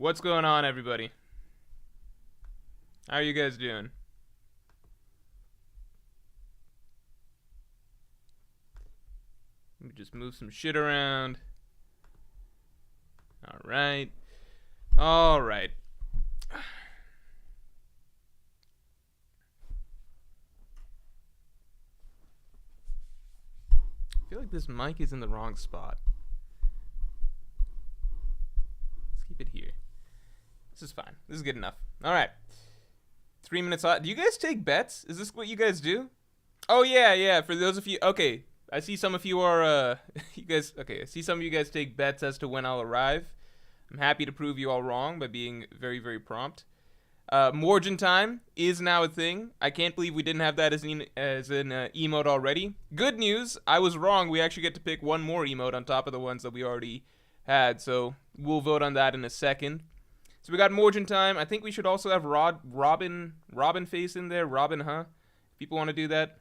What's going on, everybody? How are you guys doing? Let me just move some shit around. Alright. Alright. I feel like this mic is in the wrong spot. Let's keep it here. This is fine. This is good enough. Alright. 3 minutes on. Do you guys take bets? Is this what you guys do? Oh, yeah. For those of you... Okay. I see some of you are... you guys... Okay. I see some of you guys take bets as to when I'll arrive. I'm happy to prove you all wrong by being very, very prompt. Morj time is now a thing. I can't believe we didn't have that as an emote already. Good news. I was wrong. We actually get to pick one more emote on top of the ones that we already had. So we'll vote on that in a second. So we got Morj time. I think we should also have Robin face in there. Robin, huh? If people want to do that.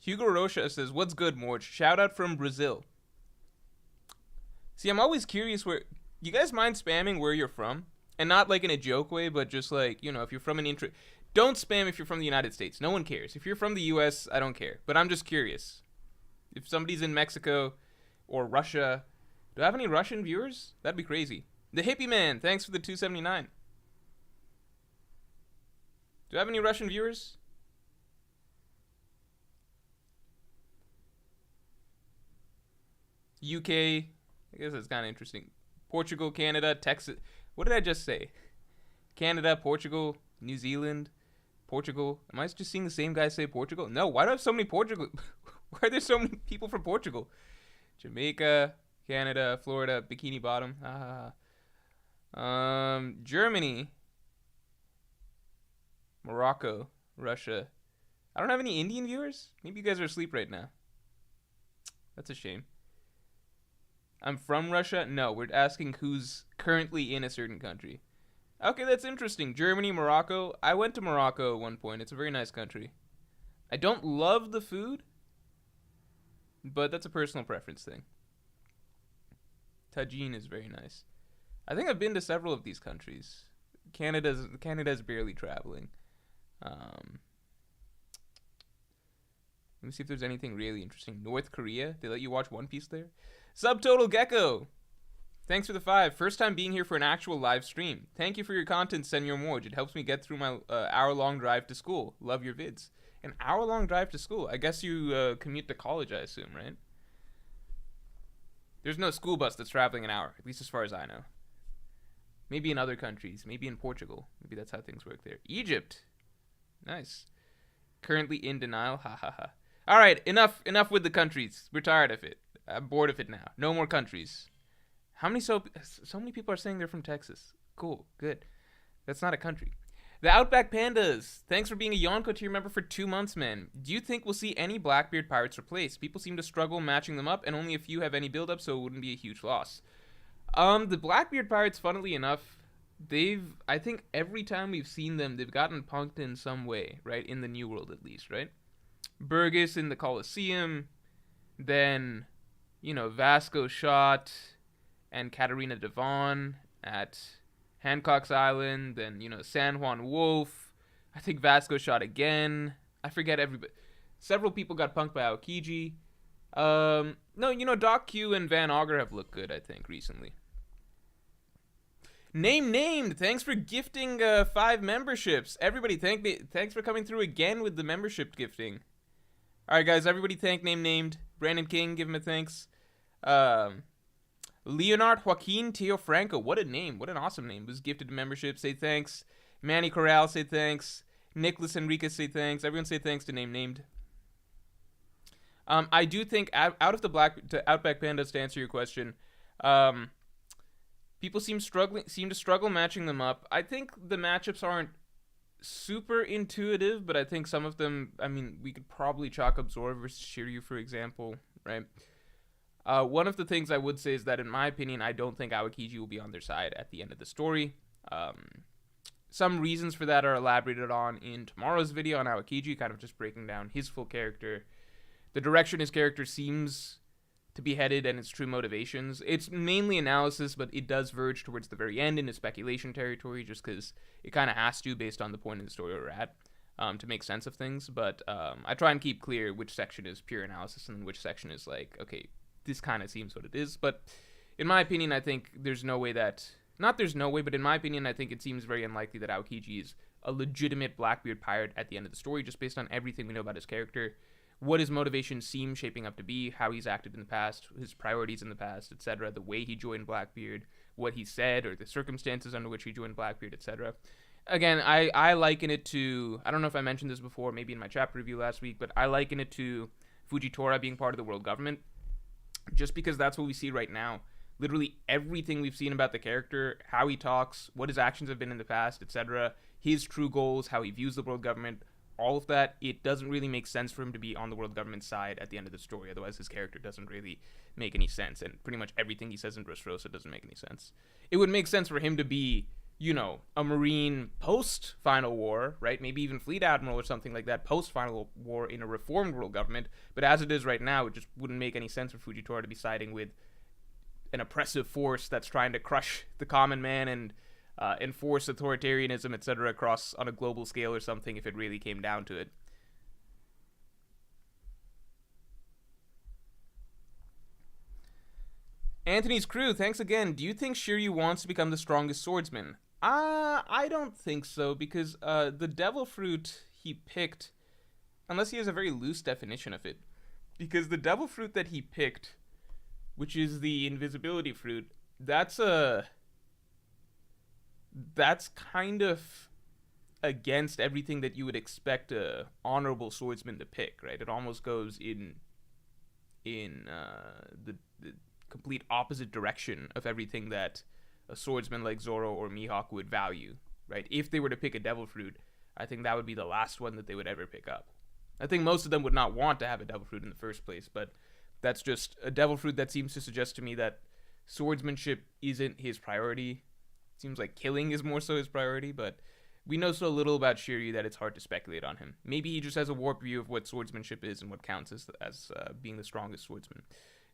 Hugo Rocha says, "What's good, Morj? Shout out from Brazil." See, I'm always curious where... You guys mind spamming where you're from? And not like in a joke way, but just like, you know, if you're from an Don't spam if you're from the United States. No one cares. If you're from the US, I don't care. But I'm just curious. If somebody's in Mexico or Russia... Do I have any Russian viewers? That'd be crazy. The Hippie Man, thanks for the 279. Do I have any Russian viewers? UK, I guess that's kind of interesting. Portugal, Canada, Texas. What did I just say? Canada, Portugal, New Zealand, Portugal. Am I just seeing the same guy say Portugal? No, why do I have so many Portugal? Why are there so many people from Portugal? Jamaica, Canada, Florida, Bikini Bottom. Germany, Morocco, Russia. I don't have any Indian viewers? Maybe you guys are asleep right now. That's a shame. I'm from Russia? No, we're asking who's currently in a certain country. Okay, that's interesting. Germany, Morocco. I went to Morocco at one point. It's a very nice country. I don't love the food, but that's a personal preference thing. Tajin is very nice. I think I've been to several of these countries. Canada's barely traveling. Let me see if there's anything really interesting. North Korea? They let you watch One Piece there? Subtotal Gecko, thanks for the 5. First time being here for an actual live stream. Thank you for your content, Senor Morj. It helps me get through my hour-long drive to school. Love your vids. An hour-long drive to school? I guess you commute to college, I assume, right? There's no school bus that's traveling an hour, at least as far as I know. Maybe in other countries. Maybe in Portugal. Maybe that's how things work there. Egypt. Nice. Currently in denial. Ha ha ha. All right, enough with the countries. We're tired of it. I'm bored of it now. No more countries. How many so many people are saying they're from Texas? Cool, good. That's not a country. The Outback Pandas. Thanks for being a Yonko tier member for 2 months, man. Do you think we'll see any Blackbeard Pirates replaced? People seem to struggle matching them up, and only a few have any build-up, so it wouldn't be a huge loss. The Blackbeard Pirates, funnily enough, I think every time we've seen them, they've gotten punked in some way, right? In the New World, at least, right? Burgess in the Colosseum, then... You know, Vasco shot, and Katarina Devon at Hancock's Island, then, you know, San Juan Wolf. I think Vasco shot again. I forget everybody. Several people got punked by Aokiji. No, you know, Doc Q and Van Auger have looked good, I think, recently. Named. Thanks for gifting 5 memberships. Everybody, thanks for coming through again with the membership gifting. All right, guys, everybody thank Named. Brandon King, give him a thanks. Leonard Joaquin Teo Franco, what a name, what an awesome name, was gifted to membership. Say thanks. Manny Corral, say thanks. Nicholas Enriquez, say thanks. Everyone say thanks to Named. I do think out of the Outback Pandas, to answer your question, people seem to struggle matching them up. I think the matchups aren't super intuitive, but I think some of them, I mean, we could probably chalk up Zoro versus Shiryu, for example, right? One of the things I would say is that, in my opinion, I don't think Aokiji will be on their side at the end of the story. Some reasons for that are elaborated on in tomorrow's video on Aokiji, kind of just breaking down his full character. the direction his character seems to be headed and its true motivations. It's mainly analysis, but it does verge towards the very end into speculation territory, just because it kind of has to based on the point in the story we're at, to make sense of things. But I try and keep clear which section is pure analysis and which section is like, okay, this kind of seems what it is. But in my opinion, I think there's no way that... Not there's no way, but in my opinion, I think it seems very unlikely that Aokiji is a legitimate Blackbeard pirate at the end of the story, just based on everything we know about his character, what his motivations seem shaping up to be, how he's acted in the past, his priorities in the past, etc., the way he joined Blackbeard, what he said, or the circumstances under which he joined Blackbeard, etc. Again, I liken it to... I don't know if I mentioned this before, maybe in my chapter review last week, but I liken it to Fujitora being part of the world government, just because that's what we see right now. Literally everything we've seen about the character, how he talks, what his actions have been in the past, etc., his true goals, how he views the world government, all of that, it doesn't really make sense for him to be on the world government side at the end of the story. Otherwise, his character doesn't really make any sense, and pretty much everything he says in Dressrosa doesn't make any sense. It would make sense for him to be, you know, a Marine post-Final War, right? Maybe even Fleet Admiral or something like that, post-Final War in a reformed world government. But as it is right now, it just wouldn't make any sense for Fujitora to be siding with an oppressive force that's trying to crush the common man and enforce authoritarianism, etc., across on a global scale or something, if it really came down to it. Anthony's crew, thanks again. Do you think Shiryu wants to become the strongest swordsman? I don't think so, because the devil fruit he picked, unless he has a very loose definition of it, because the devil fruit that he picked, which is the invisibility fruit, that's kind of against everything that you would expect a honorable swordsman to pick, right? It almost goes in the complete opposite direction of everything that a swordsman like Zoro or Mihawk would value, right? If they were to pick a devil fruit, I think that would be the last one that they would ever pick up. I think most of them would not want to have a devil fruit in the first place, but that's just a devil fruit that seems to suggest to me that swordsmanship isn't his priority. It seems like killing is more so his priority, but we know so little about Shiryu that it's hard to speculate on him. Maybe he just has a warped view of what swordsmanship is and what counts as being the strongest swordsman.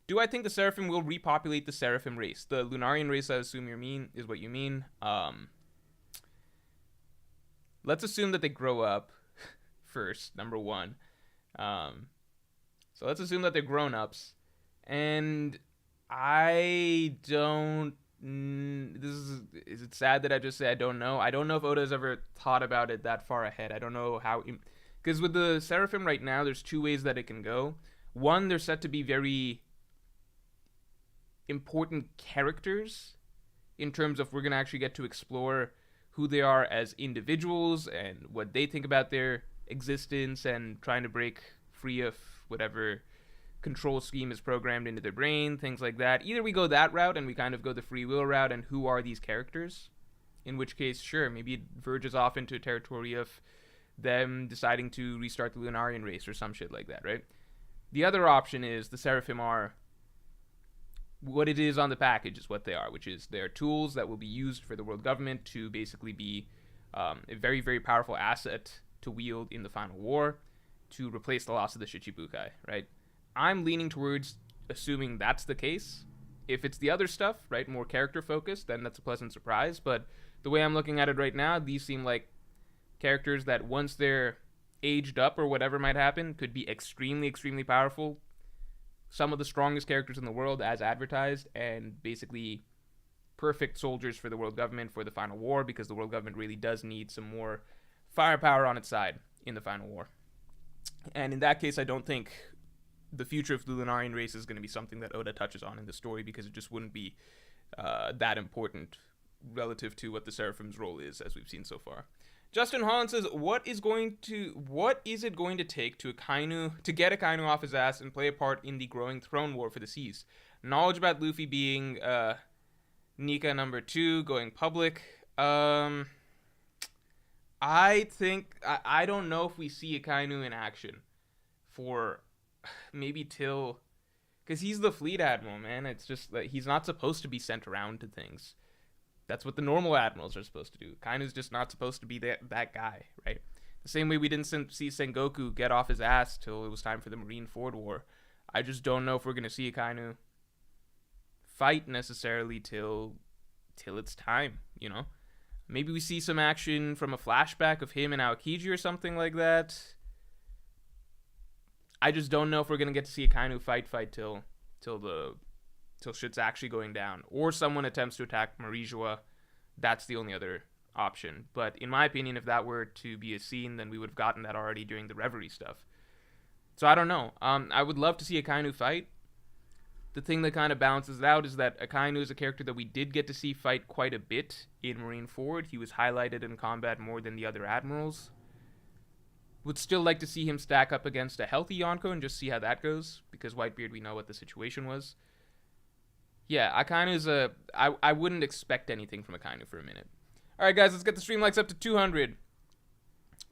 Do I think the Seraphim will repopulate the Seraphim race? The Lunarian race, I assume is what you mean. Let's assume that they grow up first, number one. So let's assume that they're grown-ups, and I don't... Is it sad that I just say I don't know? I don't know if Oda has ever thought about it that far ahead. I don't know how... Because with the Seraphim right now, there's two ways that it can go. One, they're set to be very important characters in terms of we're going to actually get to explore who they are as individuals and what they think about their existence and trying to break free of whatever control scheme is programmed into their brain, things like that. Either we go that route and we kind of go the free will route and who are these characters, in which case, sure, maybe it verges off into a territory of them deciding to restart the Lunarian race or some shit like that, right? The other option is the Seraphim are what it is on the package is what they are, which is they're tools that will be used for the world government to basically be a very, very powerful asset to wield in the final war to replace the loss of the Shichibukai, right? I'm leaning towards assuming that's the case. If it's the other stuff, right, more character-focused, then that's a pleasant surprise. But the way I'm looking at it right now, these seem like characters that once they're aged up or whatever might happen, could be extremely, extremely powerful. Some of the strongest characters in the world as advertised, and basically perfect soldiers for the world government for the final war, because the world government really does need some more firepower on its side in the final war. And in that case, I don't think the future of the Lunarian race is going to be something that Oda touches on in the story, because it just wouldn't be that important relative to what the Seraphim's role is, as we've seen so far. Justin Holland says, what is it going to take to get Akainu off his ass and play a part in the growing throne war for the seas? Knowledge about Luffy being Nika number 2, going public. I don't know if we see Akainu in action for maybe till... Because he's the fleet admiral, man. It's just that he's not supposed to be sent around to things. That's what the normal admirals are supposed to do. Akainu's just not supposed to be that guy, right? The same way we didn't see Sengoku get off his ass till it was time for the Marineford War. I just don't know if we're going to see Akainu fight necessarily till it's time, you know? Maybe we see some action from a flashback of him and Aokiji or something like that. I just don't know if we're going to get to see Akainu fight till shit's actually going down. Or someone attempts to attack Marijua. That's the only other option. But in my opinion, if that were to be a scene, then we would have gotten that already during the Reverie stuff. So I don't know. I would love to see Akainu fight. The thing that kind of balances it out is that Akainu is a character that we did get to see fight quite a bit in Marineford. He was highlighted in combat more than the other admirals. Would still like to see him stack up against a healthy Yonko and just see how that goes, because Whitebeard, we know what the situation was. Yeah, Akainu's I wouldn't expect anything from Akainu for a minute. Alright guys, let's get the stream likes up to 200.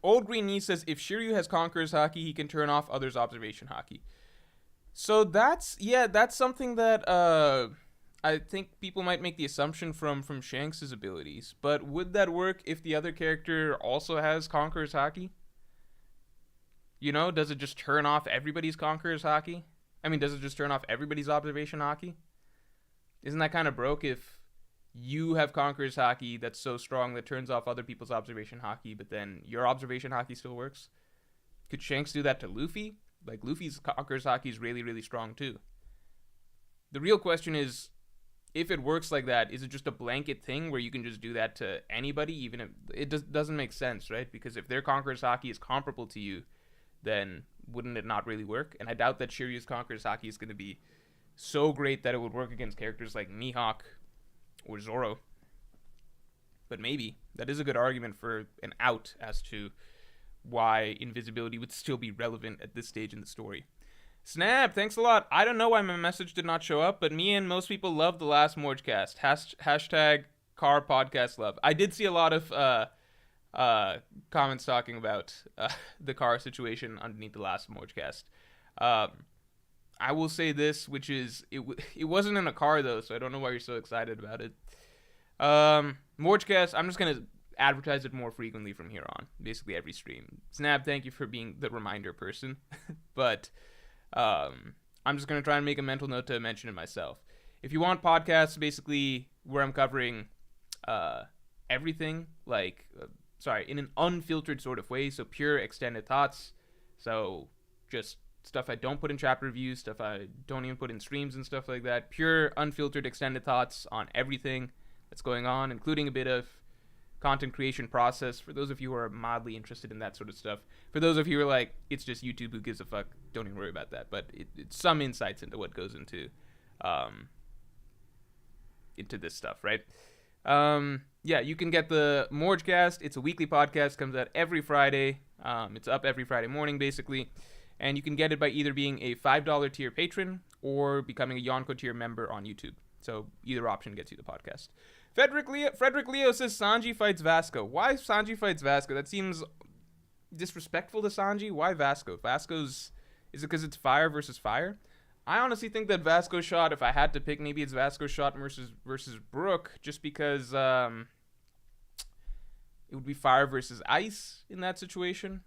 Old Green Knee says, if Shiryu has Conqueror's Haki, he can turn off others' observation Haki. So that's something that I think people might make the assumption from Shanks' abilities. But would that work if the other character also has Conqueror's Haki? You know, does it just turn off everybody's Conqueror's Haki? I mean, does it just turn off everybody's observation Haki? Isn't that kind of broke if you have Conqueror's Haki that's so strong that turns off other people's observation Haki, but then your observation Haki still works? Could Shanks do that to Luffy? Like, Luffy's Conqueror's Haki is really, really strong, too. The real question is, if it works like that, is it just a blanket thing where you can just do that to anybody, even if it doesn't make sense, right? Because if their Conqueror's Haki is comparable to you, then wouldn't it not really work? And I doubt that Shiryu's Conqueror's Haki is going to be so great that it would work against characters like Mihawk or Zoro. But maybe. That is a good argument for an out as to why invisibility would still be relevant at this stage in the story. Snap, thanks a lot. I don't know why my message did not show up, but me and most people loved the last Morjcast. Hashtag car podcast love. I did see a lot of comments talking about the car situation underneath the last Morjcast. I will say this, which is, it wasn't in a car though, so I don't know why you're so excited about it. Morjcast, I'm just going to advertise it more frequently from here on, basically every stream. Snap, thank you for being the reminder person. But I'm just going to try and make a mental note to mention it myself. If you want podcasts basically where I'm covering everything, like, in an unfiltered sort of way, so pure extended thoughts, so just stuff I don't put in chapter reviews, stuff I don't even put in streams and stuff like that, pure unfiltered extended thoughts on everything that's going on, including a bit of content creation process for those of you who are mildly interested in that sort of stuff. For those of you who are like, it's just YouTube, who gives a fuck, don't even worry about that. But it's some insights into what goes into this stuff, right? Yeah, you can get the Morjcast. It's a weekly podcast, comes out every Friday. It's up every Friday morning, basically. And you can get it by either being a $5 tier patron or becoming a Yonko tier member on YouTube. So either option gets you the podcast. Frederick Leo says Sanji fights Vasco. Why Sanji fights Vasco? That seems disrespectful to Sanji. Why Vasco? Is it because it's fire versus fire? I honestly think that Vasco shot, if I had to pick, maybe it's Vasco shot versus Brook, just because it would be fire versus ice in that situation.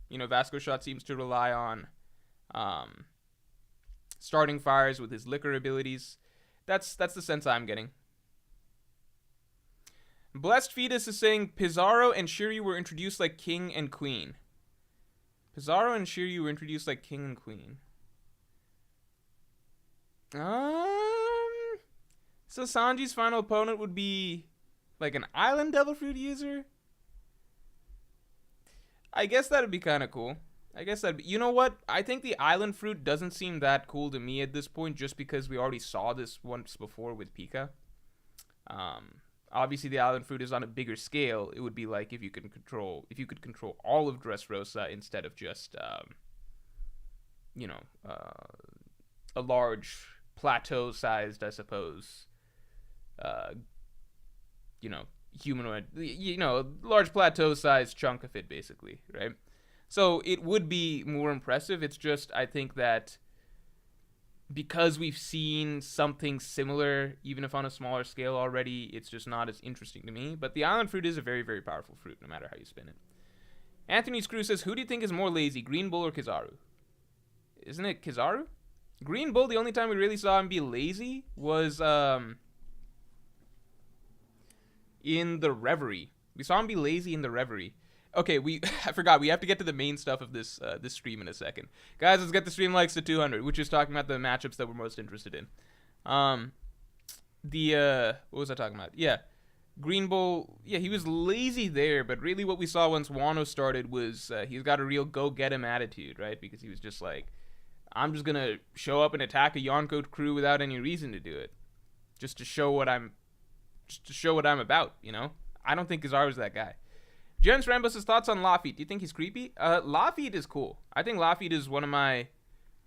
You know, Vasco shot seems to rely on starting fires with his liquor abilities. That's the sense I'm getting. Blessed Fetus is saying Pizarro and Shiryu were introduced like king and queen. Pizarro and Shiryu were introduced like king and queen. So Sanji's final opponent would be like an island devil fruit user? I guess that'd be kind of cool. You know what? I think the island fruit doesn't seem that cool to me at this point, just because we already saw this once before with Pika. Obviously the island fruit is on a bigger scale. It would be like if you could control all of Dressrosa instead of just a large plateau-sized, I suppose, humanoid, a large plateau-sized chunk of it, basically, right? So it would be more impressive. It's just, I think that because we've seen something similar, even if on a smaller scale already, it's just not as interesting to me. But the island fruit is a very, very powerful fruit, no matter how you spin it. Anthony Screw says, who do you think is more lazy, Green Bull or Kizaru? Isn't it Kizaru? Green Bull, the only time we really saw him be lazy was in the Reverie. We saw him be lazy in the Reverie. Okay, I forgot. We have to get to the main stuff of this stream in a second. Guys, let's get the stream likes to 200, which is talking about the matchups that we're most interested in. What was I talking about? Yeah. Green Bull, yeah, he was lazy there, but really what we saw once Wano started was he's got a real go-get-him attitude, right? Because he was just like, I'm just going to show up and attack a Yonko crew without any reason to do it. Just to show what I'm about, you know? I don't think Kizaru's that guy. Jens Rambus' thoughts on Lafitte. Do you think he's creepy? Lafitte is cool. I think Lafitte is one of my...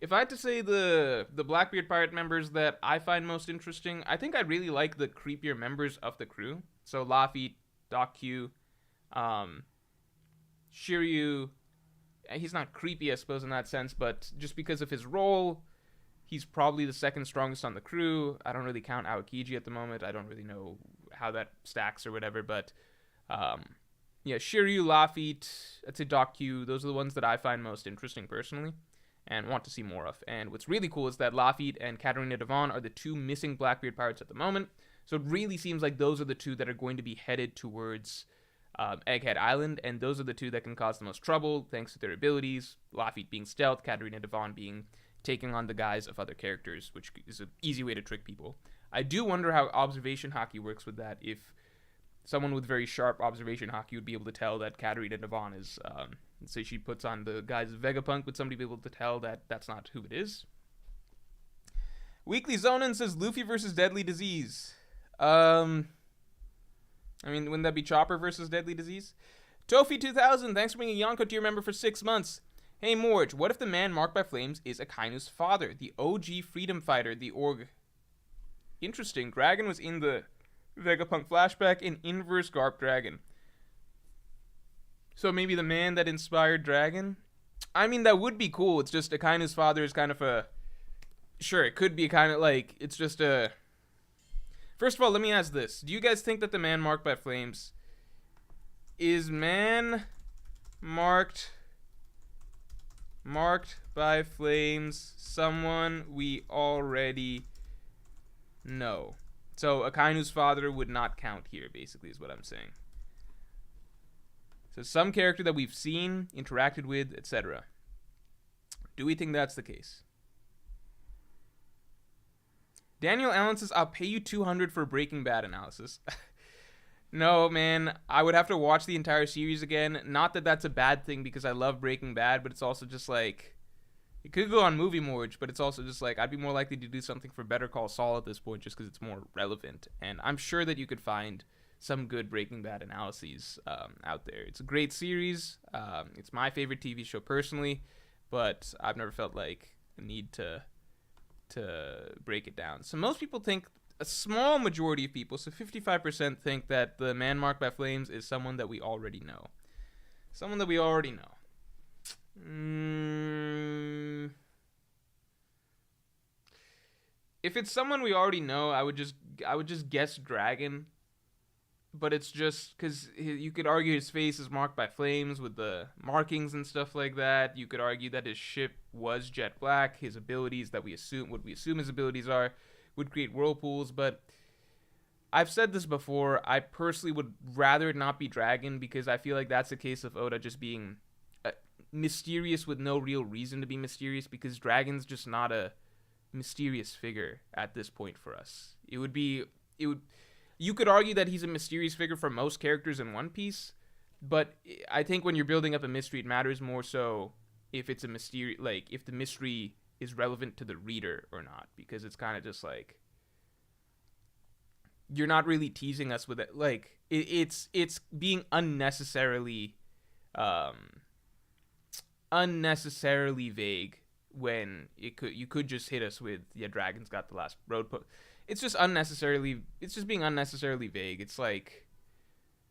If I had to say the Blackbeard Pirate members that I find most interesting, I think I really like the creepier members of the crew. So Lafitte, Doc Q, Shiryu. He's not creepy, I suppose, in that sense, but just because of his role, he's probably the second strongest on the crew. I don't really count Aokiji at the moment. I don't really know how that stacks or whatever, but... yeah, Shiryu, Lafitte, I'd say Doc Q, those are the ones that I find most interesting personally and want to see more of. And what's really cool is that Lafitte and Katarina Devon are the two missing Blackbeard Pirates at the moment. So it really seems like those are the two that are going to be headed towards Egghead Island, and those are the two that can cause the most trouble thanks to their abilities. Lafitte being stealth, Katarina Devon being taking on the guise of other characters, which is an easy way to trick people. I do wonder how observation hockey works with that, if someone with very sharp observation hockey would be able to tell that Katarina Devon is, say she puts on the guise of Vegapunk, would somebody be able to tell that that's not who it is? Weekly Zonin says Luffy versus Deadly Disease. I mean, wouldn't that be Chopper versus Deadly Disease? Tofi2000, thanks for being a Yonko tier member for 6 months. Hey Morj, what if the man marked by flames is Akainu's father, the OG freedom fighter, the org? Interesting, Dragon was in the Vegapunk flashback in Inverse Garp Dragon. So maybe the man that inspired Dragon? I mean, that would be cool. It's just Akainu's father is kind of a... Sure, it could be kind of like... It's just a... First of all, let me ask this. Do you guys think that the man marked by flames... Is man marked by flames someone we already know? So Akainu's father would not count here, basically, is what I'm saying. So some character that we've seen, interacted with, etc. Do we think that's the case? Daniel Allen says, I'll pay you 200 for Breaking Bad analysis. No, man, I would have to watch the entire series again. Not that that's a bad thing, because I love Breaking Bad, but it's also just like... It could go on Movie Morj, but it's also just like, I'd be more likely to do something for Better Call Saul at this point just because it's more relevant. And I'm sure that you could find some good Breaking Bad analyses out there. It's a great series. It's my favorite TV show personally, but I've never felt like a need to break it down. So most people think, a small majority of people, so 55% think that the man marked by flames is someone that we already know. Someone that we already know. If it's someone we already know, I would just guess Dragon, but it's just because you could argue his face is marked by flames with the markings and stuff like that. You could argue that his ship was jet black. His abilities that we assume his abilities are would create whirlpools, but I've said this before. I personally would rather it not be Dragon, because I feel like that's a case of Oda just being mysterious with no real reason to be mysterious, because Dragon's just not a mysterious figure at this point for us. You could argue that he's a mysterious figure for most characters in One Piece, but I think when you're building up a mystery, it matters more so if it's a mystery, like if the mystery is relevant to the reader or not, because it's kind of just like you're not really teasing us with it. Like it's being unnecessarily vague when you could just hit us with, yeah, Dragon's got the last road put. It's just being unnecessarily vague. It's like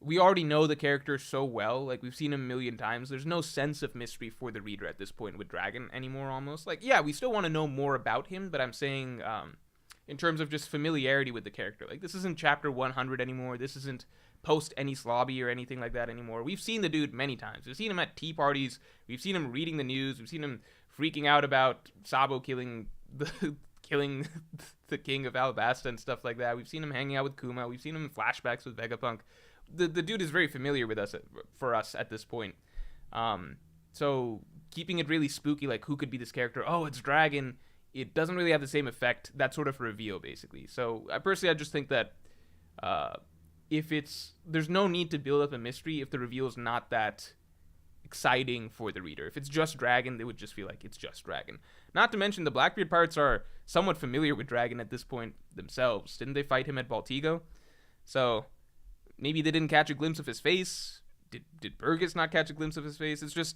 we already know the character so well, like we've seen him a million times. There's no sense of mystery for the reader at this point with Dragon anymore, almost. Like, yeah, we still want to know more about him, but I'm saying in terms of just familiarity with the character. Like, this isn't chapter 100 anymore. This isn't post any slobby or anything like that anymore. We've seen the dude many times. We've seen him at tea parties. We've seen him reading the news. We've seen him freaking out about Sabo killing the king of Alabasta and stuff like that. We've seen him hanging out with Kuma. We've seen him in flashbacks with Vegapunk. The dude is very familiar with us for us at this point. So keeping it really spooky, like who could be this character? Oh, it's Dragon. It doesn't really have the same effect. That sort of reveal, basically. So I just think that there's no need to build up a mystery if the reveal is not that exciting for the reader. If it's just Dragon, they would just feel like it's just Dragon. Not to mention the Blackbeard Pirates are somewhat familiar with Dragon at this point themselves. Didn't they fight him at Baltigo? So maybe they didn't catch a glimpse of his face. Did Burgess not catch a glimpse of his face? It's just,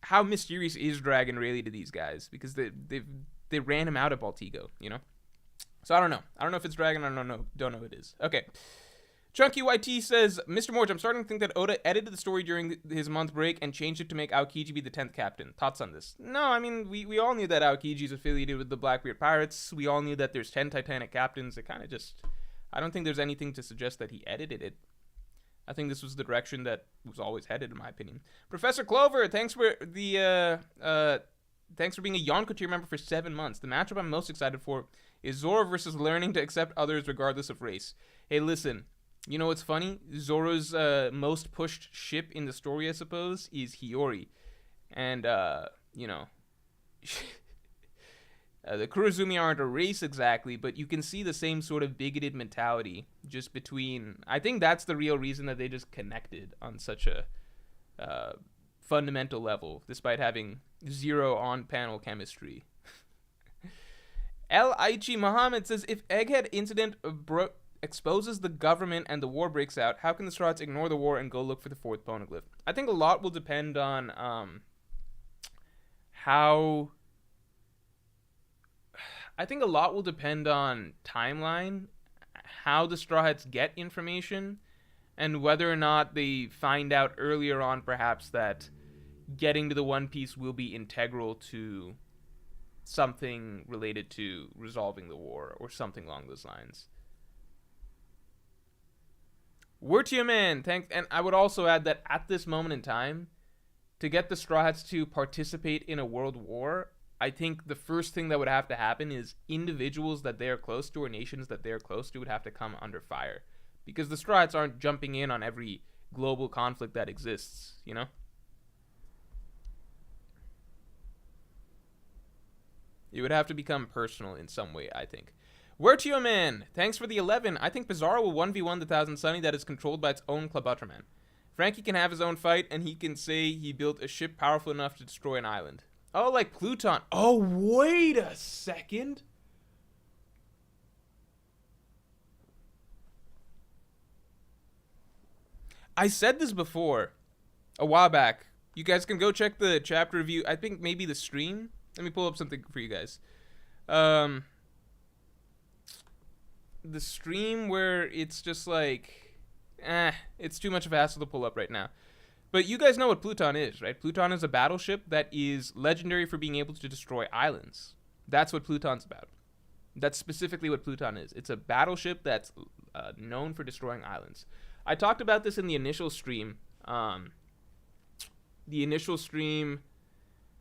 how mysterious is Dragon really to these guys? Because they ran him out of Baltigo, you know? So I don't know if it's Dragon. I don't know it is. Okay. Chunky YT says, Mr. Morj, I'm starting to think that Oda edited the story during his month break and changed it to make Aokiji be the 10th captain. Thoughts on this? No, I mean, we all knew that Aokiji is affiliated with the Blackbeard Pirates. We all knew that there's 10 Titanic captains. It kind of just, I don't think there's anything to suggest that he edited it. I think this was the direction that was always headed, in my opinion. Professor Clover, thanks for being a Yonko tier member for 7 months. The matchup I'm most excited for is Zoro versus learning to accept others regardless of race. Hey, listen. You know what's funny? Zoro's most pushed ship in the story, I suppose, is Hiyori. And, you know, the Kurozumi aren't a race exactly, but you can see the same sort of bigoted mentality just between... I think that's the real reason that they just connected on such a fundamental level, despite having zero on-panel chemistry. El Aichi Muhammad says, if Egghead incident exposes the government and the war breaks out, how can the Straw Hats ignore the war and go look for the 4th poneglyph? I think a lot will depend on timeline, how the Straw Hats get information, and whether or not they find out earlier on perhaps that getting to the One Piece will be integral to something related to resolving the war or something along those lines. Word to your man, thanks. And I would also add that at this moment in time, to get the Straw Hats to participate in a world war, I think the first thing that would have to happen is individuals that they are close to or nations that they are close to would have to come under fire. Because the Straw Hats aren't jumping in on every global conflict that exists, you know? It would have to become personal in some way, I think. Word to your man, thanks for the 11. I think Pizarro will 1v1 the Thousand Sunny that is controlled by its own Club Ultraman. Franky can have his own fight, and he can say he built a ship powerful enough to destroy an island. Oh, like Pluton. Oh, wait a second. I said this before, a while back. You guys can go check the chapter review. I think maybe the stream. Let me pull up something for you guys. The stream where it's just like, it's too much of a hassle to pull up right now. But you guys know what Pluton is, right? Pluton is a battleship that is legendary for being able to destroy islands. That's what Pluton's about. That's specifically what Pluton is. It's a battleship that's known for destroying islands. I talked about this in the initial stream.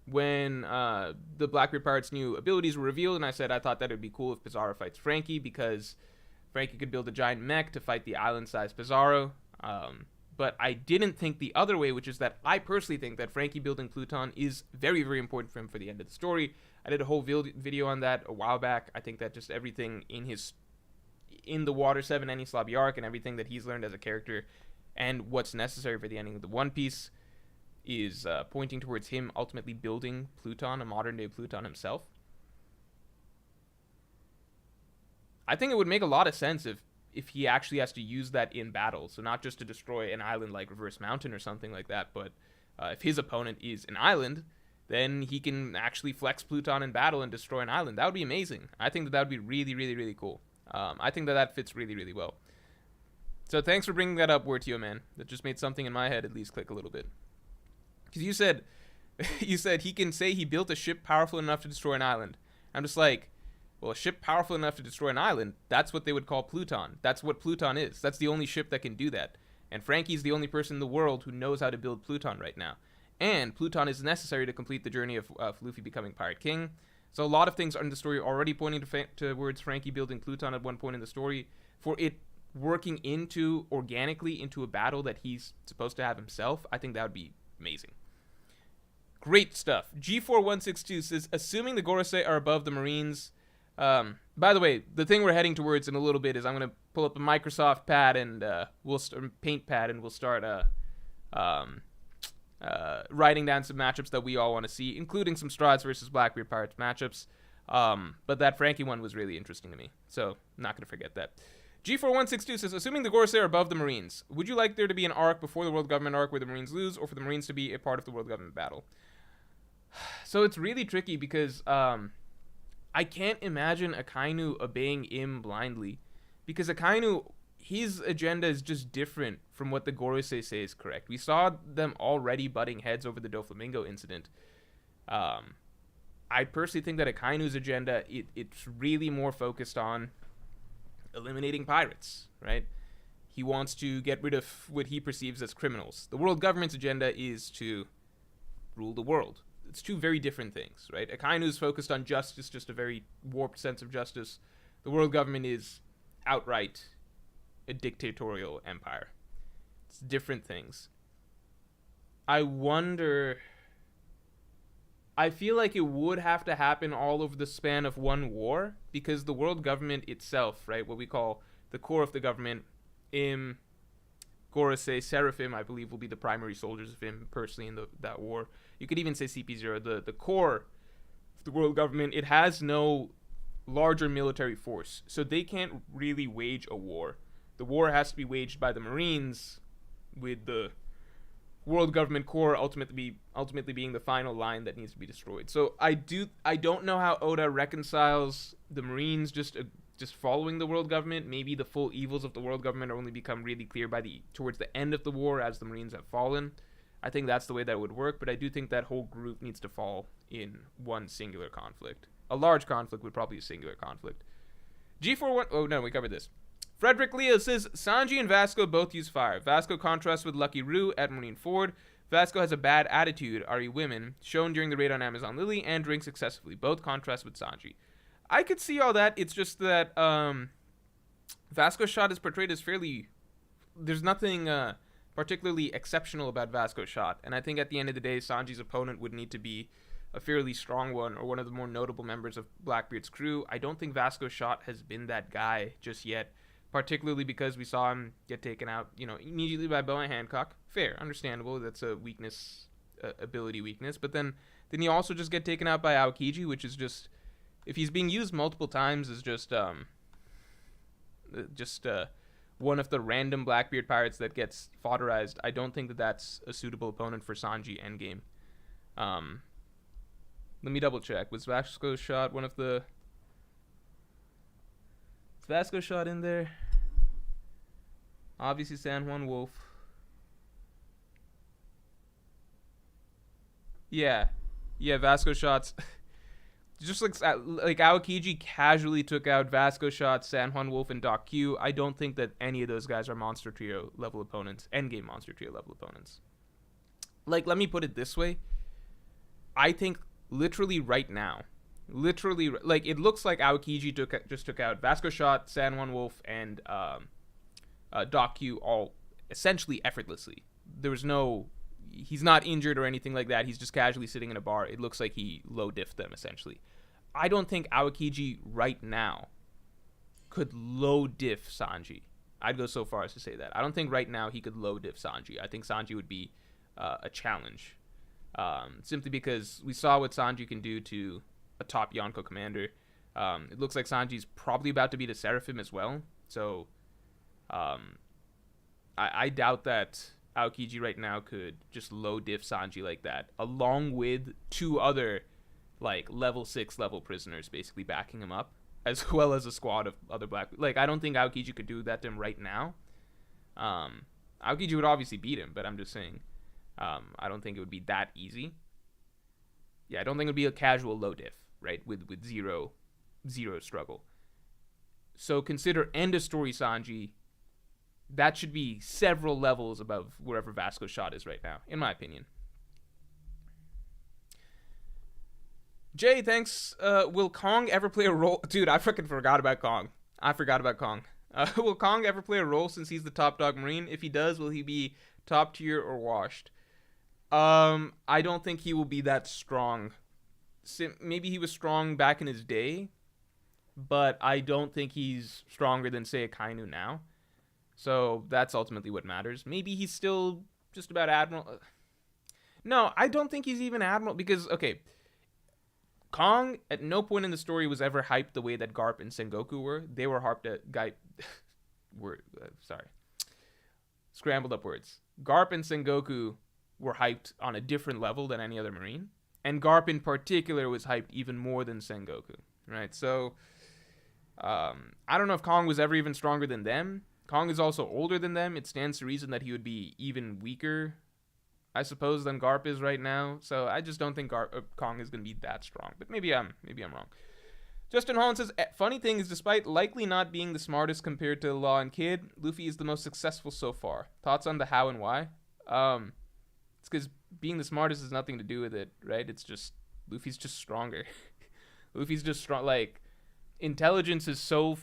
When the Blackbeard Pirates' new abilities were revealed, and I said I thought that it would be cool if Pizarro fights Franky, because Franky could build a giant mech to fight the island-sized Pizarro. But I didn't think the other way, which is that I personally think that Franky building Pluton is very, very important for him for the end of the story. I did a whole video on that a while back. I think that just everything in the Water 7 Eni Slobby arc and everything that he's learned as a character and what's necessary for the ending of the One Piece is pointing towards him ultimately building Pluton, a modern-day Pluton himself. I think it would make a lot of sense if he actually has to use that in battle, so not just to destroy an island like Reverse Mountain or something like that, but if his opponent is an island, then he can actually flex Pluton in battle and destroy an island. That would be amazing. I think that would be really, really, really cool. I think that fits really, really well. So thanks for bringing that up, Word to you, man. That just made something in my head at least click a little bit. Because you said he can say he built a ship powerful enough to destroy an island. I'm just like, Well, a ship powerful enough to destroy an island, that's what they would call Pluton. That's what Pluton is. That's the only ship that can do that. And Franky's the only person in the world who knows how to build Pluton right now. And Pluton is necessary to complete the journey of Luffy becoming Pirate King. So a lot of things in the story already pointing towards Franky building Pluton at one point in the story. For it working organically into a battle that he's supposed to have himself, I think that would be amazing. Great stuff. G4162 says, assuming the Gorosei are above the Marines... by the way, the thing we're heading towards in a little bit is I'm going to pull up a Microsoft pad and Paint pad, and we'll start writing down some matchups that we all want to see, including some Strahd versus Blackbeard Pirates matchups. But that Franky one was really interesting to me, so I'm not going to forget that. G4162 says, assuming the Gorosei are above the Marines, would you like there to be an arc before the World Government arc where the Marines lose, or for the Marines to be a part of the World Government battle? So it's really tricky because... I can't imagine Akainu obeying Im blindly, because Akainu, his agenda is just different from what the Gorosei say is correct. We saw them already butting heads over the Doflamingo incident. I personally think that Akainu's agenda, it's really more focused on eliminating pirates, right? He wants to get rid of what he perceives as criminals. The world government's agenda is to rule the world. It's two very different things, right? Akainu is focused on justice, just a very warped sense of justice. The world government is outright a dictatorial empire. It's different things. I wonder... I feel like it would have to happen all over the span of one war, because the world government itself, right, what we call the core of the government, Gorosei, Seraphim, I believe, will be the primary soldiers of him personally in that war. You could even say CP0, the core of the world government, it has no larger military force, so they can't really wage a war. The war has to be waged by the Marines, with the world government core ultimately being the final line that needs to be destroyed. So I don't know how Oda reconciles the Marines just following the world government. Maybe the full evils of the world government only become really clear towards the end of the war as the Marines have fallen. I think that's the way that would work, but I do think that whole group needs to fall in one singular conflict. A large conflict would probably be a singular conflict. G41... Oh, no, we covered this. Frederick Leo says, Sanji and Vasco both use fire. Vasco contrasts with Lucky Roo at Marine Ford. Vasco has a bad attitude, re women, shown during the raid on Amazon Lily, and drinks excessively. Both contrast with Sanji. I could see all that. It's just that Vasco's shot is portrayed as fairly... There's nothing... particularly exceptional about Vasco's shot, and I think at the end of the day, Sanji's opponent would need to be a fairly strong one, or one of the more notable members of Blackbeard's crew. I don't think Vasco's shot has been that guy just yet, particularly because we saw him get taken out, immediately by Boa Hancock. Fair, understandable, that's a weakness, ability weakness, but then he also just get taken out by Aokiji, which is just, if he's being used multiple times, is just one of the random Blackbeard pirates that gets fodderized. I don't think that that's a suitable opponent for Sanji endgame. Let me double check. Was Vasco's shot one of the... Is Vasco's shot in there? Obviously San Juan Wolf. Yeah, Vasco shots... Just like Aokiji casually took out Vasco shots, San Juan Wolf, and Doc Q. I don't think that any of those guys are Monster Trio level opponents, endgame Monster Trio level opponents. Like, let me put it this way. I think literally right now, it looks like Aokiji just took out Vasco shot, San Juan Wolf, and Doc Q all essentially effortlessly. There was no... He's not injured or anything like that. He's just casually sitting in a bar. It looks like he low diffed them, essentially. I don't think Aokiji right now could low diff Sanji. I'd go so far as to say that. I don't think right now he could low diff Sanji. I think Sanji would be a challenge. Simply because we saw what Sanji can do to a top Yonko commander. It looks like Sanji's probably about to beat a Seraphim as well. So I doubt that Aokiji right now could just low diff Sanji like that, along with two other level 6 level prisoners basically backing him up, as well as a squad of other black... I don't think Aokiji could do that to him right now. Aokiji would obviously beat him, but I'm just saying, I don't think it would be that easy. Yeah, I don't think it would be a casual low diff, right, with Zero Zero struggle. So consider end of story Sanji. That should be several levels above wherever Vasco's shot is right now, in my opinion. Jay, thanks. Will Kong ever play a role? Dude, I freaking forgot about Kong. Will Kong ever play a role since he's the top dog marine? If he does, will he be top tier or washed? I don't think he will be that strong. Maybe he was strong back in his day, but I don't think he's stronger than, say, Akainu now. So that's ultimately what matters. Maybe he's still just about Admiral. No, I don't think he's even Admiral because, okay, Kong at no point in the story was ever hyped the way that Garp and Sengoku were. They were harped at scrambled up words. Garp and Sengoku were hyped on a different level than any other Marine. And Garp in particular was hyped even more than Sengoku, right? So, I don't know if Kong was ever even stronger than them. Kong is also older than them. It stands to reason that he would be even weaker, I suppose, than Garp is right now. So I just don't think Kong is going to be that strong. But maybe I'm wrong. Justin Holland says, funny thing is, despite likely not being the smartest compared to Law and Kid, Luffy is the most successful so far. Thoughts on the how and why? It's because being the smartest has nothing to do with it, right? It's just, Luffy's just stronger. Luffy's just strong. Like, intelligence is so,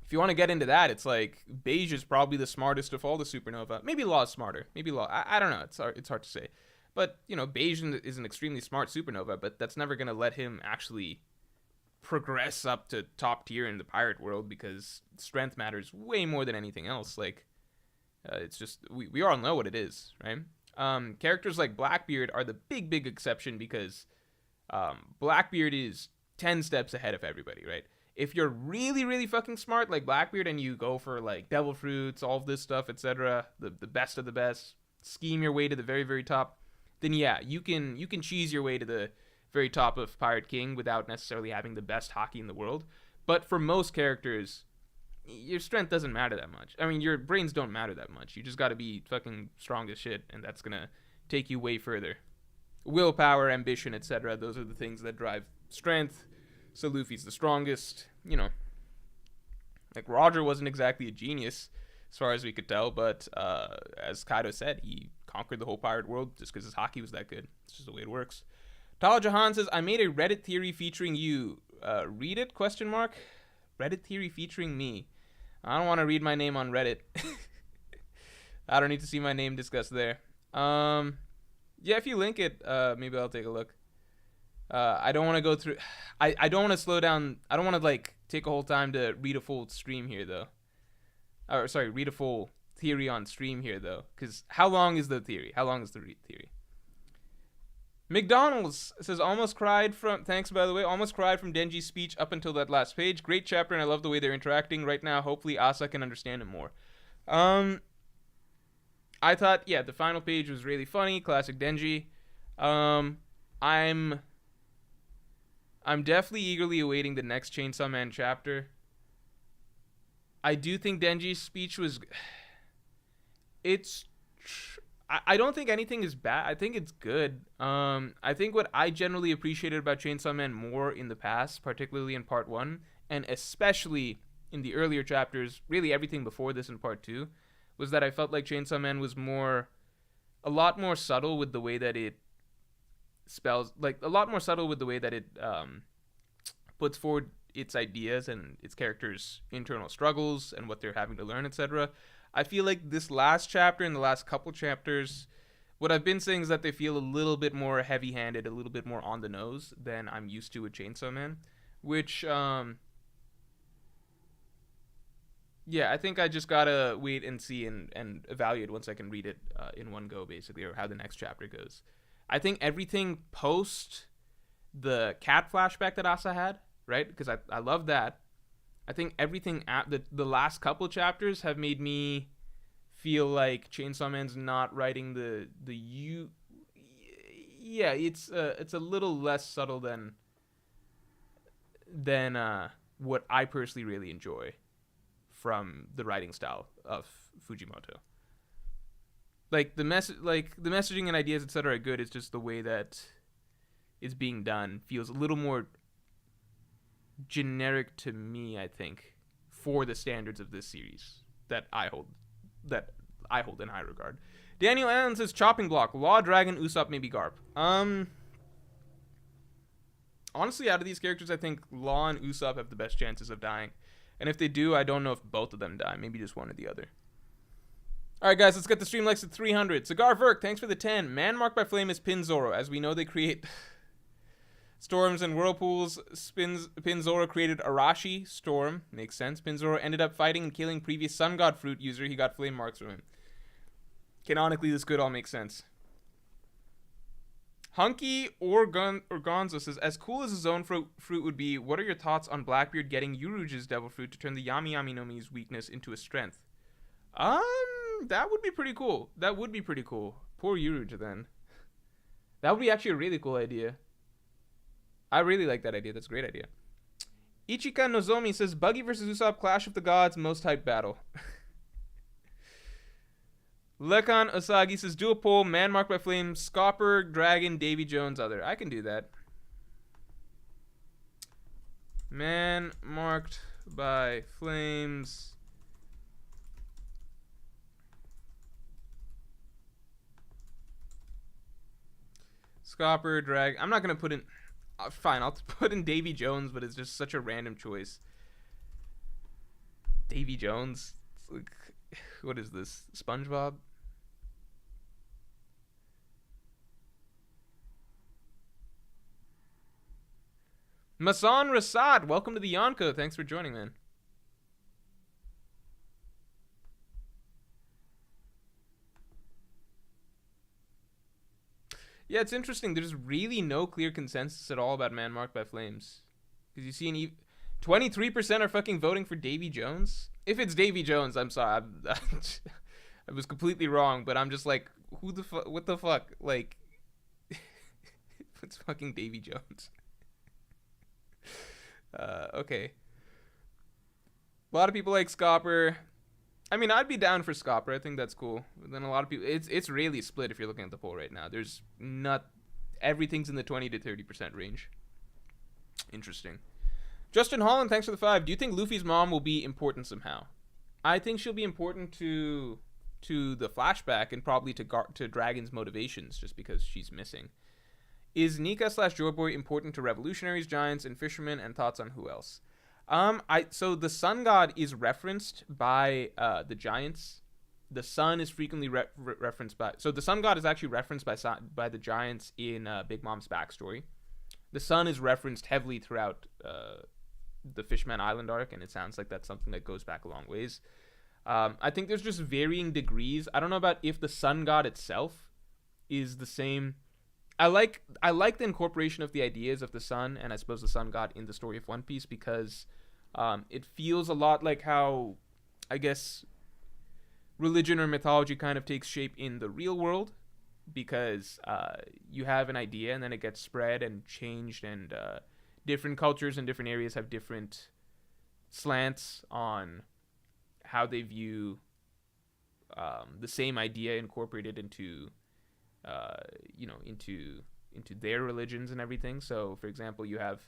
if you want to get into that, it's like, Beige is probably the smartest of all the supernova. Maybe Law is smarter. Maybe Law, I don't know. It's hard to say. But, Beige is an extremely smart supernova, but that's never going to let him actually progress up to top tier in the pirate world because strength matters way more than anything else. Like, it's just, we all know what it is, right? Characters like Blackbeard are the big exception because Blackbeard is 10 steps ahead of everybody, right? If you're really fucking smart like Blackbeard and you go for like devil fruits, all of this stuff, etc., the best of the best, scheme your way to the very top, then yeah, you can cheese your way to the very top of Pirate King without necessarily having the best hockey in the world. But for most characters, your strength doesn't matter that much. I mean, your brains don't matter that much. You just gotta be fucking strong as shit, and that's gonna take you way further. Willpower, ambition, etc., those are the things that drive strength. So Luffy's the strongest, Like, Roger wasn't exactly a genius, as far as we could tell, but as Kaido said, he conquered the whole pirate world just because his hockey was that good. It's just the way it works. Tala Jahan says, I made a Reddit theory featuring you. Read it? ? Reddit theory featuring me. I don't want to read my name on Reddit. I don't need to see my name discussed there. Yeah, if you link it, maybe I'll take a look. I don't want to go through... I don't want to slow down... I don't want to, take a whole time to read a full stream here, though. Read a full theory on stream here, though. Because how long is the theory? How long is the theory? McDonald's says, almost cried from... Thanks, by the way. Almost cried from Denji's speech up until that last page. Great chapter, and I love the way they're interacting right now. Hopefully, Asa can understand it more. I thought, yeah, the final page was really funny. Classic Denji. I'm definitely eagerly awaiting the next Chainsaw Man chapter. I do think Denji's speech was... I don't think anything is bad. I think it's good. I think what I generally appreciated about Chainsaw Man more in the past, particularly in part 1, and especially in the earlier chapters, really everything before this in part 2, was that I felt like Chainsaw Man was a lot more subtle with the way that it puts forward its ideas and its characters' internal struggles and what they're having to learn, etc. I feel like this last chapter and the last couple chapters, what I've been saying is that they feel a little bit more heavy-handed, a little bit more on the nose than I'm used to with Chainsaw Man, which, yeah, I think I just gotta wait and see and evaluate once I can read it in one go, basically, or how the next chapter goes. I think everything post the cat flashback that Asa had, right? Because I love that. I think everything at the last couple chapters have made me feel like Chainsaw Man's not writing yeah, it's a little less subtle than what I personally really enjoy from the writing style of Fujimoto. Like the messaging and ideas, etc., are good. It's just the way that it's being done feels a little more generic to me, I think, for the standards of this series that I hold in high regard. Daniel Allen says chopping block, Law, Dragon, Usopp, maybe Garp. Honestly, out of these characters, I think Law and Usopp have the best chances of dying. And if they do, I don't know if both of them die. Maybe just one or the other. Alright, guys, let's get the stream likes at 300. Cigar Verk, thanks for the 10. Man marked by flame is Pin Zoro. As we know, they create storms and whirlpools. Pin Zoro created Arashi Storm. Makes sense. Pin Zoro ended up fighting and killing previous Sun God Fruit user. He got flame marks from him. Canonically, this could all make sense. Hunky Organzo says, as cool as a zone fruit would be, what are your thoughts on Blackbeard getting Uruge's devil fruit to turn the Yami Yami no Mi's weakness into a strength? That would be pretty cool. That would be pretty cool. Poor Uruge then. That would be actually a really cool idea. I really like that idea. That's a great idea. Ichika Nozomi says, Buggy versus Usopp, Clash of the Gods, most hype battle. Lekan Osagi says, do a poll, man marked by flame, Scopper, Dragon, Davy Jones, other. I can do that. Man marked by flames. Scopper, Drag. I'm not going to put in... fine, I'll put in Davy Jones, but it's just such a random choice. Davy Jones? It's like, what is this? SpongeBob? Masan Rasad, welcome to the Yonko. Thanks for joining, man. Yeah, it's interesting. There's really no clear consensus at all about Man Marked by Flames. Because you see 23% are fucking voting for Davy Jones? If it's Davy Jones, I'm sorry. I was completely wrong, but I'm just like, who the fuck? What the fuck? Like, it's fucking Davy Jones. Okay. A lot of people like Scopper. I mean, I'd be down for Scopper. I think that's cool. But then a lot of people, it's really split if you're looking at the poll right now. There's not, everything's in the 20 to 30% range. Interesting. Justin Holland, thanks for the 5. Do you think Luffy's mom will be important somehow? I think she'll be important to the flashback and probably to Dragon's motivations, just because she's missing. Is Nika / Joyboy important to revolutionaries, giants, and fishermen? And thoughts on who else? So the sun god is referenced by the giants. The sun is frequently referenced by. So the sun god is actually referenced by the giants in Big Mom's backstory. The sun is referenced heavily throughout the Fishman Island arc, and it sounds like that's something that goes back a long ways. I think there's just varying degrees. I don't know about if the sun god itself is the same. I like the incorporation of the ideas of the sun and I suppose the sun god in the story of One Piece because it feels a lot like how, I guess, religion or mythology kind of takes shape in the real world, because you have an idea and then it gets spread and changed, and different cultures and different areas have different slants on how they view the same idea incorporated into into their religions and everything. So, for example, you have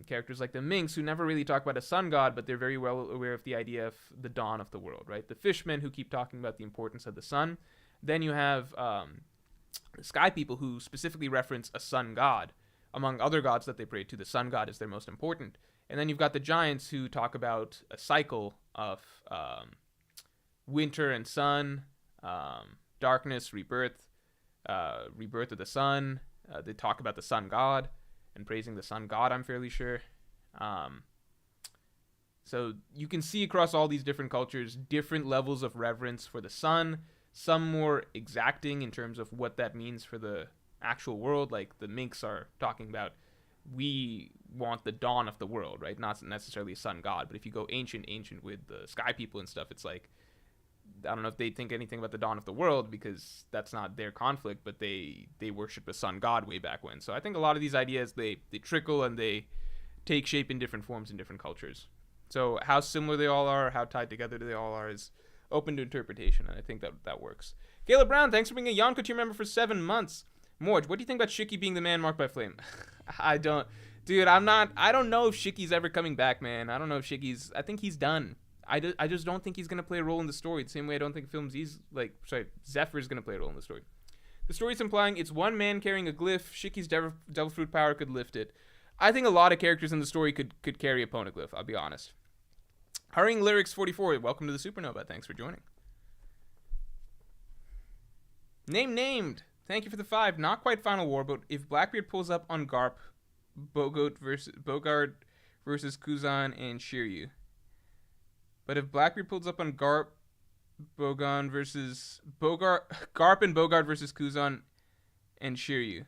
characters like the Minks who never really talk about a sun god, but they're very well aware of the idea of the dawn of the world, right? The fishmen who keep talking about the importance of the sun. Then you have the sky people who specifically reference a sun god. Among other gods that they pray to, the sun god is their most important. And then you've got the giants who talk about a cycle of winter and sun, darkness, rebirth, rebirth of the sun. They talk about the sun god and praising the sun god, I'm fairly sure. So you can see across all these different cultures different levels of reverence for the sun, some more exacting in terms of what that means for the actual world. Like the Minks are talking about, we want the dawn of the world, right? Not necessarily a sun god, but if you go ancient with the sky people and stuff, it's like, I don't know if they think anything about the dawn of the world because that's not their conflict, but they worship a sun god way back when. So I think a lot of these ideas, they trickle and they take shape in different forms in different cultures. So how similar they all are, how tied together they all are is open to interpretation, and I think that works. Caleb Brown, thanks for being a Yonko tier member for 7 months. Morj, what do you think about Shiki being the man marked by flame? I don't, dude. I don't know if Shiki's ever coming back, man. I don't know if Shiki's. I think he's done. I just don't think he's gonna play a role in the story the same way I don't think Zephyr's gonna play a role in the story. The story's implying it's one man carrying a glyph. Shiki's devil fruit power could lift it. I think a lot of characters in the story could carry a poneglyph. I'll be honest. Hurrying Lyrics 44. Welcome to the Supernova. Thanks for joining. Named. Thank you for the 5. Not quite Final War, but if Blackbeard pulls up on Garp, Bogard versus Kuzan and Shiryu. But if Blackbeard pulls up on Garp and Bogard versus Kuzan and Shiryu.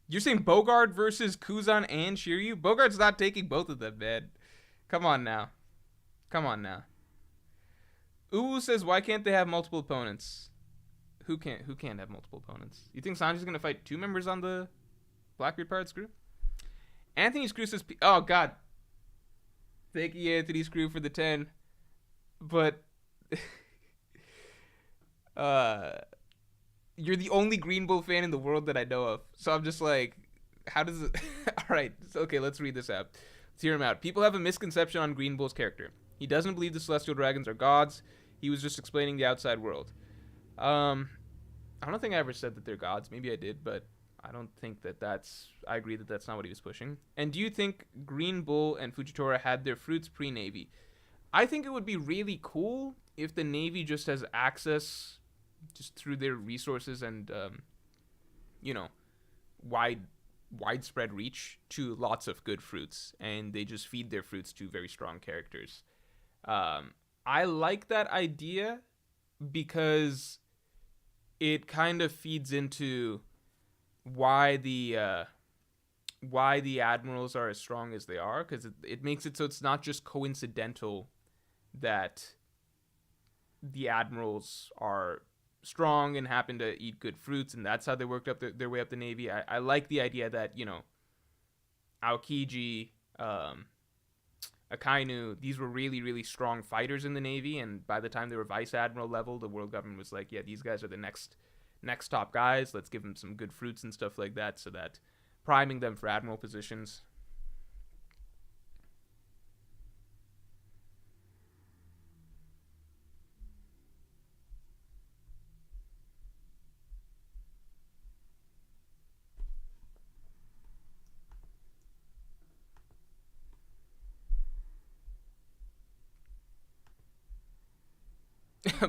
You're saying Bogard versus Kuzan and Shiryu? Bogard's not taking both of them, man. Come on now. Uwu says, why can't they have multiple opponents? Who can't have multiple opponents? You think Sanji's gonna fight 2 members on the Blackbeard Pirates crew? Anthony Screw says, oh god. Thank you, Anthony Screw, for the 10. But you're the only Green Bull fan in the world that I know of. So I'm just like, how does it... Alright, okay, let's read this out. Let's hear him out. People have a misconception on Green Bull's character. He doesn't believe the Celestial Dragons are gods. He was just explaining the outside world. I don't think I ever said that they're gods. Maybe I did, but I don't think I agree that that's not what he was pushing. And do you think Green Bull and Fujitora had their fruits pre-Navy? I think it would be really cool if the Navy just has access just through their resources and, widespread reach to lots of good fruits, and they just feed their fruits to very strong characters. I like that idea because it kind of feeds into why the admirals are as strong as they are, because it makes it so it's not just coincidental that the admirals are strong and happen to eat good fruits, and that's how they worked up their way up the Navy. I like the idea that, Aokiji, Akainu, these were really, really strong fighters in the Navy, and by the time they were vice admiral level, the world government was like, yeah, these guys are the next top guys. Let's give them some good fruits and stuff like that, so that priming them for admiral positions.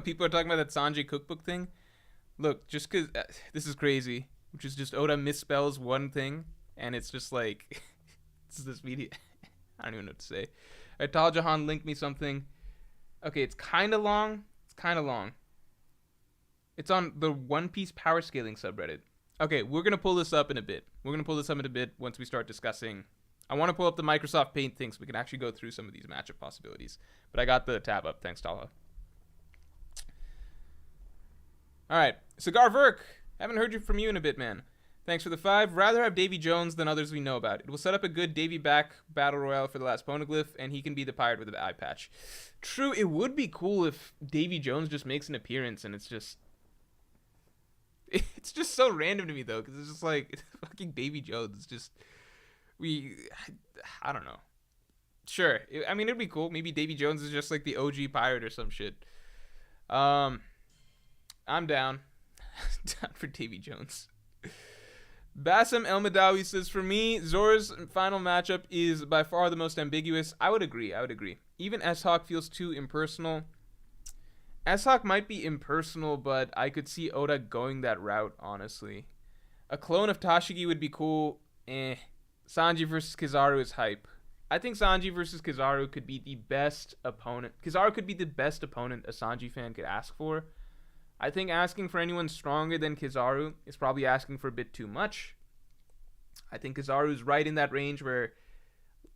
People are talking about that Sanji cookbook thing. Look, just because this is crazy, which is just Oda misspells one thing, and it's just like, it's this media. I don't even know what to say. Tal Jahan linked me something. Okay, it's kind of long. It's on the One Piece power scaling subreddit. Okay, we're going to pull this up in a bit. Once we start discussing. I want to pull up the Microsoft Paint thing so we can actually go through some of these matchup possibilities. But I got the tab up. Thanks, Talha. All right, Cigar Verk. Haven't heard from you in a bit, man. Thanks for the 5. Rather have Davy Jones than others we know about. It will set up a good Davy back battle royale for the last poneglyph, and he can be the pirate with the eye patch. True, it would be cool if Davy Jones just makes an appearance, and it's just so random to me though, because it's just like, it's fucking Davy Jones. It's just I don't know. Sure, it'd be cool. Maybe Davy Jones is just like the OG pirate or some shit. I'm down. Down for Davy Jones. Bassem El Madawi says, for me, Zoro's final matchup is by far the most ambiguous. I would agree. Even S-Hawk feels too impersonal. S-Hawk might be impersonal, but I could see Oda going that route, honestly. A clone of Tashigi would be cool. Sanji versus Kizaru is hype. I think Sanji versus Kizaru could be the best opponent. Kizaru could be the best opponent a Sanji fan could ask for. I think asking for anyone stronger than Kizaru is probably asking for a bit too much. I think Kizaru's right in that range where,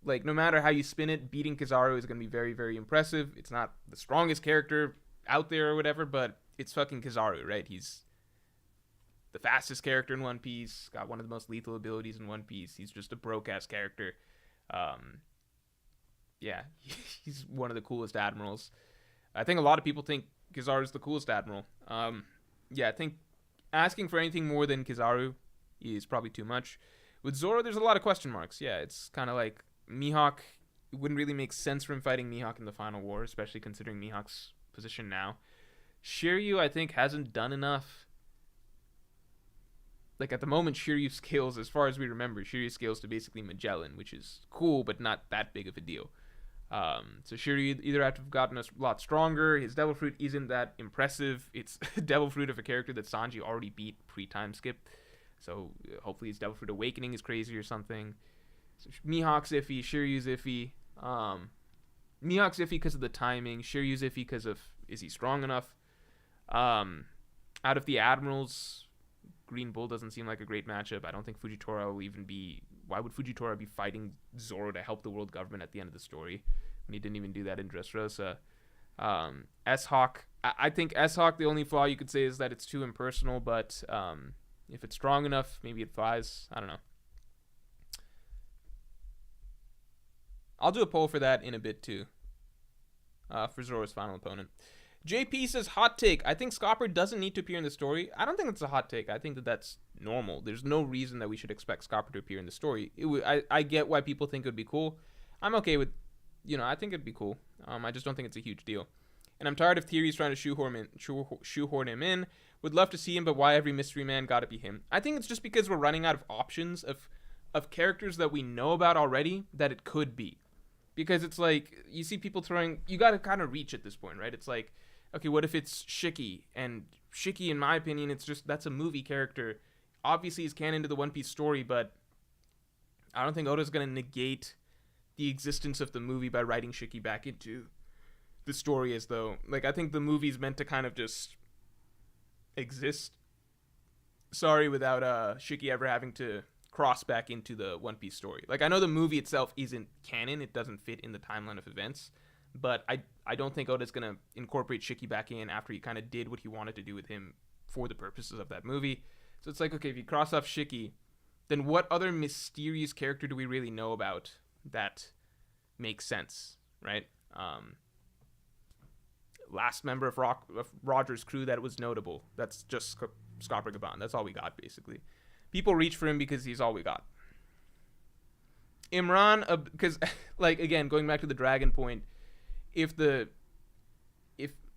like, no matter how you spin it, beating Kizaru is going to be very, very impressive. It's not the strongest character out there or whatever, but it's fucking Kizaru, right? He's the fastest character in One Piece, got one of the most lethal abilities in One Piece. He's just a broke-ass character. Yeah, he's one of the coolest admirals. I think a lot of people think Kizaru's the coolest admiral. Yeah, I think Asking for anything more than Kizaru is probably too much. With Zoro, there's a lot of question marks. Yeah, it's kind of like Mihawk. It wouldn't really make sense for him fighting Mihawk in the final war, especially considering Mihawk's position now. Shiryu, I think, hasn't done enough. Like, at the moment, Shiryu scales, as far as we remember, Shiryu scales to basically Magellan, which is cool, but not that big of a deal. So Shiryu either have to have gotten a lot stronger. His Devil Fruit isn't that impressive. It's Devil Fruit of a character that Sanji already beat pre-time skip. So hopefully his Devil Fruit Awakening is crazy or something. So Mihawk's iffy. Shiryu's iffy. Mihawk's iffy because of the timing. Shiryu's iffy because of, is he strong enough? Out of the Admirals, Green Bull doesn't seem like a great matchup. I don't think Fujitora will even be... Why would Fujitora be fighting Zoro to help the world government at the end of the story when he didn't even do that in Dressrosa? S-Hawk. I think S-Hawk, the only flaw you could say is that it's too impersonal, but if it's strong enough, maybe it flies. I don't know. I'll do a poll for that in a bit, too. For Zoro's final opponent. JP says, hot take. I think Scopper doesn't need to appear in the story. I don't think it's a hot take. I think that that's normal. There's no reason that we should expect Scopper to appear in the story. I get why people think it would be cool. I'm okay with, I think it'd be cool. I just don't think it's a huge deal. And I'm tired of theories trying to shoehorn him in. Would love to see him, but why every mystery man gotta be him? I think it's just because we're running out of options of characters that we know about already that it could be. Because it's like, you see people throwing, you gotta kind of reach at this point, right? It's like, okay, what if it's Shiki? And Shiki, in my opinion, it's just, that's a movie character. Obviously, he's canon to the One Piece story, but I don't think Oda's going to negate the existence of the movie by writing Shiki back into the story as though, like, I think the movie's meant to kind of just exist. Sorry, without Shiki ever having to cross back into the One Piece story. Like, I know the movie itself isn't canon. It doesn't fit in the timeline of events. But I don't think Oda's going to incorporate Shiki back in after he kind of did what he wanted to do with him for the purposes of that movie. So it's like, okay, if you cross off Shiki, then what other mysterious character do we really know about that makes sense, right? Last member of Roger's crew that was notable. That's just Scopper Gaban. That's all we got, basically. People reach for him because he's all we got. Imran, because, like, again, going back to the dragon point, if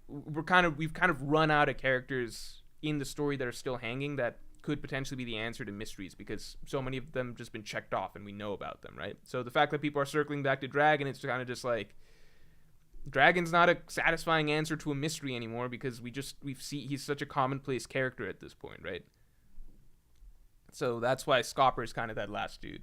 we've kind of run out of characters in the story that are still hanging that could potentially be the answer to mysteries, because so many of them just been checked off and we know about them, right? So the fact that people are circling back to Dragon, it's kind of just like, Dragon's not a satisfying answer to a mystery anymore because he's such a commonplace character at this point, right? So that's why Scopper is kind of that last dude.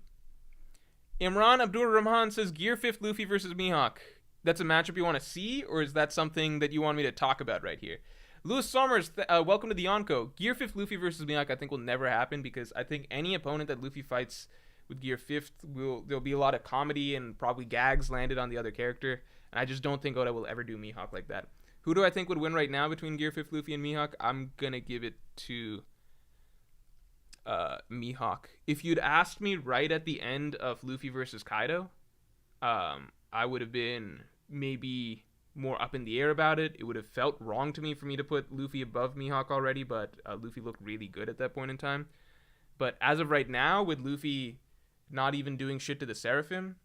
Imran Abdur Rahman says, Gear 5th Luffy versus Mihawk. That's a matchup you want to see, or is that something that you want me to talk about right here? Lewis Summers, welcome to the Yonko. Gear 5th Luffy versus Mihawk I think will never happen because I think any opponent that Luffy fights with Gear 5th, there'll be a lot of comedy and probably gags landed on the other character, and I just don't think Oda will ever do Mihawk like that. Who do I think would win right now between Gear 5th Luffy and Mihawk? I'm going to give it to Mihawk. If you'd asked me right at the end of Luffy versus Kaido, I would have been maybe more up in the air about it. It would have felt wrong to me for me to put Luffy above Mihawk already, but Luffy looked really good at that point in time. But as of right now, with Luffy not even doing shit to the Seraphim,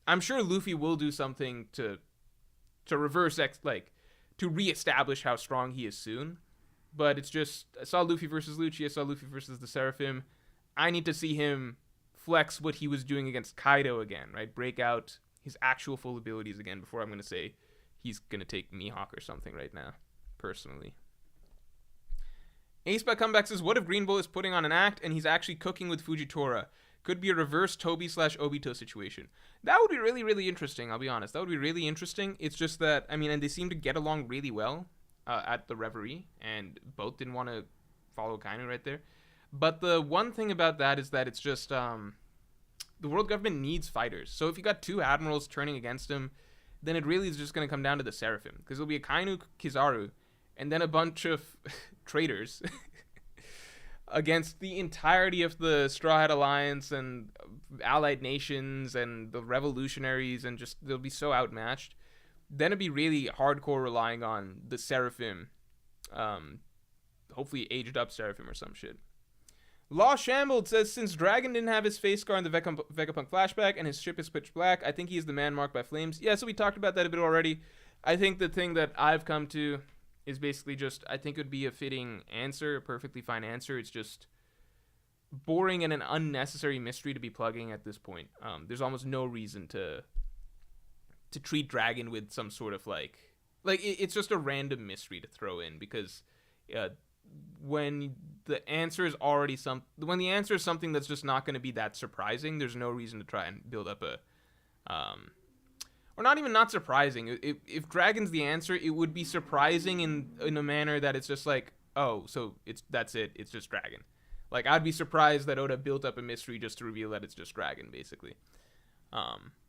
I'm sure Luffy will do something to reverse to reestablish how strong he is soon. But it's just, I saw Luffy versus Lucci, I saw Luffy versus the Seraphim. I need to see him flex what he was doing against Kaido again, right? Break out his actual full abilities again before I'm going to say he's going to take Mihawk or something right now, personally. Ace by Comeback says, what if Green Bull is putting on an act and he's actually cooking with Fujitora? Could be a reverse Toby/Obito situation. That would be really, really interesting, I'll be honest. That would be really interesting. It's just that, I mean, and they seem to get along really well at the Reverie, and both didn't want to follow Akainu right there. But the one thing about that is that it's just, the world government needs fighters. So if you got two admirals turning against him, then it really is just going to come down to the Seraphim. Because it'll be Akainu, Kizaru, and then a bunch of traitors against the entirety of the Straw Hat Alliance and allied nations and the revolutionaries, and just they'll be so outmatched. Then it'd be really hardcore relying on the Seraphim hopefully aged up Seraphim or some shit. Law Shambled says, since Dragon didn't have his face scar in the Vegapunk flashback and his ship is pitch black, I think he is the man marked by flames. Yeah, so we talked about that a bit already. I think the thing that I've come to is basically just, I think it would be a fitting answer, a perfectly fine answer. It's just boring and an unnecessary mystery to be plugging at this point. There's almost no reason to treat Dragon with some sort of it's just a random mystery to throw in, because when the answer is something that's just not going to be that surprising, there's no reason to try and build up or not even not surprising. If Dragon's the answer, it would be surprising in a manner that it's just like, oh, so that's it, it's just Dragon. Like, I'd be surprised that Oda built up a mystery just to reveal that it's just Dragon, basically.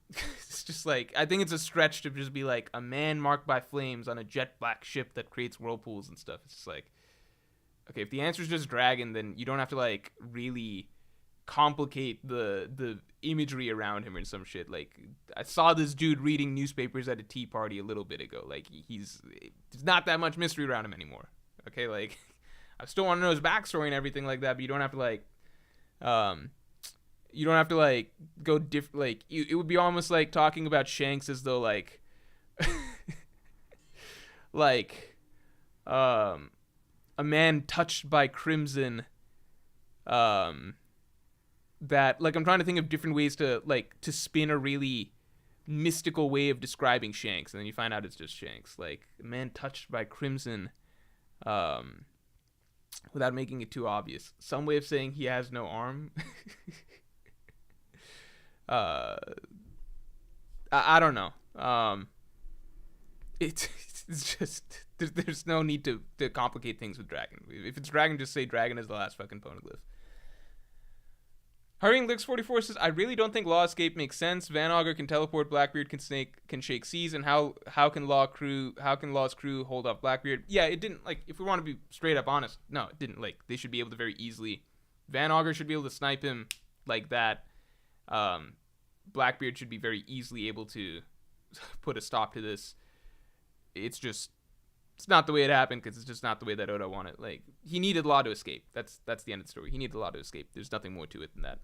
It's just like, I think it's a stretch to just be like a man marked by flames on a jet black ship that creates whirlpools and stuff. It's just like, okay, if the answer is just Dragon, then you don't have to like really complicate the imagery around him or some shit. Like, I saw this dude reading newspapers at a tea party a little bit ago. Like, there's not that much mystery around him anymore. Okay, like, I still want to know his backstory and everything like that, but you don't have to go it would be almost like talking about Shanks as though a man touched by crimson, that, like, I'm trying to think of different ways to spin a really mystical way of describing Shanks, and then you find out it's just Shanks. Like, a man touched by crimson, without making it too obvious. Some way of saying he has no arm. I don't know. It's just, there's no need to complicate things with Dragon. If it's Dragon, just say Dragon is the last fucking poneglyph. Hurrying Licks 44 says, I really don't think Law Escape makes sense. Van Augur can teleport, Blackbeard can shake seas, and how can Law's crew hold off Blackbeard? Yeah, it didn't, like, if we want to be straight up honest, no, it didn't. Like, they should be able to very easily, Van Augur should be able to snipe him like that. Blackbeard should be very easily able to put a stop to this. It's not the way it happened, because it's just not the way that Oda wanted. Like, he needed Law to escape. That's the end of the story. He needed Law to escape. There's nothing more to it than that.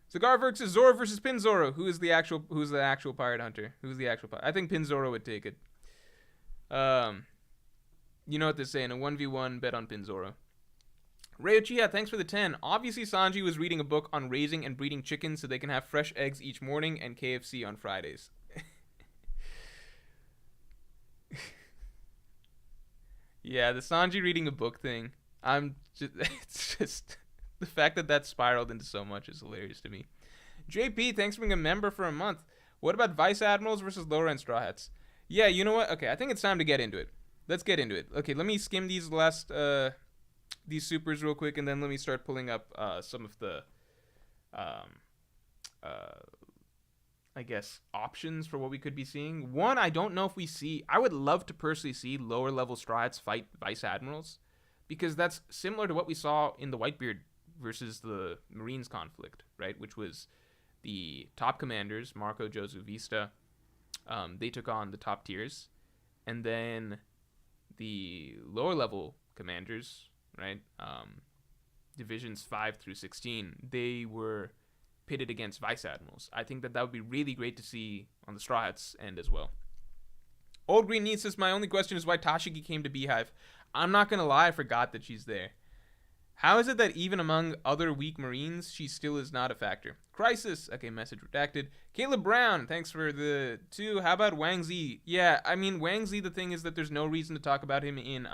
Cigar versus Zoro versus Pizarro. Who's the actual pirate hunter? Who's the actual pirate? I think Pizarro would take it. You know what they say, in a 1v1, bet on Pizarro. Ryochiya, thanks for the 10. Obviously, Sanji was reading a book on raising and breeding chickens so they can have fresh eggs each morning and KFC on Fridays. Yeah, the Sanji reading a book thing. It's just the fact that spiraled into so much is hilarious to me. JP, thanks for being a member for a month. What about Vice Admirals versus lower end Straw Hats? Yeah, you know what? Okay, I think it's time to get into it. Let's get into it. Okay, let me skim these these supers real quick, and then let me start pulling up some of the I guess options for what we could be seeing. One, I don't know if I would love to personally see lower level Straw Hats fight Vice Admirals, because that's similar to what we saw in the Whitebeard versus the Marines conflict, right? Which was the top commanders, Marco, Josu, Vista, they took on the top tiers, and then the lower level commanders, right? Divisions 5 through 16, they were pitted against Vice Admirals. I think that would be really great to see on the Straw Hats end as well. Old Green Needs says, my only question is why Tashigi came to Beehive. I'm not going to lie, I forgot that she's there. How is it that even among other weak Marines, she still is not a factor? Crisis. Okay, message redacted. Caleb Brown, thanks for the 2. How about Wang Zi? Yeah, I mean, Wang Zi, the thing is that there's no reason to talk about him in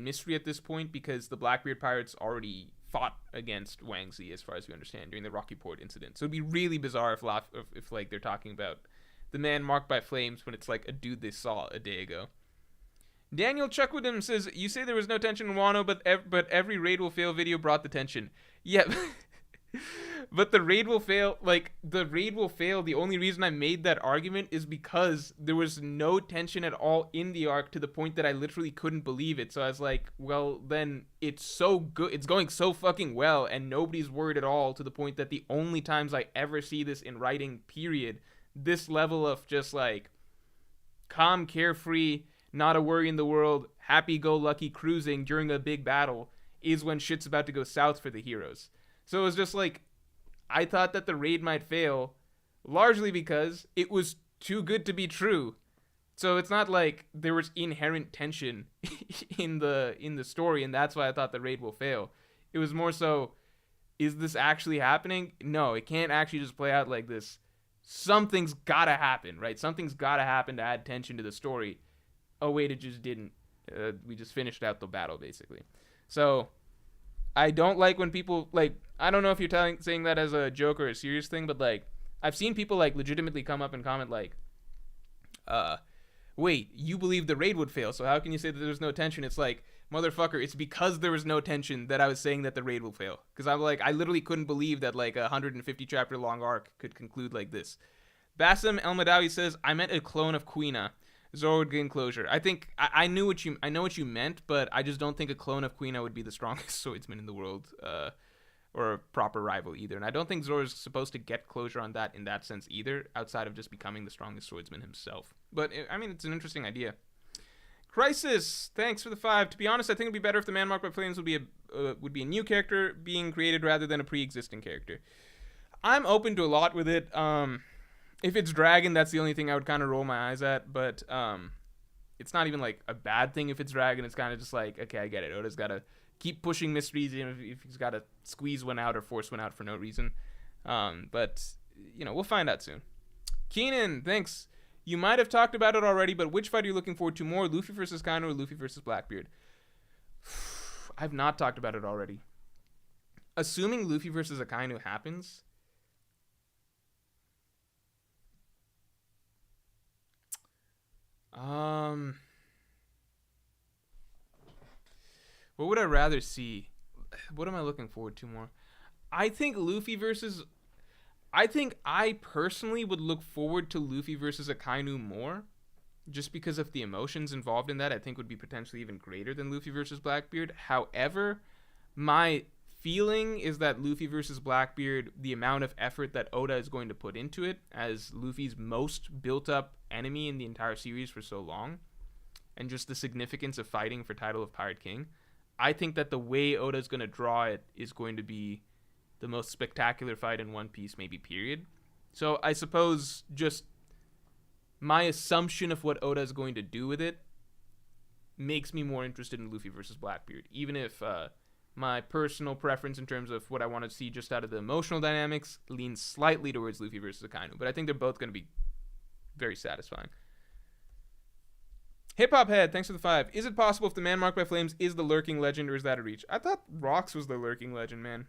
Mystery at this point, because the Blackbeard Pirates already fought against Wang Zi, as far as we understand, during the Rocky Port incident. So it'd be really bizarre if like they're talking about the man marked by flames when it's like a dude they saw a day ago. Daniel Chuckwoodham says, you say there was no tension in Wano, but every raid will fail video brought the tension. Yeah, but the raid will fail. Like, the raid will fail. The only reason I made that argument is because there was no tension at all in the arc, to the point that I literally couldn't believe it. So I was like, well, then it's so good. It's going so fucking well, and nobody's worried at all, to the point that the only times I ever see this in writing, period, this level of just like calm, carefree, not a worry in the world, happy-go-lucky cruising during a big battle is when shit's about to go south for the heroes. So it was just like, I thought that the raid might fail, largely because it was too good to be true. So it's not like there was inherent tension in the story, and that's why I thought the raid will fail. It was more so, is this actually happening? No, it can't actually just play out like this. Something's gotta happen, right? Something's gotta happen to add tension to the story. Oh wait, it just didn't. We just finished out the battle, basically. So I don't like when people, like, I don't know if you're saying that as a joke or a serious thing, but like, I've seen people like legitimately come up and comment like, wait, you believe the raid would fail, so how can you say that there's no tension? It's like, motherfucker, it's because there was no tension that I was saying that the raid will fail. Because I'm like, I literally couldn't believe that like a 150 chapter long arc could conclude like this. Bassem El Madawi says, I meant a clone of Quina. Zoro would gain closure. I think I know what you meant, but I just don't think a clone of Quina would be the strongest swordsman in the world, or a proper rival either. And I don't think Zoro's supposed to get closure on that in that sense either, outside of just becoming the strongest swordsman himself. But I mean, it's an interesting idea. Crisis, thanks for the 5. To be honest, I think it'd be better if the man marked by flames would be a new character being created rather than a pre-existing character. I'm open to a lot with it. If it's Dragon, that's the only thing I would kind of roll my eyes at, but it's not even like a bad thing if it's Dragon. It's kind of just like, okay, I get it. Oda's got to keep pushing mysteries if he's got to squeeze one out or force one out for no reason. But, you know, we'll find out soon. Keenan, thanks. You might have talked about it already, but which fight are you looking forward to more, Luffy versus Akainu or Luffy versus Blackbeard? I've not talked about it already. Assuming Luffy versus Akainu happens, what would I rather see? What am I looking forward to more? I think I personally would look forward to Luffy versus Akainu more, just because of the emotions involved in that. I think would be potentially even greater than Luffy versus Blackbeard. However, my feeling is that Luffy versus Blackbeard, the amount of effort that Oda is going to put into it, as Luffy's most built-up enemy in the entire series for so long, and just the significance of fighting for title of Pirate King, I think that the way Oda is going to draw it is going to be the most spectacular fight in One Piece, maybe, period. So I suppose just my assumption of what Oda is going to do with it makes me more interested in Luffy versus Blackbeard, even if my personal preference in terms of what I want to see just out of the emotional dynamics leans slightly towards Luffy versus Akainu. But I think they're both going to be very satisfying. Hip Hop Head, thanks for the 5. Is it possible if the man marked by flames is the lurking legend, or is that a reach? I thought Rocks was the lurking legend, man.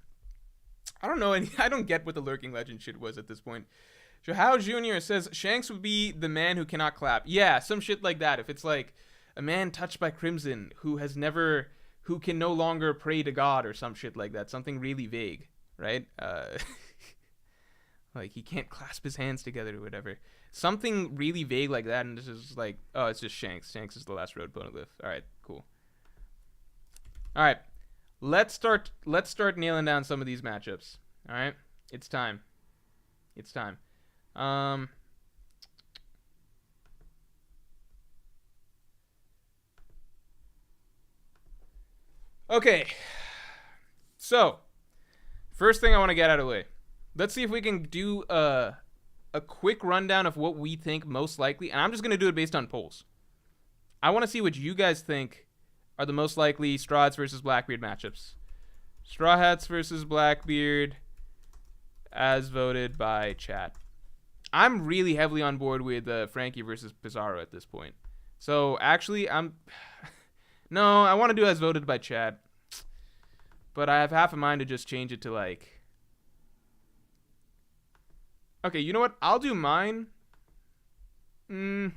I don't know I don't get what the lurking legend shit was at this point. Johao Jr. says Shanks would be the man who cannot clap. Yeah, some shit like that. If it's like a man touched by crimson who can no longer pray to God or some shit like that. Something really vague, right? Like he can't clasp his hands together or whatever. Something really vague like that, and this is like, oh, it's just Shanks. Shanks is the last road poneglyph. All right, cool. All right, let's start nailing down some of these matchups. All right, it's time. Okay, so first thing I want to get out of the way. Let's see if we can do a quick rundown of what we think most likely, and I'm just going to do it based on polls. I want to see what you guys think are the most likely Straw Hats versus Blackbeard matchups. Straw Hats versus Blackbeard as voted by chat. I'm really heavily on board with Franky versus Pizarro at this point. So actually, no, I want to do as voted by chat. But I have half a mind to just change it to like... Okay, you know what? I'll do mine. Nah,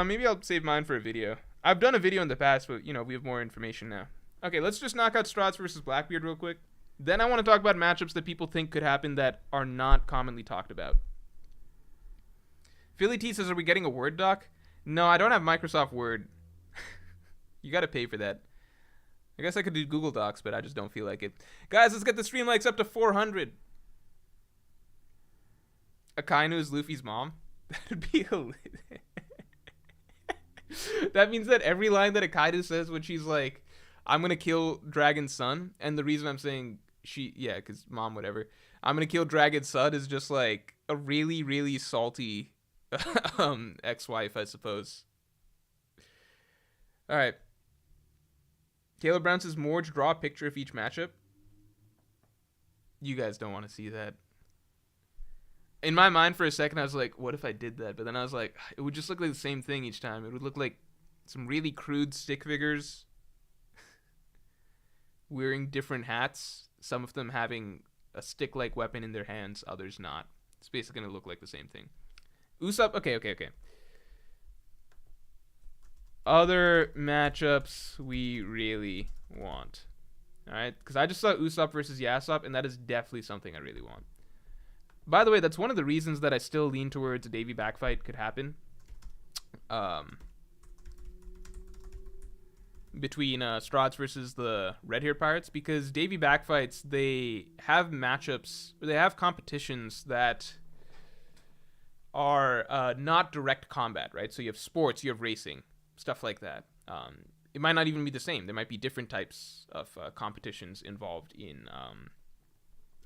maybe I'll save mine for a video. I've done a video in the past, but, you know, we have more information now. Okay, let's just knock out Strahd versus Blackbeard real quick. Then I want to talk about matchups that people think could happen that are not commonly talked about. Philly T says, are we getting a Word doc? No, I don't have Microsoft Word. You got to pay for that. I guess I could do Google Docs, but I just don't feel like it. Guys, let's get the stream likes up to 400. Akainu is Luffy's mom? That would be hilarious. That means that every line that Akainu says when she's like, I'm gonna kill Dragon's son, and the reason I'm saying because mom, whatever, I'm gonna kill Dragon's son is just like a really, really salty ex-wife, I suppose. All right. Caleb Brown says, Morj, draw a picture of each matchup. You guys don't want to see that. In my mind, for a second, I was like, what if I did that? But then I was like, it would just look like the same thing each time. It would look like some really crude stick figures wearing different hats, some of them having a stick-like weapon in their hands, others not. It's basically going to look like the same thing. Usopp, okay. Other matchups we really want. Alright, because I just saw Usopp versus Yasop, and that is definitely something I really want. By the way, that's one of the reasons that I still lean towards a Davy backfight could happen. Between Strahd versus the Red-Haired Pirates, because Davy backfights, they have matchups, they have competitions that are not direct combat, right? So you have sports, you have racing, stuff like that. It might not even be the same. There might be different types of competitions involved in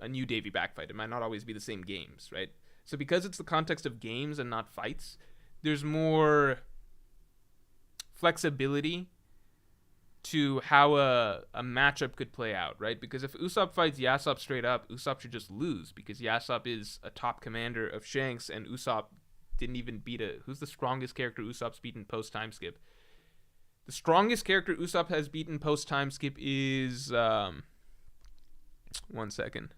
a new Davy backfight. It might not always be the same games, right? So because it's the context of games and not fights, there's more flexibility to how a matchup could play out, right? Because if Usopp fights Yasop straight up, Usopp should just lose, because Yasop is a top commander of Shanks, and Usopp didn't even beat who's the strongest character Usopp's beaten post-time skip? The strongest character Usopp has beaten post-time skip is... 1 second.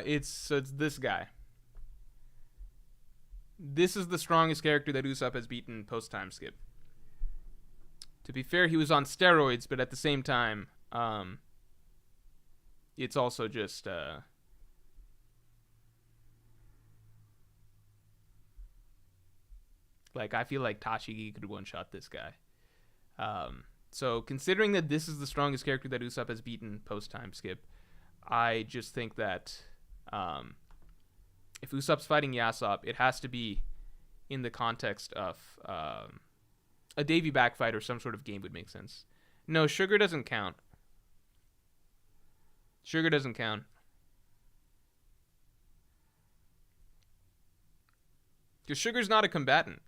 It's this guy. This is the strongest character that Usopp has beaten post-time skip. To be fair, he was on steroids, but at the same time, it's also just like, I feel like Tashigi could one-shot this guy. So considering that this is the strongest character that Usopp has beaten post-time skip, I just think that if Usopp's fighting Yasop, it has to be in the context of a Davy backfight or some sort of game would make sense. No, Sugar doesn't count. Sugar doesn't count. Because Sugar's not a combatant.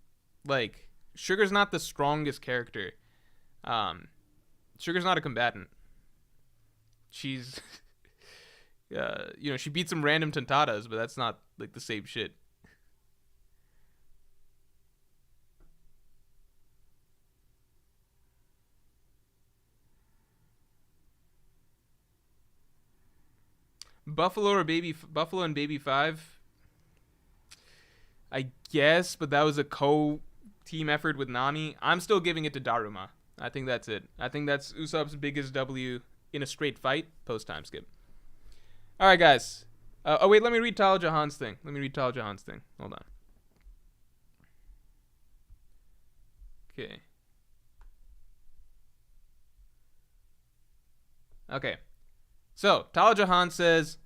Like, Sugar's not the strongest character. Sugar's not a combatant. She's... she beat some random Tontadas, but that's not, like, the same shit. Buffalo and Baby 5? I guess, but that was a co-team effort with Nami. I'm still giving it to Daruma. I think that's it. I think that's Usopp's biggest W in a straight fight, post-time skip. All right, guys. Wait, let me read Tal Jahan's thing. Hold on. Okay. So, Tal Jahan says,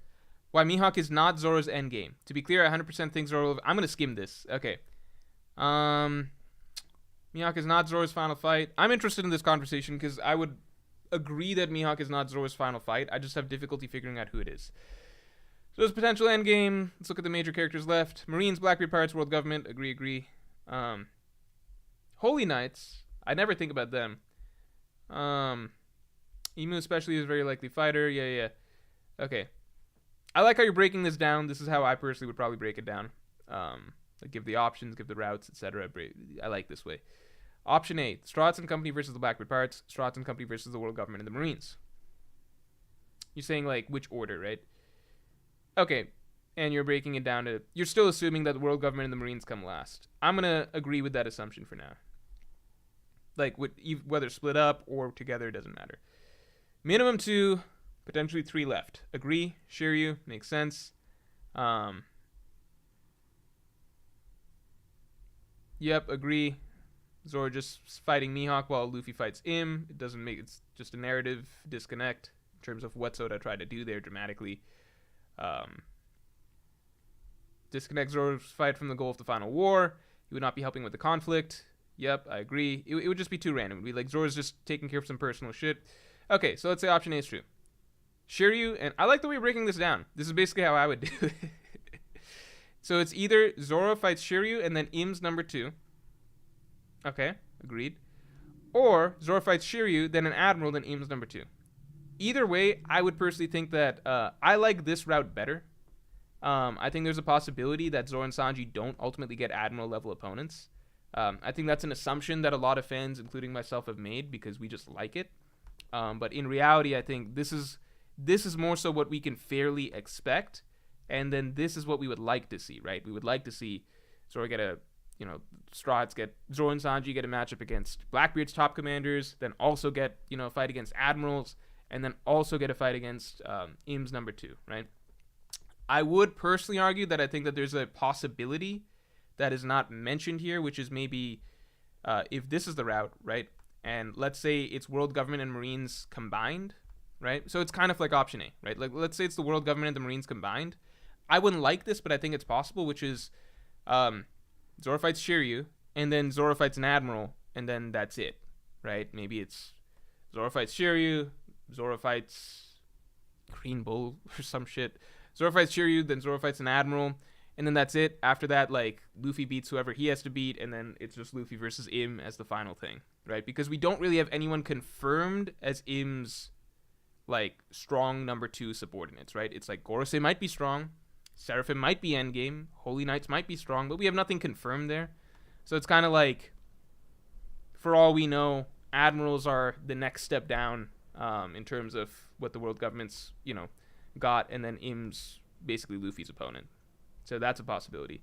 why Mihawk is not Zoro's endgame. To be clear, I 100% think Zoro... I'm going to skim this. Okay. Mihawk is not Zoro's final fight. I'm interested in this conversation because I would agree that Mihawk is not Zoro's final fight. I just have difficulty figuring out who it is. So there's potential endgame. Let's look at the major characters left. Marines, Blackbeard Pirates, World Government. Agree. Holy Knights. I never think about them. Emu especially is a very likely fighter. Yeah. Okay. I like how you're breaking this down. This is how I personally would probably break it down. Like give the options, give the routes, etc. I like this way. Option A, Strahd and Company versus the Blackbeard Pirates. Strahd and Company versus the World Government and the Marines. You're saying, like, which order, right? Okay. And you're breaking it down to... You're still assuming that the World Government and the Marines come last. I'm going to agree with that assumption for now. Like, whether split up or together, doesn't matter. Minimum 2, Potentially 3 left. Agree. Shiryu. Makes sense. Yep, agree. Zoro just fighting Mihawk while Luffy fights Im. It doesn't make... It's just a narrative disconnect in terms of what Oda tried to do there dramatically. Disconnect Zoro's fight from the goal of the final war. He would not be helping with the conflict. Yep, I agree. It would just be too random. It would be like Zoro's just taking care of some personal shit. Okay, so let's say option A is true. Shiryu, and I like the way we're breaking this down. This is basically how I would do it. So it's either Zoro fights Shiryu and then Im's number 2. Okay, agreed. Or Zoro fights Shiryu, then an Admiral, then Im's number 2. Either way, I would personally think that I like this route better. I think there's a possibility that Zoro and Sanji don't ultimately get Admiral level opponents. I think that's an assumption that a lot of fans, including myself, have made because we just like it. But in reality, I think this is more so what we can fairly expect. And then this is what we would like to see, right? We would like to see Zoro get a, Straw Hats get, Zoro and Sanji get a matchup against Blackbeard's top commanders, then also get, a fight against Admirals, and then also get a fight against Im's number 2, right? I would personally argue that I think that there's a possibility that is not mentioned here, which is maybe if this is the route, right? And let's say it's world government and Marines combined, right? So it's kind of like option A, right? Like let's say it's the world government and the Marines combined. I wouldn't like this, but I think it's possible, which is Zoro fights Shiryu, and then Zoro fights an Admiral, and then that's it, right? Maybe it's Zoro fights Shiryu, Zoro fights Green Bull or some shit. Zoro fights Shiryu, then Zoro fights an Admiral, and then that's it. After that, like, Luffy beats whoever he has to beat, and then it's just Luffy versus Im as the final thing, right? Because we don't really have anyone confirmed as Im's, like, strong number 2 subordinates, right? It's like Gorosei might be strong, Seraphim might be endgame, Holy Knights might be strong, but we have nothing confirmed there. So it's kind of like, for all we know, Admirals are the next step down in terms of what the world government's, got, and then Im's basically Luffy's opponent. So that's a possibility.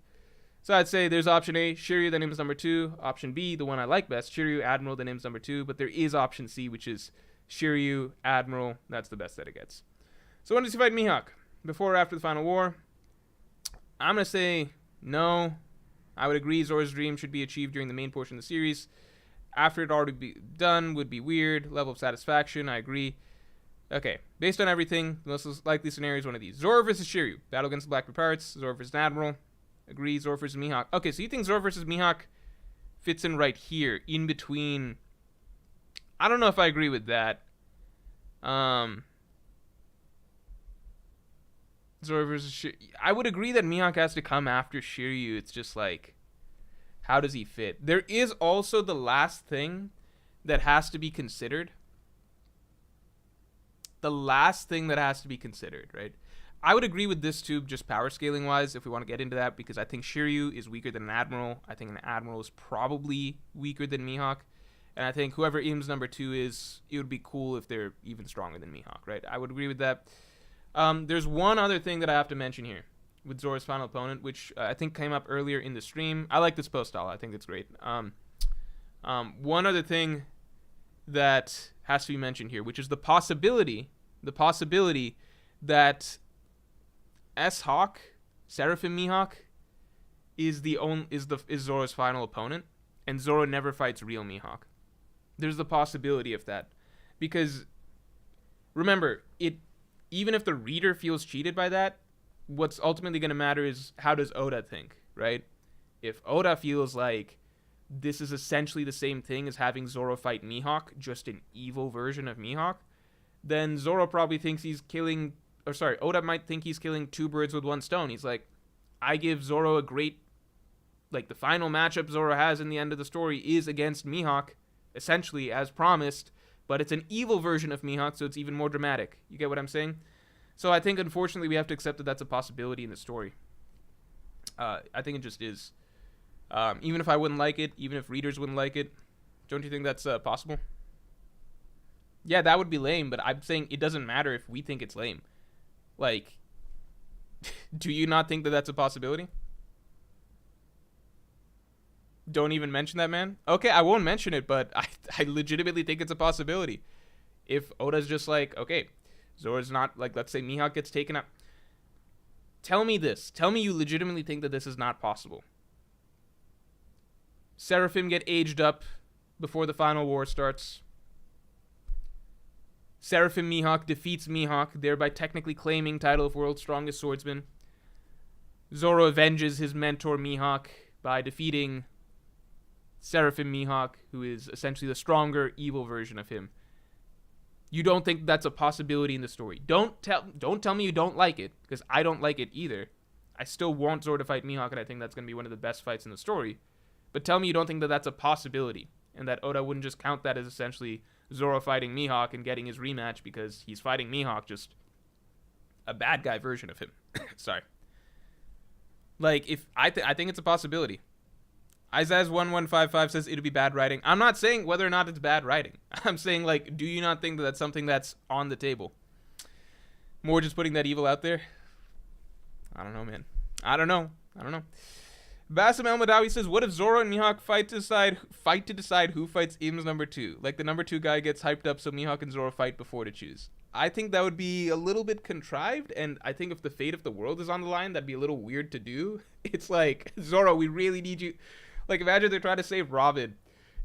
So I'd say there's option A, Shiryu, then Im's number 2. Option B, the one I like best, Shiryu, Admiral, then Im's number 2. But there is option C, which is Shiryu, Admiral. That's the best that it gets. So when does he fight Mihawk? Before or after the final war? I'm going to say no. I would agree Zoro's dream should be achieved during the main portion of the series. After it already be done would be weird. Level of satisfaction, I agree. Okay, based on everything, the most likely scenario is one of these. Zoro versus Shiryu. Battle against the Blackbeard Pirates. Zoro versus Admiral. Agree. Zoro versus Mihawk. Okay, so you think Zoro versus Mihawk fits in right here, in between... I don't know if I agree with that. Zoro versus Shiryu. I would agree that Mihawk has to come after Shiryu. It's just like, how does he fit? There is also the last thing that has to be considered. The last thing that has to be considered, right? I would agree with this too, just power scaling wise, if we want to get into that, because I think Shiryu is weaker than an Admiral. I think an Admiral is probably weaker than Mihawk. And I think whoever Im's number 2 is, it would be cool if they're even stronger than Mihawk, right? I would agree with that. There's one other thing that I have to mention here with Zoro's final opponent, which I think came up earlier in the stream. I like this post style. I think it's great. One other thing that has to be mentioned here, which is the possibility that S-Hawk, Seraphim Mihawk, is Zoro's final opponent, and Zoro never fights real Mihawk. There's the possibility of that, because remember, even if the reader feels cheated by that, what's ultimately going to matter is how does Oda think, right? If Oda feels like this is essentially the same thing as having Zoro fight Mihawk, just an evil version of Mihawk, then Zoro probably thinks he's killing, or sorry, Oda might think he's killing 2 birds with 1 stone. He's like, I give Zoro a great, like the final matchup Zoro has in the end of the story is against Mihawk, essentially as promised, but it's an evil version of Mihawk, so it's even more dramatic. You get what I'm saying? So I think, unfortunately, we have to accept that that's a possibility in the story. I think it just is. Even if I wouldn't like it, even if readers wouldn't like it, don't you think that's possible? Yeah, that would be lame, but I'm saying it doesn't matter if we think it's lame. Like, do you not think that that's a possibility? Don't even mention that, man? Okay, I won't mention it, but I legitimately think it's a possibility. If Oda's just like, okay, Zoro's not, like, let's say Mihawk gets taken out. Tell me this. Tell me you legitimately think that this is not possible. Seraphim get aged up before the final war starts. Seraphim Mihawk defeats Mihawk, thereby technically claiming title of World's Strongest Swordsman. Zoro avenges his mentor Mihawk by defeating Seraphim Mihawk, who is essentially the stronger, evil version of him. You don't think that's a possibility in the story. Don't tell me you don't like it, because I don't like it either. I still want Zoro to fight Mihawk, and I think that's going to be one of the best fights in the story. But tell me you don't think that that's a possibility, and that Oda wouldn't just count that as essentially Zoro fighting Mihawk and getting his rematch because he's fighting Mihawk, just a bad guy version of him. Sorry. Like, if I think it's a possibility. Izaz1155 says it'll be bad writing. I'm not saying whether or not it's bad writing. I'm saying, like, do you not think that that's something that's on the table? More just putting that evil out there? I don't know, man. I don't know. Bassem El Madawi says, what if Zoro and Mihawk fight to decide who fights Im's number 2? Like, the number 2 guy gets hyped up so Mihawk and Zoro fight before to choose. I think that would be a little bit contrived, and I think if the fate of the world is on the line, that'd be a little weird to do. It's like, Zoro, we really need you. Like, imagine they're trying to save Robin,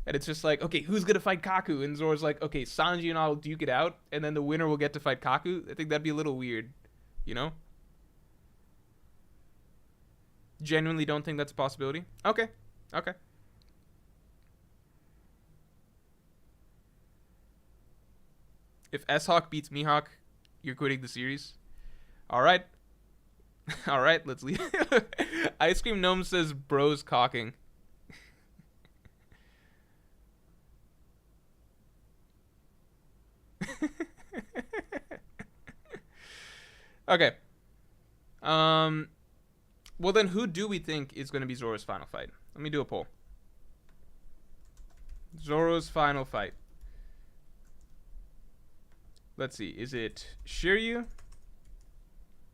and it's just like, okay, who's gonna fight Kaku? And Zoro's like, okay, Sanji and I'll duke it out, and then the winner will get to fight Kaku. I think that'd be a little weird, you know? Genuinely don't think that's a possibility? Okay. If S-Hawk beats Mihawk, you're quitting the series? Alright. Alright, let's leave. Ice Cream Gnome says bros cocking. Okay. Well then, who do we think is going to be Zoro's final fight? Let me do a poll. Zoro's final fight. Let's see. Is it Shiryu?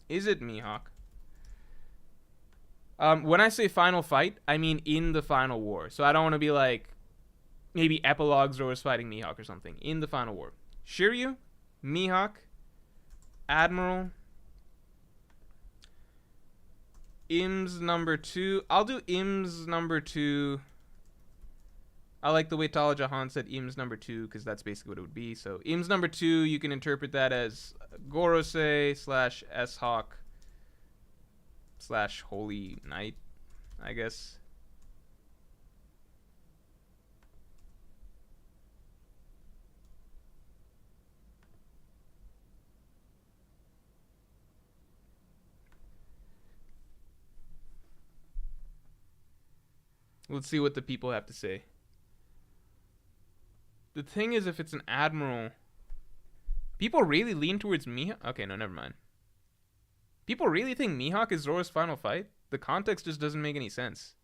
Is it Mihawk? When I say final fight, I mean in the final war. So I don't want to be like, maybe epilogue Zoro's fighting Mihawk or something. In the final war. Shiryu, Mihawk, Admiral, Im's number 2. I'll do Im's number 2. I like the way Tala Jahan said Im's number 2, because that's basically what it would be. So Im's number 2, you can interpret that as Gorosei / S-Hawk / Holy Knight, I guess. Let's see what the people have to say. The thing is, if it's an admiral, people really lean towards Mihawk. Okay, no, never mind. People really think Mihawk is Zoro's final fight? The context just doesn't make any sense.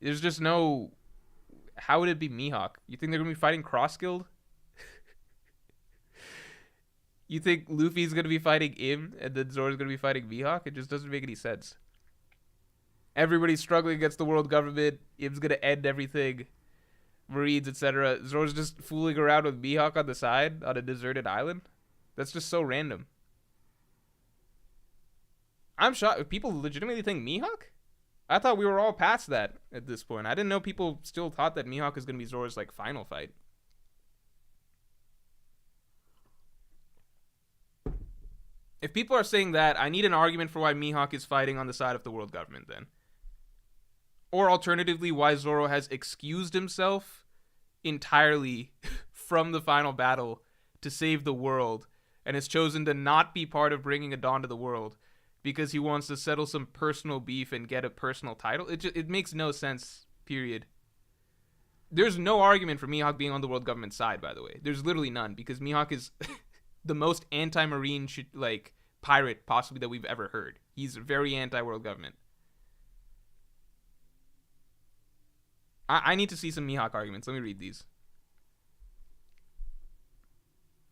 There's just no... How would it be Mihawk? You think they're going to be fighting Cross-Guild? You think Luffy's going to be fighting Im and then Zoro's going to be fighting Mihawk? It just doesn't make any sense. Everybody's struggling against the world government. Im's going to end everything. Marines, etc. Zoro's just fooling around with Mihawk on the side on a deserted island. That's just so random. I'm shocked. People legitimately think Mihawk? I thought we were all past that at this point. I didn't know people still thought that Mihawk is going to be Zoro's like final fight. If people are saying that, I need an argument for why Mihawk is fighting on the side of the world government then. Or alternatively, why Zoro has excused himself entirely from the final battle to save the world and has chosen to not be part of bringing a dawn to the world because he wants to settle some personal beef and get a personal title. It makes no sense, period. There's no argument for Mihawk being on the world government side, by the way. There's literally none, because Mihawk is the most anti-marine pirate possibly that we've ever heard. He's very anti-world government. I need to see some Mihawk arguments. Let me read these.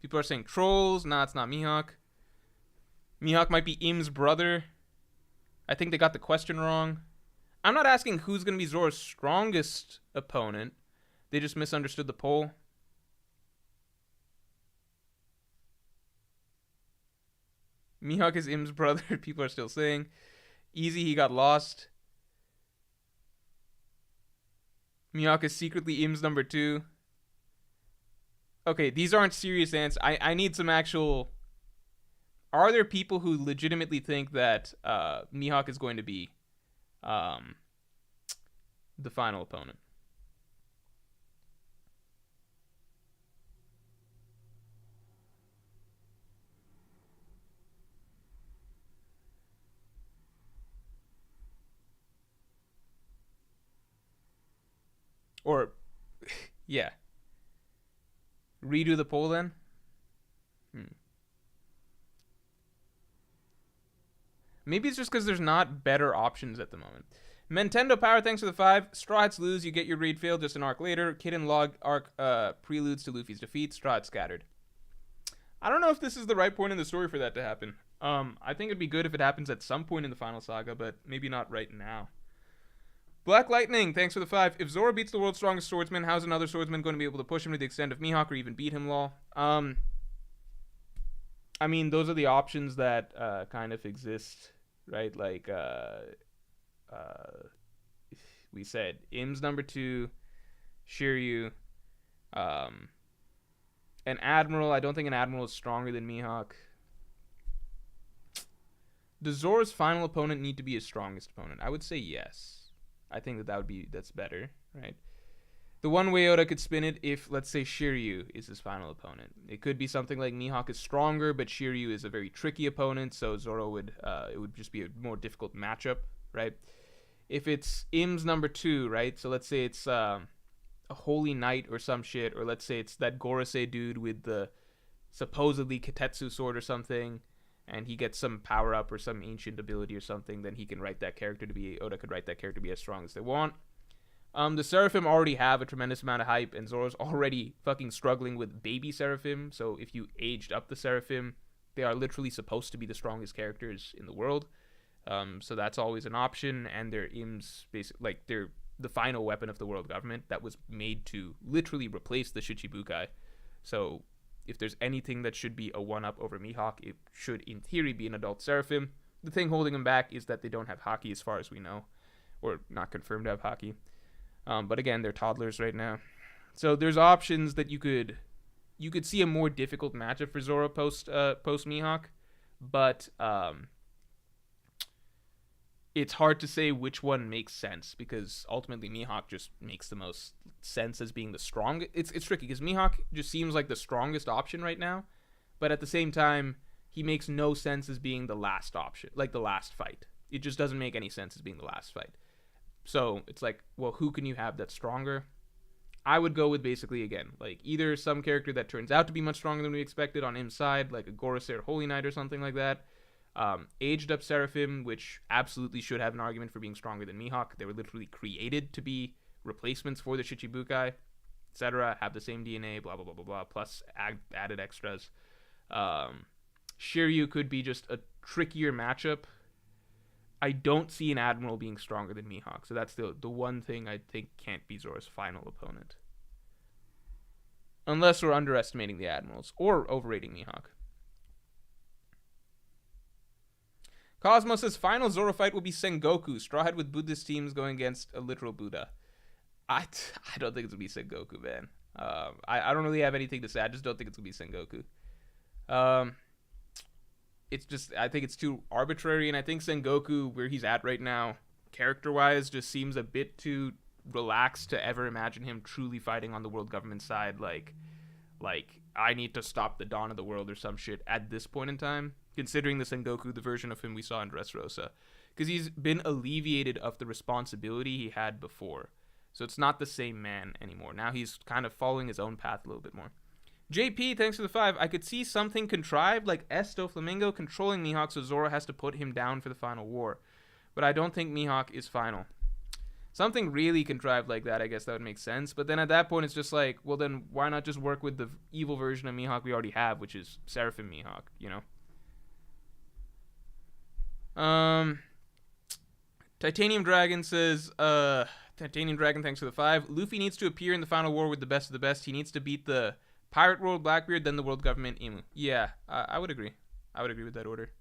People are saying trolls. Nah, it's not Mihawk. Mihawk might be Im's brother. I think they got the question wrong. I'm not asking who's going to be Zoro's strongest opponent. They just misunderstood the poll. Mihawk is Im's brother. People are still saying. Easy, he got lost. Mihawk is secretly Im's number 2. Okay, these aren't serious answers. I need some actual... Are there people who legitimately think that Mihawk is going to be the final opponent? Or, yeah. Redo the poll then? Maybe it's just because there's not better options at the moment. Nintendo Power, thanks for the 5. Straw Hats lose, you get your raid failed just an arc later. Kid and Log arc preludes to Luffy's defeat. Straw Hats scattered. I don't know if this is the right point in the story for that to happen. I think it'd be good if it happens at some point in the final saga, but maybe not right now. Black Lightning, thanks for the 5. If Zoro beats the world's strongest swordsman, how's another swordsman going to be able to push him to the extent of Mihawk or even beat him, lol? I mean, those are the options that kind of exist, right? Like, we said, Im's number 2, Shiryu, an Admiral. I don't think an Admiral is stronger than Mihawk. Does Zoro's final opponent need to be his strongest opponent? I would say yes. I think that's better, right? The one way Oda could spin it, if let's say Shiryu is his final opponent, it could be something like Mihawk is stronger, but Shiryu is a very tricky opponent, so Zoro would it would just be a more difficult matchup, right? If it's Im's number 2, right? So let's say it's a Holy Knight or some shit, or let's say it's that Gorosei dude with the supposedly Kitetsu sword or something, and he gets some power up or some ancient ability or something, then he can write that character to be, Oda could write that character to be as strong as they want. The Seraphim already have a tremendous amount of hype, and Zoro's already fucking struggling with baby Seraphim, so if you aged up the Seraphim, they are literally supposed to be the strongest characters in the world. So that's always an option, and they're Im's basic, like, they're the final weapon of the world government that was made to literally replace the Shichibukai. So if there's anything that should be a one-up over Mihawk, it should, in theory, be an adult Seraphim. The thing holding them back is that they don't have Haki as far as we know, or not confirmed to have Haki. But again, they're toddlers right now. So there's options that you could see a more difficult matchup for Zoro post Mihawk, but it's hard to say which one makes sense, because ultimately Mihawk just makes the most sense as being the strongest. It's tricky because Mihawk just seems like the strongest option right now, but at the same time he makes no sense as being the last option, like the last fight. It just doesn't make any sense as being the last fight. So it's like, well, who can you have that's stronger? I would go with basically, again, like either some character that turns out to be much stronger than we expected on Im's side, like a Gorosei or Holy Knight or something like that. Aged up Seraphim, which absolutely should have an argument for being stronger than Mihawk. They were literally created to be replacements for the Shichibukai, etc. Have the same DNA, blah, blah, blah, blah, blah, plus added extras. Shiryu could be just a trickier matchup. I don't see an Admiral being stronger than Mihawk, so that's the one thing I think can't be Zoro's final opponent. Unless we're underestimating the Admirals, or overrating Mihawk. Cosmos says, final Zoro fight will be Sengoku, Straw Hat with Buddhist teams going against a literal Buddha. I don't think it's going to be Sengoku, man. I don't really have anything to say. I just don't think it's going to be Sengoku. It's just, I think it's too arbitrary, and I think Sengoku, where he's at right now, character-wise, just seems a bit too relaxed to ever imagine him truly fighting on the world government side, like I need to stop the dawn of the world or some shit at this point in time, considering the Sengoku, the version of him we saw in Dressrosa, because he's been alleviated of the responsibility he had before, so it's not the same man anymore. Now he's kind of following his own path a little bit more. JP, thanks for the 5. I could see something contrived like Esto Flamingo controlling Mihawk, so Zoro has to put him down for the final war. But I don't think Mihawk is final. Something really contrived like that, I guess that would make sense. But then at that point, it's just like, well, then why not just work with the evil version of Mihawk we already have, which is Seraphim Mihawk, you know? Titanium Dragon says, Titanium Dragon, thanks for the 5. Luffy needs to appear in the final war with the best of the best. He needs to beat the Pirate World, Blackbeard, then the world government, Imu. Yeah, I would agree. I would agree with that order.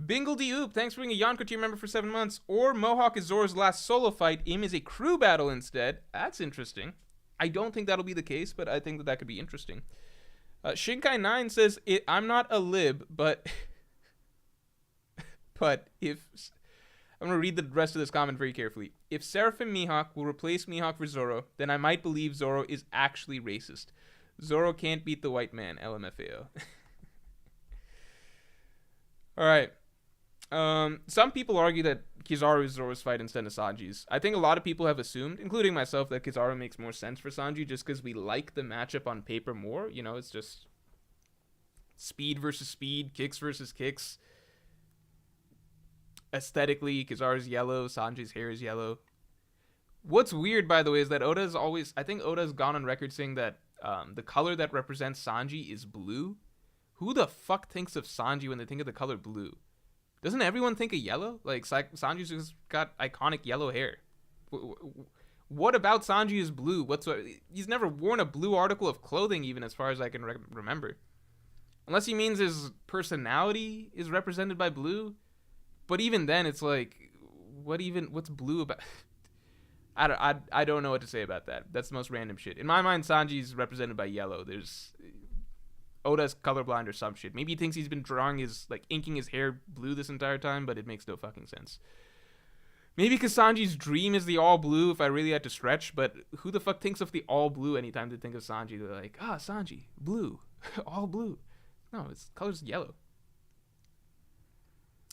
Bingle D Oop, thanks for being a Yonko tier member for 7 months. Or Mohawk is Zoro's last solo fight. Im is a crew battle instead. That's interesting. I don't think that'll be the case, but I think that could be interesting. Shinkai9 says, I'm not a lib, but... but if... I'm going to read the rest of this comment very carefully. If Seraphim Mihawk will replace Mihawk for Zoro, then I might believe Zoro is actually racist. Zoro can't beat the white man, LMFAO. Alright. Some people argue that Kizaru is Zoro's fight instead of Sanji's. I think a lot of people have assumed, including myself, that Kizaru makes more sense for Sanji just because we like the matchup on paper more. You know, it's just speed versus speed, kicks versus kicks. Aesthetically, Kizaru's yellow, Sanji's hair is yellow. What's weird, by the way, is that I think Oda's gone on record saying that the color that represents Sanji is blue. Who the fuck thinks of Sanji when they think of the color blue? Doesn't everyone think of yellow? Like, Sanji's just got iconic yellow hair. What about Sanji is blue? He's never worn a blue article of clothing, even as far as I can remember. Unless he means his personality is represented by blue. But even then, it's like, what's blue about? I don't know what to say about that. That's the most random shit. In my mind, Sanji's represented by yellow. There's Oda's colorblind or some shit. Maybe he thinks he's been inking his hair blue this entire time, but it makes no fucking sense. Maybe because Sanji's dream is the all blue, if I really had to stretch, but who the fuck thinks of the all blue anytime they think of Sanji? They're like, Sanji, blue, all blue. No, its color's yellow.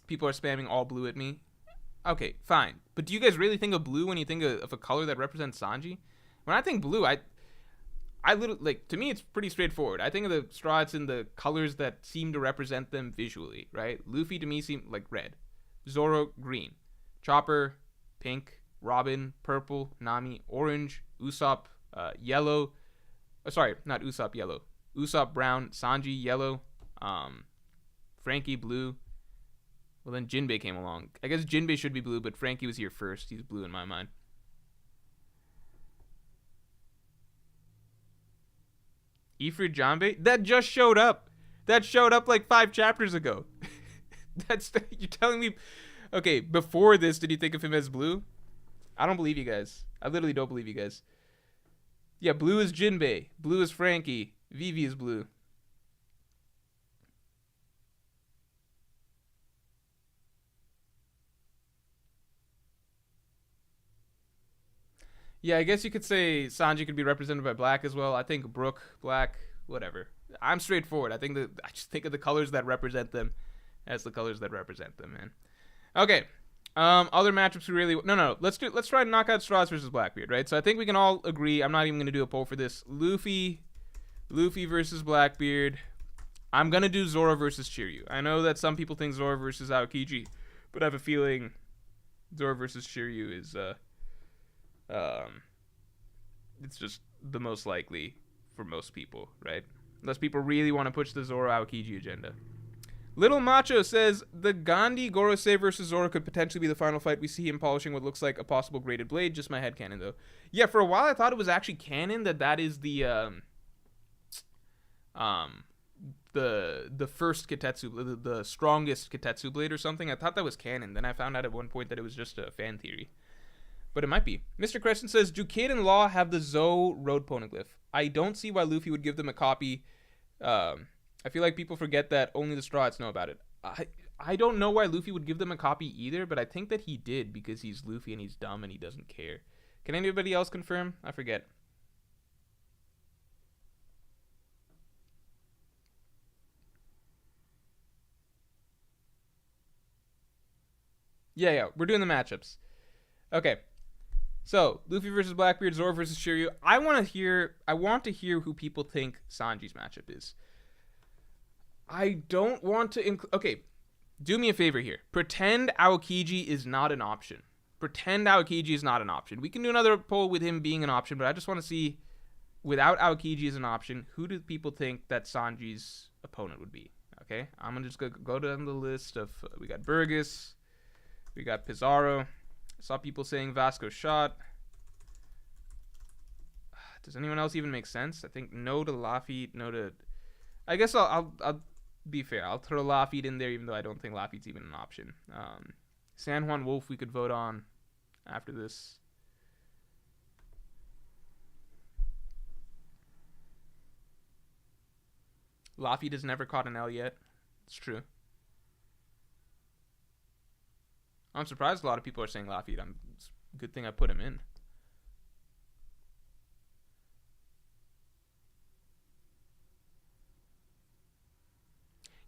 People are spamming all blue at me. Okay, fine. But do you guys really think of blue when you think of a color that represents Sanji? When I think blue, I literally, to me, it's pretty straightforward. I think of the Straw Hats in the colors that seem to represent them visually, right? Luffy, to me, seemed like red. Zoro, green. Chopper, pink. Robin, purple. Nami, orange. Usopp, yellow. Sorry, not Usopp, yellow. Usopp, brown. Sanji, yellow. Franky, blue. Well, then Jinbe came along. I guess Jinbe should be blue, but Franky was here first. He's blue in my mind. Ifrit Janbe? That just showed up. That showed up like 5 chapters ago. You're telling me... Okay, before this, did you think of him as blue? I don't believe you guys. I literally don't believe you guys. Yeah, blue is Jinbe. Blue is Franky. Vivi is blue. Yeah, I guess you could say Sanji could be represented by black as well. I think Brook, black, whatever. I'm straightforward. I just think of the colors that represent them as the colors that represent them, man. Okay. Other matchups we really... No. Let's try to knock out Straws versus Blackbeard, right? So I think we can all agree. I'm not even going to do a poll for this. Luffy versus Blackbeard. I'm going to do Zoro versus Shiryu. I know that some people think Zoro versus Aokiji, but I have a feeling Zoro versus Shiryu is... it's just the most likely for most people, right? Unless people really want to push the Zoro Aokiji agenda. Little Macho says the Gandhi Gorosei versus Zoro could potentially be the final fight. We see him polishing what looks like a possible graded blade. Just my headcanon, though. Yeah, for a while I thought it was actually canon that is the first Kitetsu, the strongest Kitetsu blade or something. I thought that was canon. Then I found out at one point that it was just a fan theory. But it might be. Mr. Crescent says, do Kid and Law have the Zou Road Poneglyph? I don't see why Luffy would give them a copy. I feel like people forget that only the Straw Hats know about it. I don't know why Luffy would give them a copy either, but I think that he did because he's Luffy and he's dumb and he doesn't care. Can anybody else confirm? I forget. Yeah, we're doing the matchups. Okay. So, Luffy versus Blackbeard, Zoro versus Shiryu. I want to hear who people think Sanji's matchup is. I don't want to okay, do me a favor here. Pretend Aokiji is not an option. Pretend Aokiji is not an option. We can do another poll with him being an option, but I just want to see, without Aokiji as an option, who do people think that Sanji's opponent would be? Okay, I'm going to just go down the list of, we got Burgess, we got Pizarro. I saw people saying Vasco Shot. Does anyone else even make sense? I think no to Luffy, no to... I guess I'll be fair. I'll throw Lafitte in there, even though I don't think Lafitte's even an option. San Juan Wolf we could vote on after this. Lafitte has never caught an L yet. It's true. I'm surprised a lot of people are saying Lafitte. It's a good thing I put him in.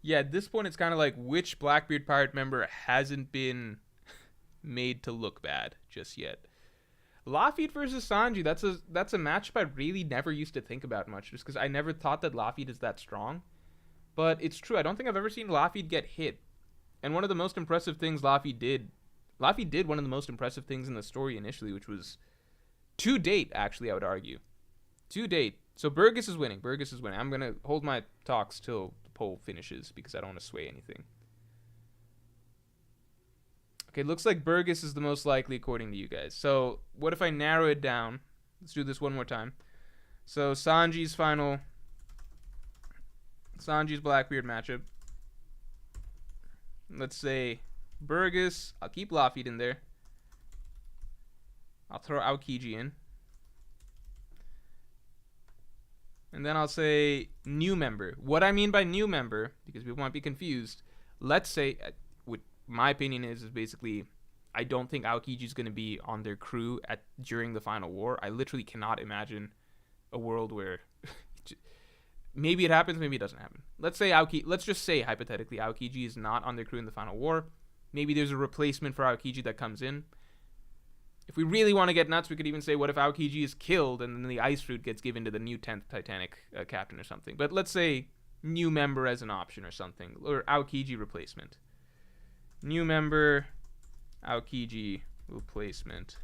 Yeah, at this point, it's kind of like which Blackbeard Pirate member hasn't been made to look bad just yet. Lafitte versus Sanji, that's a matchup I really never used to think about much, just because I never thought that Lafitte is that strong. But it's true. I don't think I've ever seen Lafitte get hit. And one of the most impressive things Lafitte did one of the most impressive things in the story initially, which was to date, actually, I would argue. To date. So Burgess is winning. I'm going to hold my talks till the poll finishes because I don't want to sway anything. Okay, looks like Burgess is the most likely according to you guys. So what if I narrow it down? Let's do this one more time. So Sanji's Blackbeard matchup. Let's say Burgess. I'll keep Lafitte in there. I'll throw Aokiji in. And then I'll say new member. What I mean by new member, because people might be confused, let's say, what my opinion is basically, I don't think Aokiji is going to be on their crew during the final war. I literally cannot imagine a world where maybe it happens, maybe it doesn't happen. Let's just say hypothetically Aokiji is not on their crew in the final war. Maybe there's a replacement for Aokiji that comes in. If we really want to get nuts, we could even say, what if Aokiji is killed and then the ice fruit gets given to the new 10th Titanic captain or something? But let's say new member as an option or something, or Aokiji replacement. New member, Aokiji replacement.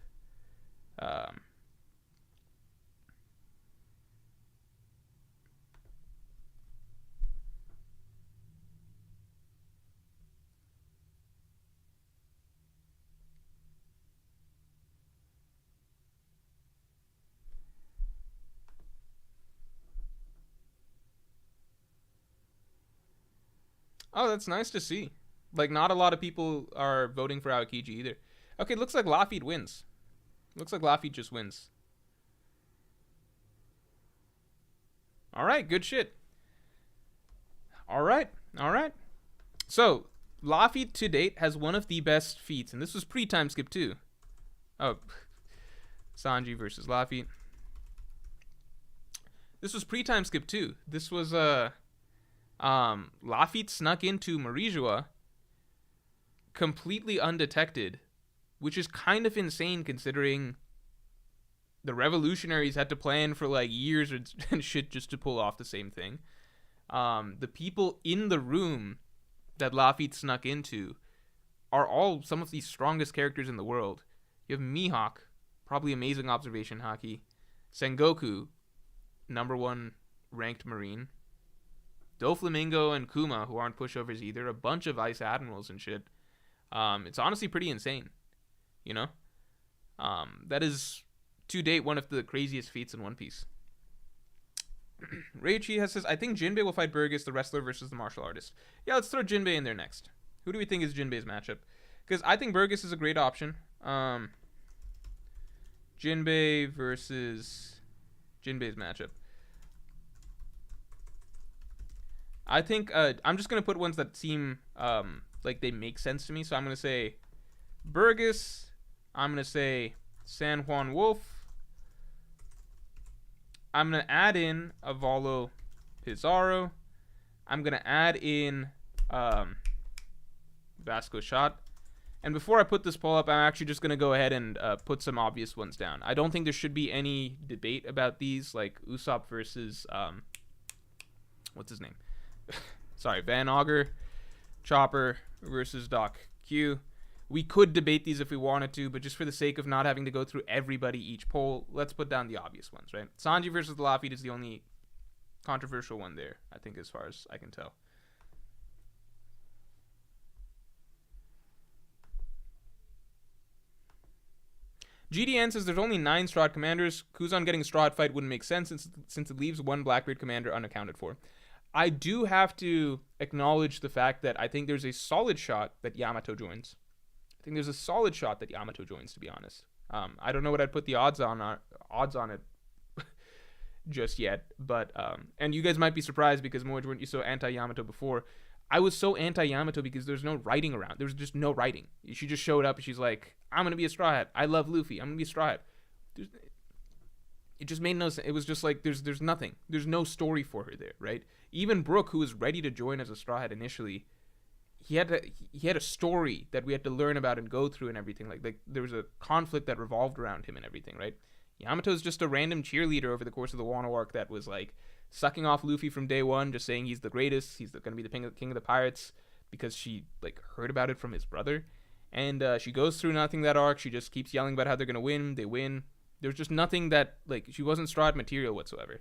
Oh, that's nice to see. Like, not a lot of people are voting for Aokiji either. Okay, looks like Lafitte wins. Looks like Lafitte just wins. Alright, good shit. Alright. So, Lafitte to date has one of the best feats, and this was pre-time skip too. Oh, Sanji versus Lafitte. This was pre-time skip too. This was, Lafitte snuck into Marijua completely undetected, which is kind of insane considering the revolutionaries had to plan for like years and shit just to pull off the same thing. The people in the room that Lafitte snuck into are all some of the strongest characters in the world. You have Mihawk, probably amazing observation haki. Sengoku, #1 ranked Marine. Doflamingo and Kuma, who aren't pushovers either. A bunch of Ice Admirals and shit. It's honestly pretty insane. You know? That is, to date, one of the craziest feats in One Piece. Reichi says, I think Jinbe will fight Burgess, the wrestler, versus the martial artist. Yeah, let's throw Jinbe in there next. Who do we think is Jinbe's matchup? Because I think Burgess is a great option. Jinbe versus Jinbe's matchup. I think I'm just going to put ones that seem like they make sense to me. So I'm going to say Burgess. I'm going to say San Juan Wolf. I'm going to add in Avalo Pizarro. I'm going to add in Vasco Shot. And before I put this poll up, I'm actually just going to go ahead and put some obvious ones down. I don't think there should be any debate about these, like Usopp versus, what's his name? Sorry, Van Auger, Chopper versus Doc Q. We could debate these if we wanted to, but just for the sake of not having to go through everybody each poll, let's put down the obvious ones, right? Sanji versus Lafitte is the only controversial one there, I think, as far as I can tell. GDN says there's only 9 Straw Commanders. Kuzan getting a Straw fight wouldn't make sense since it leaves one Blackbeard commander unaccounted for. I do have to acknowledge the fact that I think there's a solid shot that Yamato joins. I think there's a solid shot that Yamato joins, to be honest. I don't know what I'd put the odds on it just yet, but and you guys might be surprised because Morj, weren't you so anti-Yamato before? I was so anti-Yamato because there's no writing around. There's just no writing. She just showed up and she's like, I'm gonna be a Straw Hat. I love Luffy. I'm gonna be a Straw Hat. It just made no sense. It was just like there's nothing. There's no story for her there, right? Even Brook, who was ready to join as a Straw Hat initially, he had a story that we had to learn about and go through and everything. Like there was a conflict that revolved around him and everything, right? Yamato's just a random cheerleader over the course of the Wano arc that was like sucking off Luffy from day one, just saying he's the greatest, he's going to be the king of the pirates because she like heard about it from his brother. And she goes through nothing that arc. She just keeps yelling about how they're going to win. They win. There's just nothing that, like, she wasn't Straw Hat material whatsoever.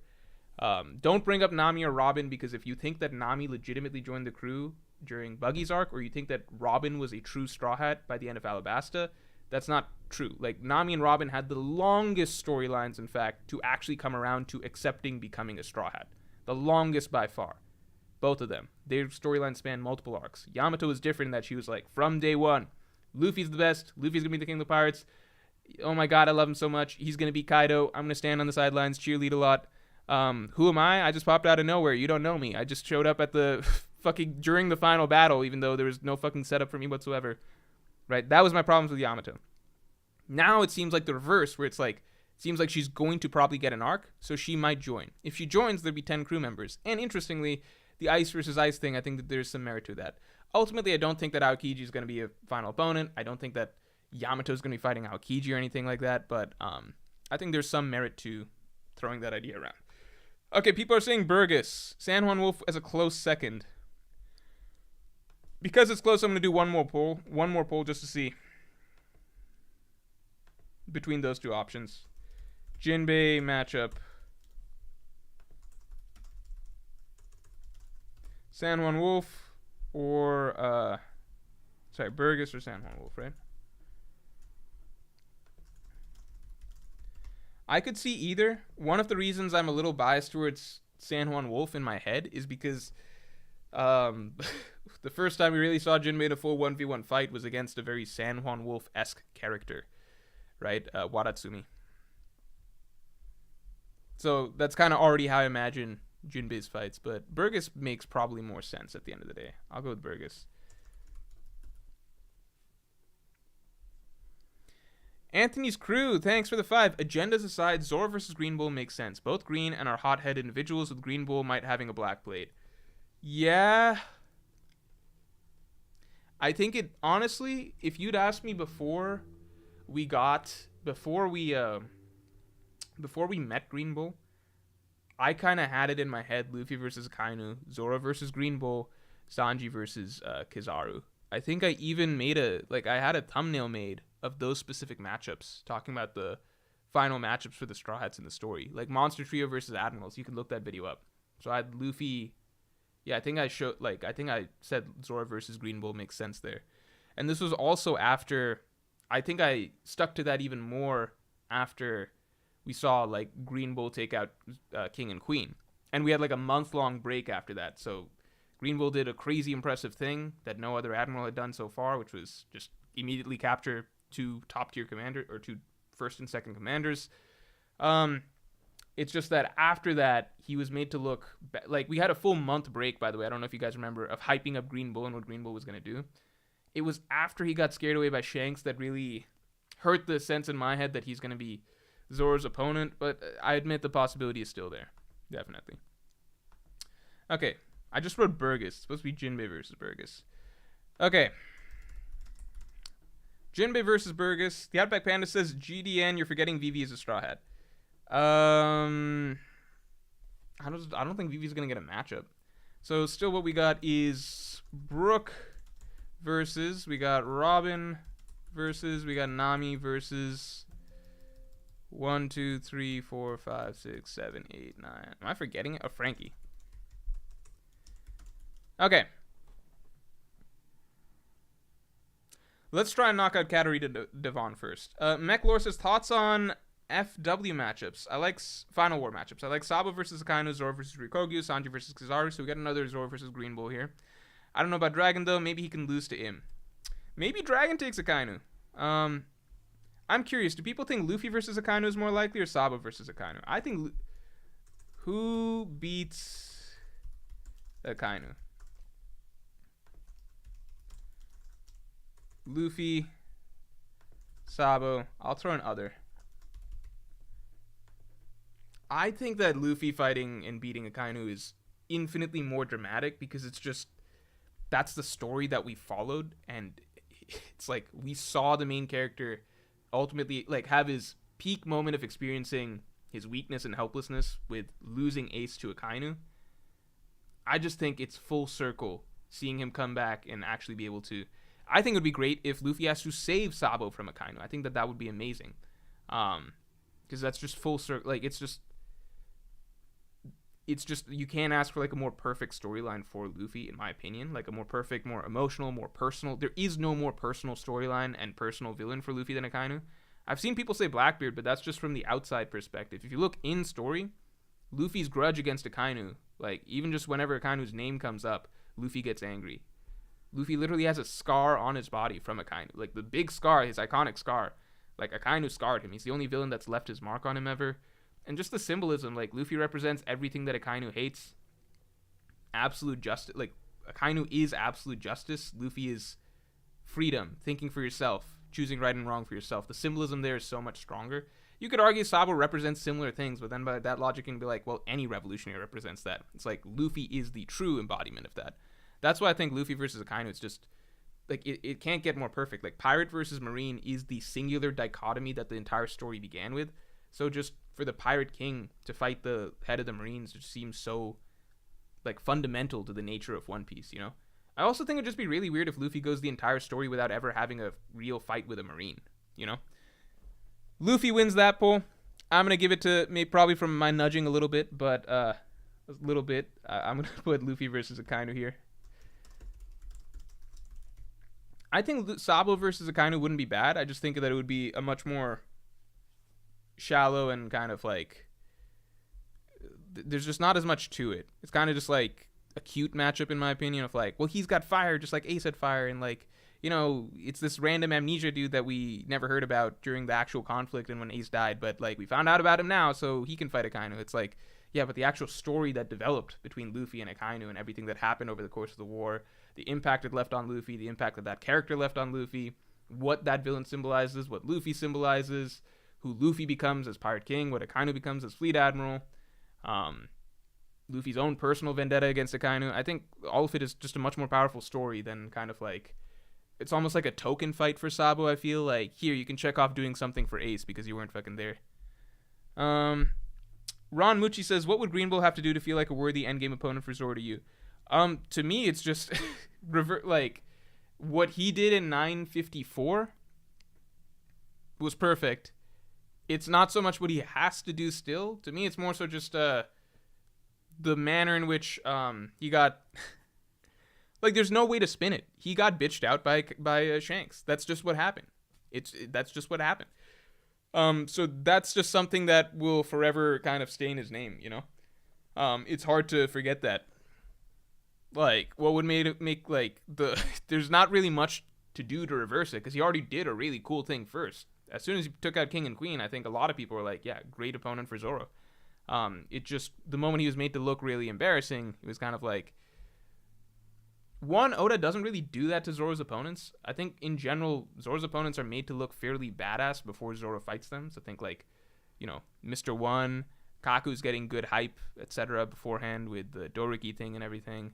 Don't bring up Nami or Robin, because if you think that Nami legitimately joined the crew during Buggy's arc, or you think that Robin was a true Straw Hat by the end of Alabasta, that's not true. Like, Nami and Robin had the longest storylines, in fact, to actually come around to accepting becoming a Straw Hat. The longest by far. Both of them. Their storylines span multiple arcs. Yamato was different in that she was like, from day one, Luffy's the best. Luffy's going to be the king of the pirates. Oh my god, I love him so much. He's going to be Kaido. I'm going to stand on the sidelines, cheerlead a lot. Who am I? I just popped out of nowhere. You don't know me. I just showed up at the fucking during the final battle, even though there was no fucking setup for me whatsoever. Right? That was my problems with Yamato. Now it seems like the reverse, where it's like, it seems like she's going to probably get an arc, so she might join. If she joins, there'd be 10 crew members. And interestingly, the ice versus ice thing, I think that there's some merit to that. Ultimately, I don't think that Aokiji is going to be a final opponent. I don't think that Yamato is going to be fighting Aokiji or anything like that, but I think there's some merit to throwing that idea around. Okay, people are saying Burgess. San Juan Wolf as a close second. Because it's close, I'm going to do one more poll. One more poll just to see between those two options. Jinbe matchup. San Juan Wolf or, Burgess or San Juan Wolf, right? I could see either. One of the reasons I'm a little biased towards San Juan Wolf in my head is because the first time we really saw Jinbe in a full 1v1 fight was against a very San Juan Wolf-esque character, right? Wadatsumi. So that's kind of already how I imagine Jinbe's fights, but Burgess makes probably more sense at the end of the day. I'll go with Burgess. Anthony's crew, thanks for the 5. Agendas aside, Zoro versus Green Bull makes sense. Both green and are hot-headed individuals, with Green Bull might having a black blade. Yeah. I think it, honestly, if you'd asked me before we met Green Bull, I kind of had it in my head, Luffy versus Akainu, Zoro versus Green Bull, Sanji versus Kizaru. I think I even made I had a thumbnail made of those specific matchups, talking about the final matchups for the Straw Hats in the story. Like Monster Trio versus Admirals, you can look that video up. So I had Luffy, I think I said Zoro versus Green Bull makes sense there. And this was also after, I think I stuck to that even more after we saw like Green Bull take out King and Queen. And we had like a month-long break after that. So Green Bull did a crazy impressive thing that no other Admiral had done so far, which was just immediately capture 2 top-tier commander or 2 first and second commanders. It's just that after that, he was made to look like we had a full month break, by the way. I don't know if you guys remember, of hyping up Green Bull and what Green Bull was going to do. It was after he got scared away by Shanks that really hurt the sense in my head that he's going to be Zoro's opponent, but I admit the possibility is still there. Definitely. Okay, I just wrote Burgess. It's supposed to be Jinbe versus Burgess. Okay. Jinbe versus Burgess. The Outback Panda says, GDN, you're forgetting Vivi is a Straw Hat. I don't think Vivi's going to get a matchup. So still what we got is Brook versus, we got Robin versus, we got Nami versus 1, 2, 3, 4, 5, 6, 7, 8, 9. Am I forgetting it? Oh, Franky. Okay. Let's try and knock out Katarina Devon first. Mechlor says, thoughts on FW matchups. I like Final War matchups. I like Sabo versus Akainu, Zoro versus Rikogyu, Sanji versus Kizaru. So we got another Zoro versus Green Bull here. I don't know about Dragon though. Maybe he can lose to Im. Maybe Dragon takes Akainu. I'm curious. Do people think Luffy versus Akainu is more likely or Sabo versus Akainu? I think who beats Akainu? Luffy, Sabo. I'll throw an other. I think that Luffy fighting and beating Akainu is infinitely more dramatic because it's just that's the story that we followed, and it's like we saw the main character ultimately like have his peak moment of experiencing his weakness and helplessness with losing Ace to Akainu. I just think it's full circle seeing him come back and actually be able to. I think it would be great if Luffy has to save Sabo from Akainu. I think that would be amazing, because that's just full circle. Like it's just you can't ask for like a more perfect storyline for Luffy, in my opinion. Like a more perfect, more emotional, more personal. There is no more personal storyline and personal villain for Luffy than Akainu. I've seen people say Blackbeard, but that's just from the outside perspective. If you look in story, Luffy's grudge against Akainu, like even just whenever Akainu's name comes up, Luffy gets angry. Luffy literally has a scar on his body from Akainu. Like the big scar, his iconic scar. Like Akainu scarred him. He's the only villain that's left his mark on him ever. And just the symbolism, like Luffy represents everything that Akainu hates. Absolute justice, like Akainu is absolute justice. Luffy is freedom, thinking for yourself, choosing right and wrong for yourself. The symbolism there is so much stronger. You could argue Sabo represents similar things, but then by that logic you can be like, well, any revolutionary represents that. It's like Luffy is the true embodiment of that. That's why I think Luffy versus Akainu, it's just like it can't get more perfect. Like Pirate versus Marine is the singular dichotomy that the entire story began with. So just for the Pirate King to fight the head of the Marines just seems so like fundamental to the nature of One Piece, you know? I also think it'd just be really weird if Luffy goes the entire story without ever having a real fight with a Marine, you know? Luffy wins that poll. I'm going to give it to me probably from my nudging a little bit, but a little bit. I'm going to put Luffy versus Akainu here. I think Sabo versus Akainu wouldn't be bad. I just think that it would be a much more shallow and kind of like there's just not as much to it. It's kind of just like a cute matchup in my opinion of like, well, he's got fire just like Ace had fire, and like, you know, it's this random amnesia dude that we never heard about during the actual conflict and when Ace died, but like we found out about him now, so he can fight Akainu. It's like, yeah, but the actual story that developed between Luffy and Akainu and everything that happened over the course of the war, the impact it left on Luffy, the impact that character left on Luffy, what that villain symbolizes, what Luffy symbolizes, who Luffy becomes as Pirate King, what Akainu becomes as Fleet Admiral, Luffy's own personal vendetta against Akainu. I think all of it is just a much more powerful story than kind of like, it's almost like a token fight for Sabo, I feel like. Here, you can check off doing something for Ace because you weren't fucking there. Ron Mucci says, what would Green Bull have to do to feel like a worthy endgame opponent for Zoro to you? To me, it's just like what he did in 954 was perfect. It's not so much what he has to do still. To me, it's more so just the manner in which he got like there's no way to spin it. He got bitched out by Shanks. That's just what happened. That's just what happened. So that's just something that will forever kind of stay in his name, you know? It's hard to forget that. Like, what would make like there's not really much to do to reverse it because he already did a really cool thing first. As soon as he took out King and Queen, I think a lot of people were like, yeah, great opponent for Zoro. It just, the moment he was made to look really embarrassing, it was kind of like, one, Oda doesn't really do that to Zoro's opponents. I think in general, Zoro's opponents are made to look fairly badass before Zoro fights them. So think like, you know, Mr. One, Kaku's getting good hype, etc. beforehand with the Doriki thing and everything.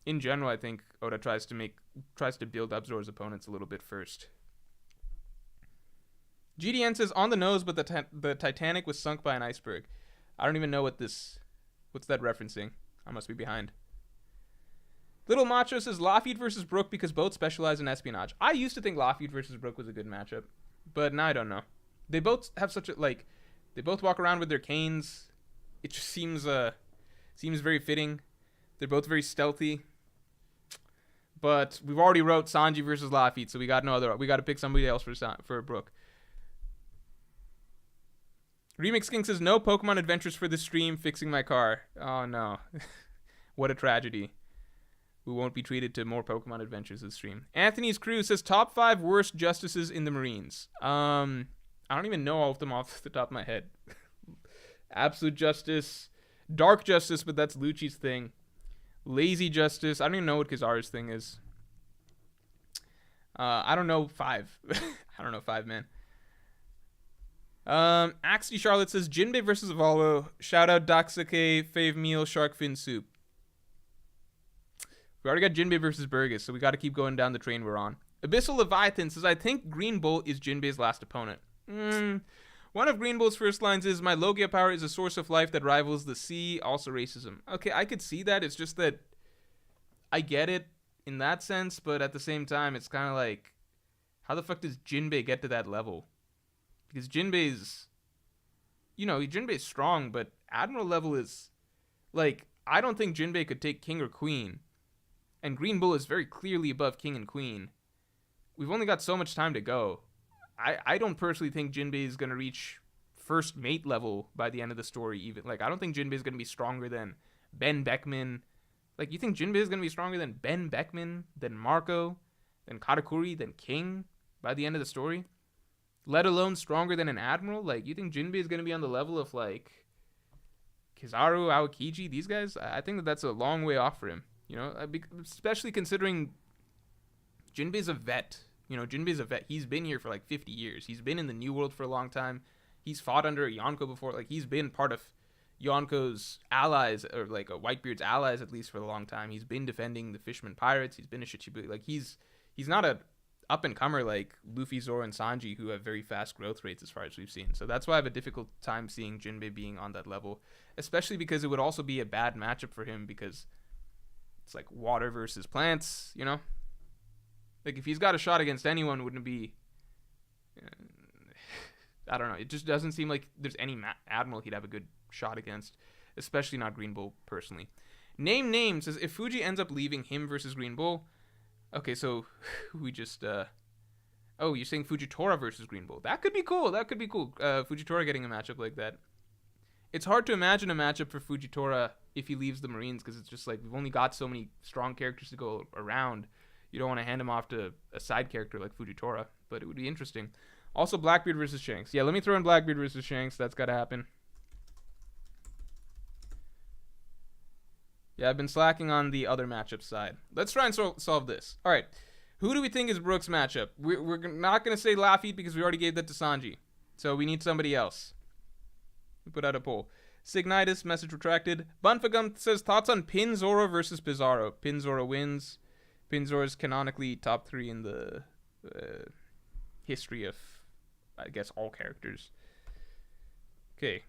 In general, I think Oda tries to build up Zoro's opponents a little bit first. GDN says, on the nose, but the Titanic was sunk by an iceberg. I don't even know what's that referencing? I must be behind. Little Macho says, Lafitte versus Brook because both specialize in espionage. I used to think Lafitte versus Brook was a good matchup, but now I don't know. They both have such a, like, they both walk around with their canes. It just seems very fitting. They're both very stealthy. But we've already wrote Sanji versus Lafitte, so we got to pick somebody else for Brook. Remix King says, no Pokemon adventures for the stream, fixing my car. Oh, no. What a tragedy. We won't be treated to more Pokemon adventures this stream. Anthony's Crew says, top 5 worst justices in the Marines. I don't even know all of them off the top of my head. Absolute Justice. Dark Justice, but that's Lucci's thing. Lazy Justice. I don't even know what Kizaru's thing is. I don't know 5. I don't know 5, man. Axie Charlotte says, Jinbe versus Valo. Shout out Daksake, Fave Meal, Shark Fin Soup. We already got Jinbe versus Burgess, so we got to keep going down the train we're on. Abyssal Leviathan says, I think Green Bull is Jinbe's last opponent. One of Green Bull's first lines is, my Logia power is a source of life that rivals the sea, also racism. Okay, I could see that. It's just that I get it in that sense, but at the same time, it's kind of like, how the fuck does Jinbe get to that level? Because Jinbe's, Jinbe's strong, but Admiral level is, like, I don't think Jinbe could take King or Queen. And Green Bull is very clearly above King and Queen. We've only got so much time to go. I don't personally think Jinbe is going to reach first mate level by the end of the story even. Like, I don't think Jinbe is going to be stronger than Ben Beckman. Like, you think Jinbe is going to be stronger than Ben Beckman, than Marco, than Katakuri, than King by the end of the story? Let alone stronger than an Admiral? Like, you think Jinbe is going to be on the level of, like, Kizaru, Aokiji, these guys? I think that's a long way off for him. Especially considering Jinbe's a vet. Jinbe's a vet. He's been here for like 50 years. He's been in the New World for a long time. He's fought under Yonko before. Like, he's been part of Yonko's allies, or like Whitebeard's allies at least, for a long time. He's been defending the Fisherman Pirates. He's been a Shichibuya. Like, he's not a up-and-comer like Luffy, Zoro, and Sanji, who have very fast growth rates as far as we've seen. So that's why I have a difficult time seeing Jinbe being on that level, especially because it would also be a bad matchup for him because it's like water versus plants, Like, if he's got a shot against anyone, wouldn't it be... I don't know. It just doesn't seem like there's any Admiral he'd have a good shot against, especially not Green Bull, personally. Name says, if Fuji ends up leaving, him versus Green Bull... Okay, so we just... Oh, you're saying Fujitora versus Green Bull. That could be cool. Fujitora getting a matchup like that. It's hard to imagine a matchup for Fujitora if he leaves the Marines, because it's just like, we've only got so many strong characters to go around. You don't want to hand him off to a side character like Fujitora, but it would be interesting. Also, Blackbeard versus Shanks. Yeah, let me throw in Blackbeard versus Shanks. That's got to happen. Yeah, I've been slacking on the other matchup side. Let's try and solve this. All right, who do we think is Brooks' matchup? We're not going to say Laffy because we already gave that to Sanji. So we need somebody else. We put out a poll. Signitis, message retracted. Bunfagum says, thoughts on Pin Zoro versus Pizarro. Pin Zoro wins. Pin Zoro is canonically top 3 in the history of, I guess, all characters. Okay.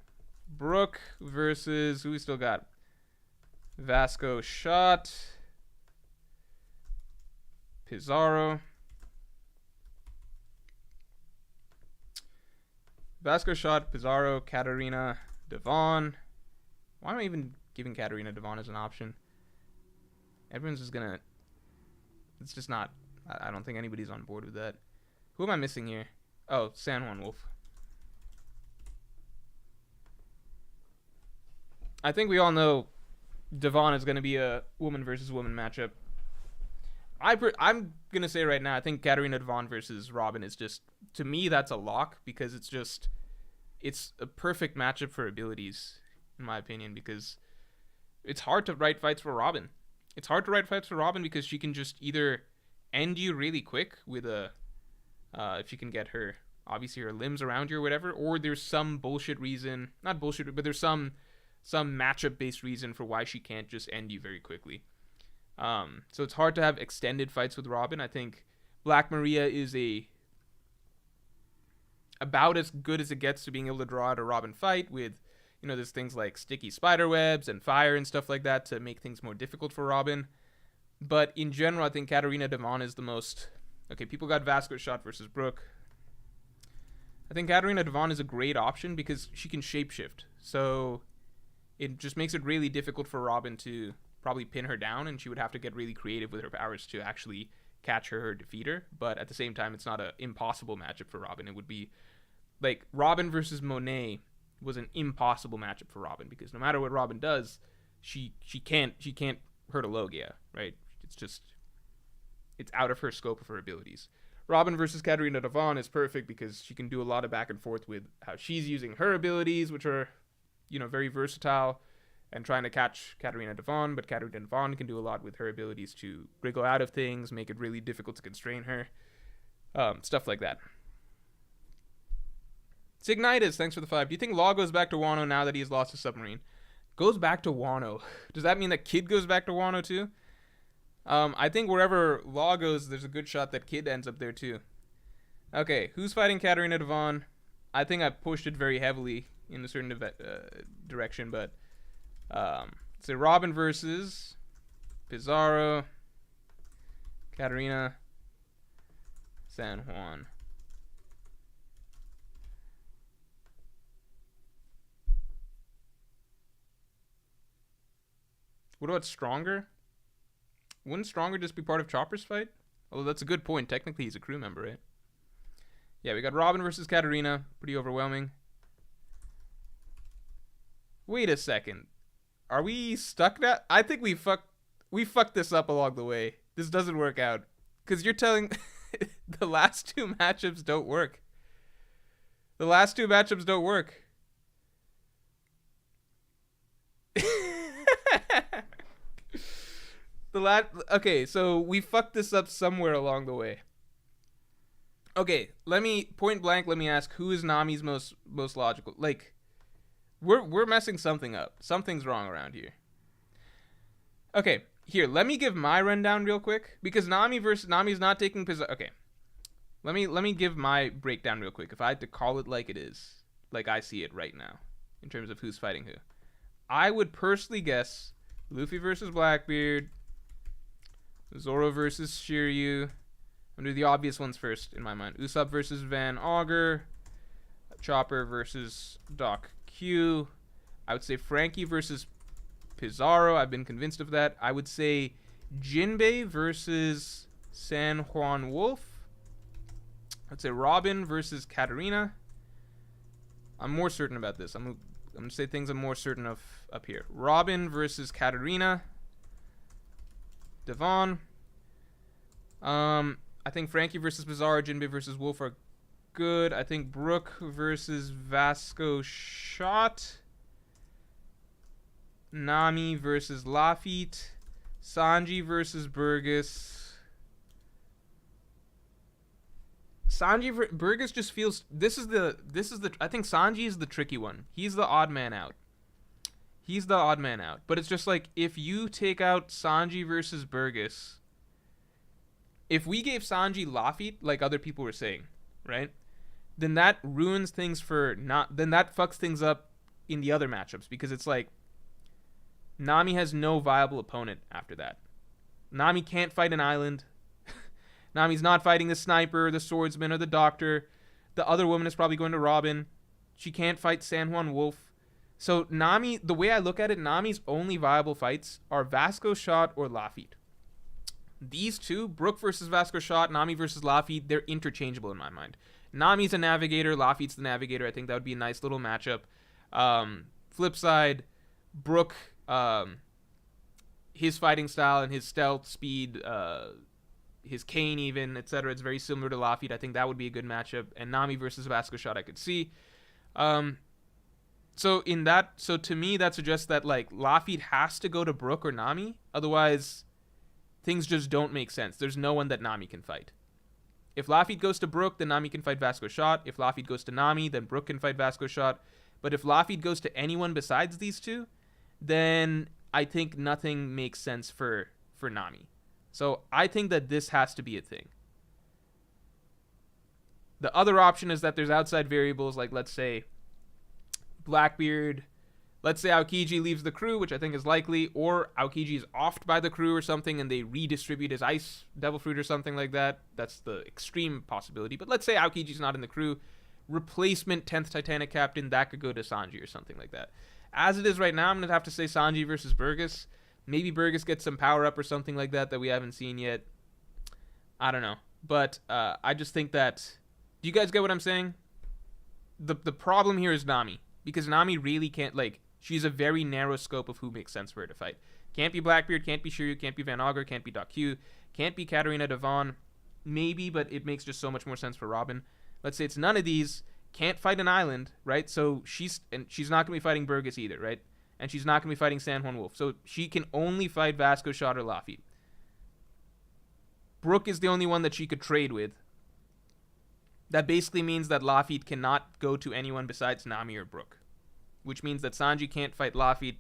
Brook versus, who we still got? Vasco Shot. Pizarro. Vasco Shot, Pizarro, Katarina, Devon. Why am I even giving Katarina Devon as an option? Everyone's just gonna... It's just not... I don't think anybody's on board with that. Who am I missing here? Oh, San Juan Wolf. I think we all know Devon is going to be a woman versus woman matchup. I'm going to say right now, I think Katarina Devon versus Robin is just... To me, that's a lock, because it's just... It's a perfect matchup for abilities, in my opinion, because it's hard to write fights for Robin. It's hard to write fights for Robin because she can just either end you really quick with a... if you can get her, obviously, her limbs around you or whatever, or there's some bullshit reason... Not bullshit, but there's some matchup-based reason for why she can't just end you very quickly. So it's hard to have extended fights with Robin. I think Black Maria is about as good as it gets to being able to draw out a Robin fight with, there's things like sticky spider webs and fire and stuff like that to make things more difficult for Robin. But in general, I think Katarina Devon is the most... Okay, people got Vasco Shot versus Brook. I think Katarina Devon is a great option because she can shapeshift. So it just makes it really difficult for Robin to probably pin her down, and she would have to get really creative with her powers to actually catch her or defeat her. But at the same time, it's not an impossible matchup for Robin. It would be like Robin versus Monet was an impossible matchup for Robin, because no matter what Robin does, she can't hurt a Logia, right? It's out of her scope of her abilities. Robin versus Katarina Devon is perfect because she can do a lot of back and forth with how she's using her abilities, which are, very versatile, and trying to catch Katarina Devon, but Katarina Devon can do a lot with her abilities to wriggle out of things, make it really difficult to constrain her, stuff like that. Signitus, thanks for the 5. Do you think Law goes back to Wano now that he has lost his submarine? Goes back to Wano. Does that mean that Kid goes back to Wano too? I think wherever Law goes, there's a good shot that Kid ends up there too. Okay, who's fighting Katarina Devon? I think I pushed it very heavily in a certain direction, but say Robin versus Pizarro, Katarina, San Juan. What about Stronger? Wouldn't Stronger just be part of Chopper's fight? Although that's a good point. Technically, he's a crew member, right? Yeah, we got Robin versus Katarina. Pretty overwhelming. Wait a second. Are we stuck now? I think we fucked this up along the way. This doesn't work out. Because you're telling the last two matchups don't work. The last two matchups don't work. Okay, so we fucked this up somewhere along the way. Okay, let me ask, who is Nami's most logical? Like, we're messing something up. Something's wrong around here. Okay, here, let me give my rundown real quick, because Nami's not taking Pizarro. Okay, let me give my breakdown real quick. If I had to call it like it is, like I see it right now, in terms of who's fighting who, I would personally guess Luffy versus Blackbeard, Zoro versus Shiryu. I'm gonna do the obvious ones first in my mind. Usopp versus Van Augur. Chopper versus Doc Q. I would say Franky versus Pizarro. I've been convinced of that. I would say Jinbe versus San Juan Wolf. I'd say Robin versus Katarina. I'm more certain about this. I'm gonna say things I'm more certain of up here. Robin versus Katarina Devon. I think Franky versus Pizarro, Jinbe versus Wolf are good. I think Brook versus Vasco Shot. Nami versus Lafitte. Sanji versus Burgess. Burgess just feels this is the I think Sanji is the tricky one. He's the odd man out. But it's just like, if you take out Sanji versus Burgess, if we gave Sanji Lafitte, like other people were saying, right? Then that ruins things then that fucks things up in the other matchups, because it's like Nami has no viable opponent after that. Nami can't fight an island. Nami's not fighting the sniper, the swordsman, or the doctor. The other woman is probably going to Robin. She can't fight San Juan Wolf. So Nami, the way I look at it, Nami's only viable fights are Vasco Shot or Lafitte. These two, Brook versus Vasco Shot, Nami versus Lafitte, they're interchangeable in my mind. Nami's a navigator, Lafitte's the navigator. I think that would be a nice little matchup. Flip side, Brook, his fighting style and his stealth speed, his cane even, etc. It's very similar to Lafitte. I think that would be a good matchup. And Nami versus Vasco Shot I could see. So to me, that suggests that like Lafitte has to go to Brook or Nami. Otherwise, things just don't make sense. There's no one that Nami can fight. If Lafitte goes to Brook, then Nami can fight Vasco Shot. If Lafitte goes to Nami, then Brook can fight Vasco Shot. But if Lafitte goes to anyone besides these two, then I think nothing makes sense for Nami. So I think that this has to be a thing. The other option is that there's outside variables, like let's say Blackbeard, let's say Aokiji leaves the crew, which I think is likely, or Aokiji is offed by the crew or something and they redistribute his ice devil fruit or something like that. That's the extreme possibility. But let's say Aokiji's not in the crew. Replacement 10th Titanic captain, that could go to Sanji or something like that. As it is right now, I'm going to have to say Sanji versus Burgess. Maybe Burgess gets some power up or something like that we haven't seen yet. I don't know. But I just think that... Do you guys get what I'm saying? The problem here is Nami. because Nami really can't, like, she's a very narrow scope of who makes sense for her to fight. Can't be Blackbeard, can't be Shiryu, can't be Van Augur, can't be Doc Q, can't be Katarina Devon. Maybe, but it makes just so much more sense for Robin. Let's say it's none of these. Can't fight an island, right? So she's not going to be fighting Burgess either, right? And she's not going to be fighting San Juan Wolf. So she can only fight Vasco, Shot, or Laffy. Brook is the only one that she could trade with. That basically means that Laffy cannot go to anyone besides Nami or Brook. Which means that Sanji can't fight Laffy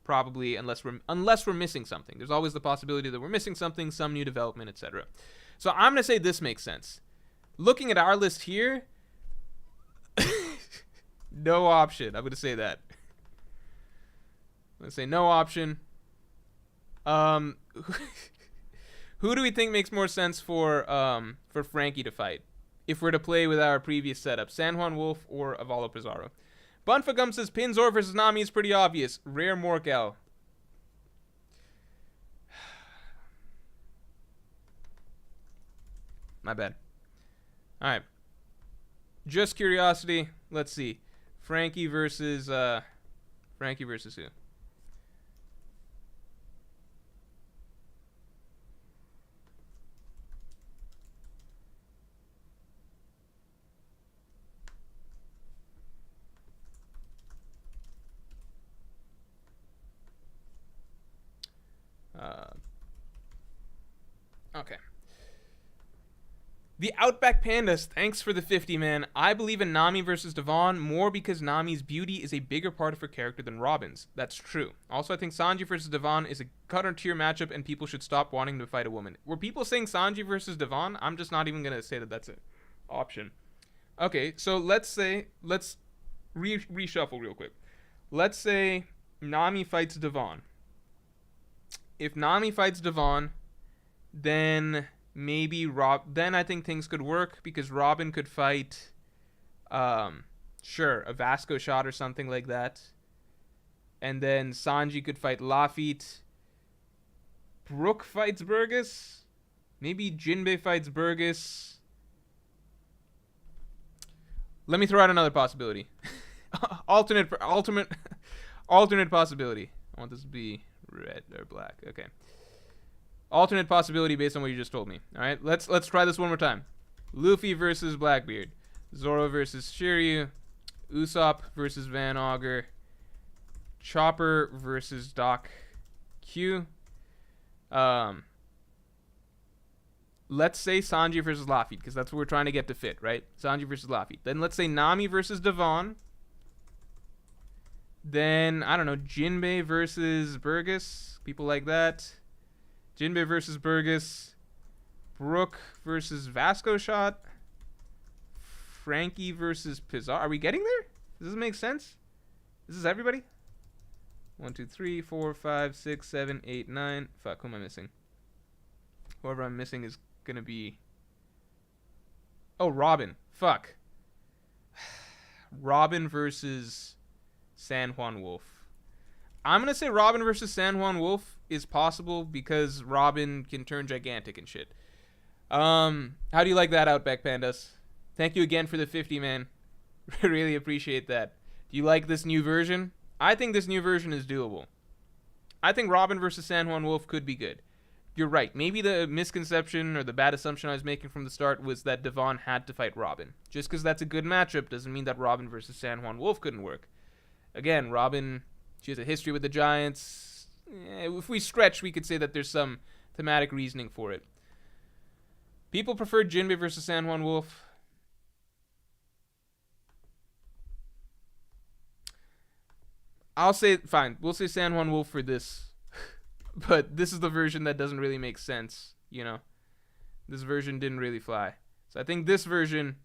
probably unless we're missing something. There's always the possibility that we're missing something, some new development, etc. So I'm going to say this makes sense. Looking at our list here, no option. I'm going to say that. I'm going to say no option. Who do we think makes more sense for Franky to fight? If we're to play with our previous setup, San Juan Wolf or Avalo Pizarro. Bunfagum says Pinzor versus Nami is pretty obvious. Rare Morkel. My bad. Alright. Just curiosity. Let's see. Franky versus who? Okay. The Outback Pandas, thanks for the 50, man. I believe in Nami versus Devon more because Nami's beauty is a bigger part of her character than Robin's. That's true. Also, I think Sanji versus Devon is a cutter tier matchup and people should stop wanting to fight a woman. Were people saying Sanji versus Devon? I'm just not even going to say that that's an option. Okay, so let's reshuffle real quick. Let's say Nami fights Devon. If Nami fights Devon, then maybe then I think things could work because Robin could fight sure, a Vasco Shot or something like that. And then Sanji could fight Laffy. Brook fights Burgess. Maybe Jinbe fights Burgess. Let me throw out another possibility. alternate possibility. I want this to be red or black. Okay. Alternate possibility based on what you just told me. All right, let's try this one more time. Luffy versus Blackbeard, Zoro versus Shiryu, Usopp versus Van Augur, Chopper versus Doc Q. Let's say Sanji versus Laffy because that's what we're trying to get to fit, right? Sanji versus Laffy. Then let's say Nami versus Devon. Then I don't know, Jinbe versus Burgess, people like that. Jinbe versus Burgess. Brook versus Vasco Shot. Franky versus Pizarro. Are we getting there? Does this make sense? This is everybody? 1, 2, 3, 4, 5, 6, 7, 8, 9. Fuck, who am I missing? Whoever I'm missing is gonna be... Oh, Robin. Fuck. Robin versus San Juan Wolf. I'm going to say Robin versus San Juan Wolf is possible because Robin can turn gigantic and shit. How do you like that, Outback Pandas? Thank you again for the 50, man. Really appreciate that. Do you like this new version? I think this new version is doable. I think Robin versus San Juan Wolf could be good. You're right. Maybe the misconception or the bad assumption I was making from the start was that Devon had to fight Robin. Just because that's a good matchup doesn't mean that Robin versus San Juan Wolf couldn't work. Again, Robin... She has a history with the Giants. If we stretch, we could say that there's some thematic reasoning for it. People prefer Jinbe versus San Juan Wolf. I'll say, fine, we'll say San Juan Wolf for this. But this is the version that doesn't really make sense, you know. This version didn't really fly. So I think this version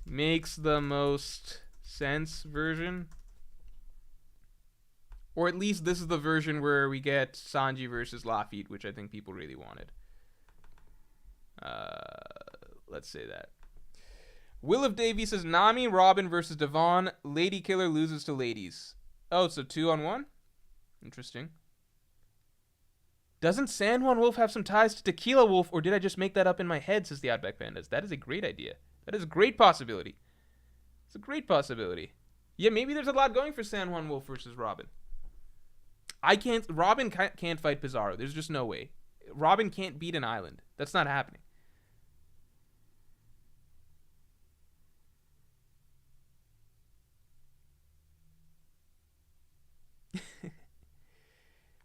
makes the most sense version. Or at least this is the version where we get Sanji versus Laffy, which I think people really wanted. Let's say that. Will of Davy says Nami, Robin versus Devon. Lady Killer loses to ladies. Oh, so 2-on-1? Interesting. Doesn't San Juan Wolf have some ties to Tequila Wolf, or did I just make that up in my head, says the Outback Pandas? That is a great idea. That is a great possibility. It's a great possibility. Yeah, maybe there's a lot going for San Juan Wolf versus Robin. Robin can't fight Pizarro. There's just no way. Robin can't beat an island. That's not happening.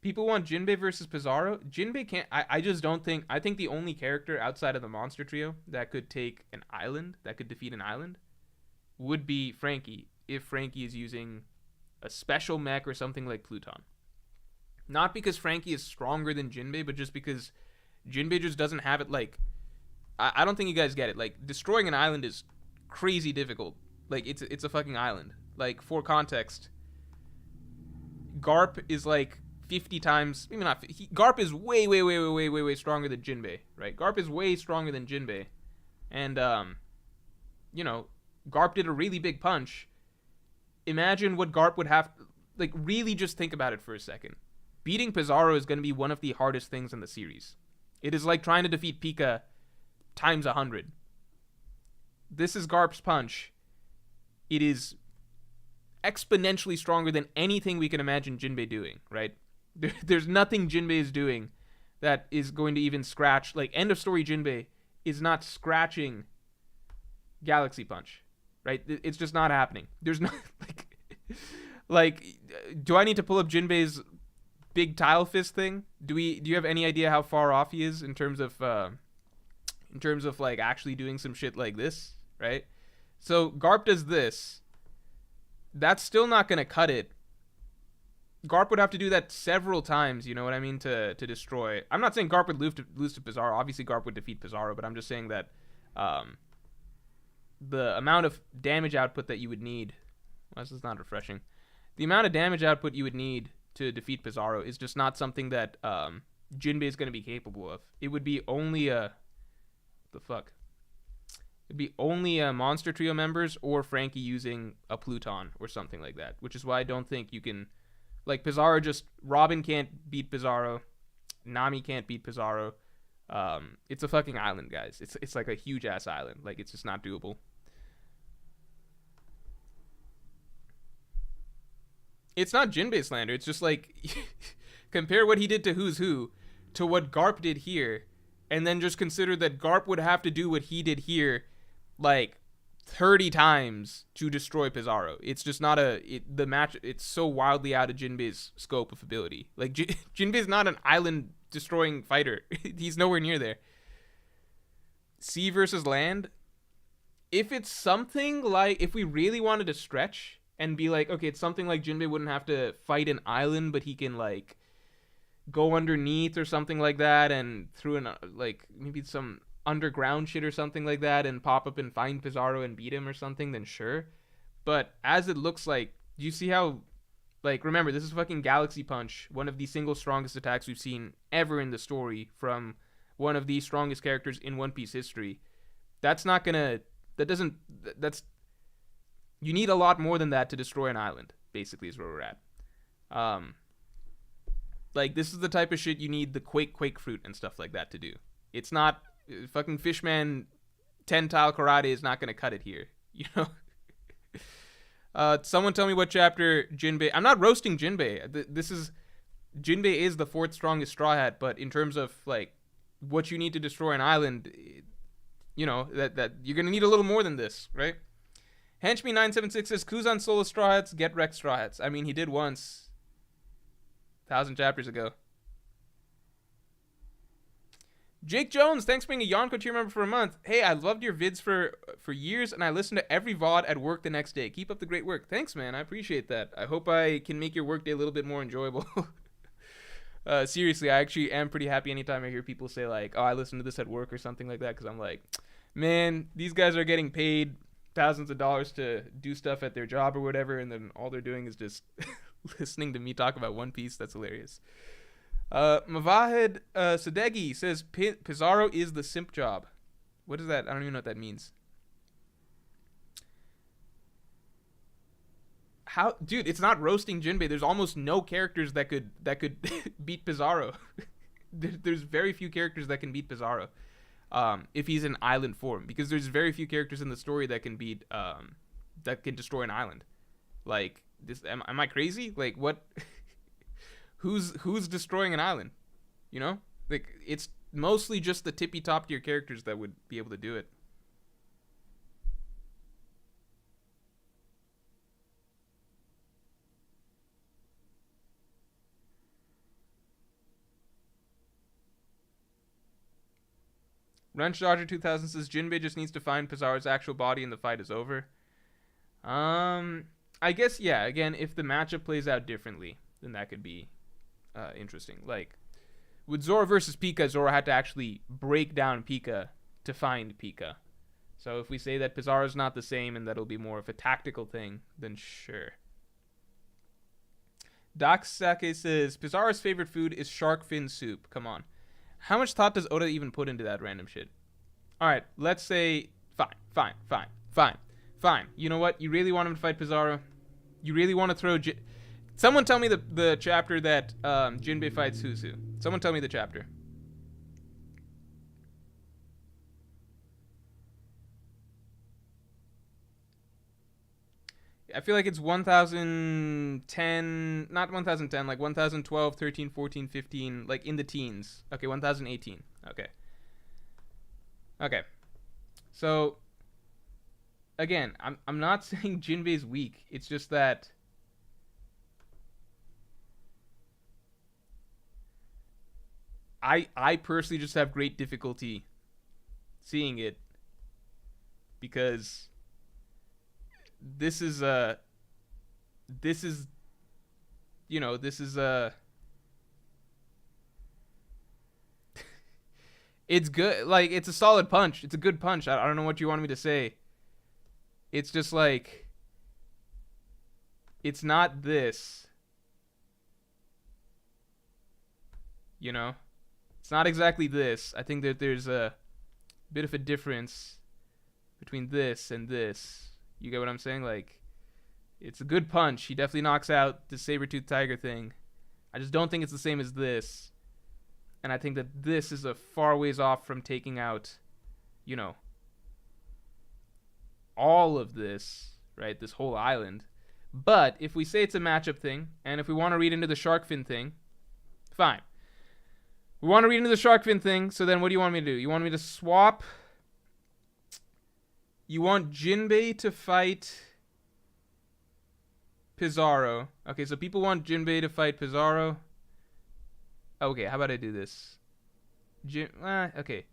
People want Jinbe versus Pizarro. Jinbe can't. I just don't think. I think the only character outside of the monster trio that could take an island, that could defeat an island, would be Franky, if Franky is using a special mech or something like Pluton. Not because Franky is stronger than Jinbe, but just because Jinbe just doesn't have it. Like, I don't think you guys get it. Like, destroying an island is crazy difficult. Like, it's a fucking island. Like, for context, Garp is like 50 times, maybe not. Garp is way stronger than Jinbe, right? Garp is way stronger than Jinbe, and Garp did a really big punch. Imagine what Garp would have. Like, really, just think about it for a second. Beating Pizarro is going to be one of the hardest things in the series. It is like trying to defeat Pika times 100. This is Garp's punch. It is exponentially stronger than anything we can imagine Jinbe doing, right? There's nothing Jinbe is doing that is going to even scratch. Like, end of story Jinbe is not scratching Galaxy Punch, right? It's just not happening. There's not, do I need to pull up Jinbe's big tile fist thing? Do you have any idea how far off he is in terms of like actually doing some shit like this, right? So Garp does this. That's still not going to cut it. Garp would have to do that several times, you know what I mean, to destroy. I'm not saying Garp would lose to Pizarro. Obviously, Garp would defeat Pizarro, but I'm just saying that the amount of damage output that you would need... Well, this is not refreshing. The amount of damage output you would need to defeat Pizarro is just not something that Jinbe is going to be capable of. It would be only It'd be only Monster Trio members or Franky using a Pluton or something like that, which is why I don't think you can... Like, Pizarro Robin can't beat Pizarro. Nami can't beat Pizarro. It's a fucking island, guys. It's like a huge-ass island. Like, it's just not doable. It's not Jinbe slander. It's just like... compare what he did to Who's Who to what Garp did here, and then just consider that Garp would have to do what he did here, like, 30 times to destroy Pizarro. It's just not the match. It's so wildly out of Jinbe's scope of ability. Like, Jinbe's not an island destroying fighter. He's nowhere near there. Sea versus land. If it's something like, if we really wanted to stretch and be like, okay, it's something like Jinbe wouldn't have to fight an island, but he can, like, go underneath or something like that, and through like maybe some underground shit or something like that, and pop up and find Pizarro and beat him or something, then sure. But as it looks like, do you see how, like, remember, this is fucking Galaxy Punch, one of the single strongest attacks we've seen ever in the story from one of the strongest characters in One Piece history. You need a lot more than that to destroy an island, basically, is where we're at. Like, this is the type of shit you need the Quake Fruit and stuff like that to do. It's not... Fucking Fishman 10 tile karate is not going to cut it here. You know? Someone tell me what chapter Jinbe... I'm not roasting Jinbe. Jinbe is the 4th strongest Straw Hat, but in terms of, like, what you need to destroy an island, you know, that you're going to need a little more than this, right? Henchme976 says, Kuzan solo Straw Hats, get wrecked Straw Hats. I mean, he did once. 1,000 chapters ago. Jake Jones, thanks for being a Yonko tier member for a month. Hey, I loved your vids for years, and I listened to every VOD at work the next day. Keep up the great work. Thanks, man. I appreciate that. I hope I can make your workday a little bit more enjoyable. Seriously, I actually am pretty happy anytime I hear people say, like, oh, I listened to this at work or something like that, because I'm like, man, these guys are getting paid thousands of dollars to do stuff at their job or whatever, and then all they're doing is just listening to me talk about One Piece. That's hilarious. Mavahed Sadegi says Pizarro is the simp job. What is that? I don't even know what that means. How, dude? It's not roasting Jinbe. There's almost no characters that could beat Pizarro. There's very few characters that can beat Pizarro, if he's in island form, because there's very few characters in the story that can beat that can destroy an island. Like, this, am I crazy? Like, what? who's destroying an island? You know? Like, it's mostly just the tippy top tier characters that would be able to do it. Wrench Dodger 2000 says Jinbe just needs to find Pizarro's actual body and the fight is over. I guess, yeah, again, if the matchup plays out differently, then that could be interesting. Like, with Zoro versus Pika, Zoro had to actually break down Pika to find Pika. So if we say that Pizarro's not the same and that'll be more of a tactical thing, then sure. Doc Sake says, Pizarro's favorite food is shark fin soup. Come on. How much thought does Oda even put into that random shit? Alright, let's say, fine. You know what? You really want him to fight Pizarro? You really want to throw... Someone tell me the chapter that Jinbe fights Suzu. Someone tell me the chapter. I feel like it's 1010, not 1010, like 1012, 13, 14, 15, like in the teens. Okay, 1018. Okay. So, again, I'm not saying Jinbei's weak. It's just that I personally just have great difficulty seeing it because this is it's good. Like, it's a solid punch. It's a good punch. I don't know what you want me to say. It's just like, it's not this, you know? It's not exactly this. I think that there's a bit of a difference between this and this. You get what I'm saying? Like, it's a good punch. He definitely knocks out the saber-toothed tiger thing. I just don't think it's the same as this. And I think that this is a far ways off from taking out, you know, all of this, right? This whole island. But if we say it's a matchup thing, and if we want to read into the shark fin thing, fine. We want to read into the shark fin thing, so then what do you want me to do? You want me to swap... You want Jinbe to fight Pizarro. Okay, so people want Jinbe to fight Pizarro. Okay, how about I do this? Okay.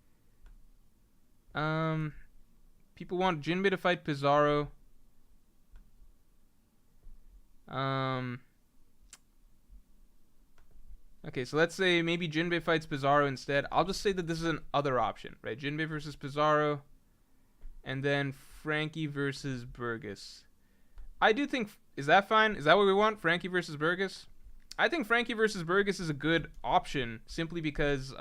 People want Jinbe to fight Pizarro. Okay, so let's say maybe Jinbe fights Pizarro instead. I'll just say that this is an other option, right? Jinbe versus Pizarro. And then Franky versus Burgess. I do think... Is that fine? Is that what we want? Franky versus Burgess? I think Franky versus Burgess is a good option simply because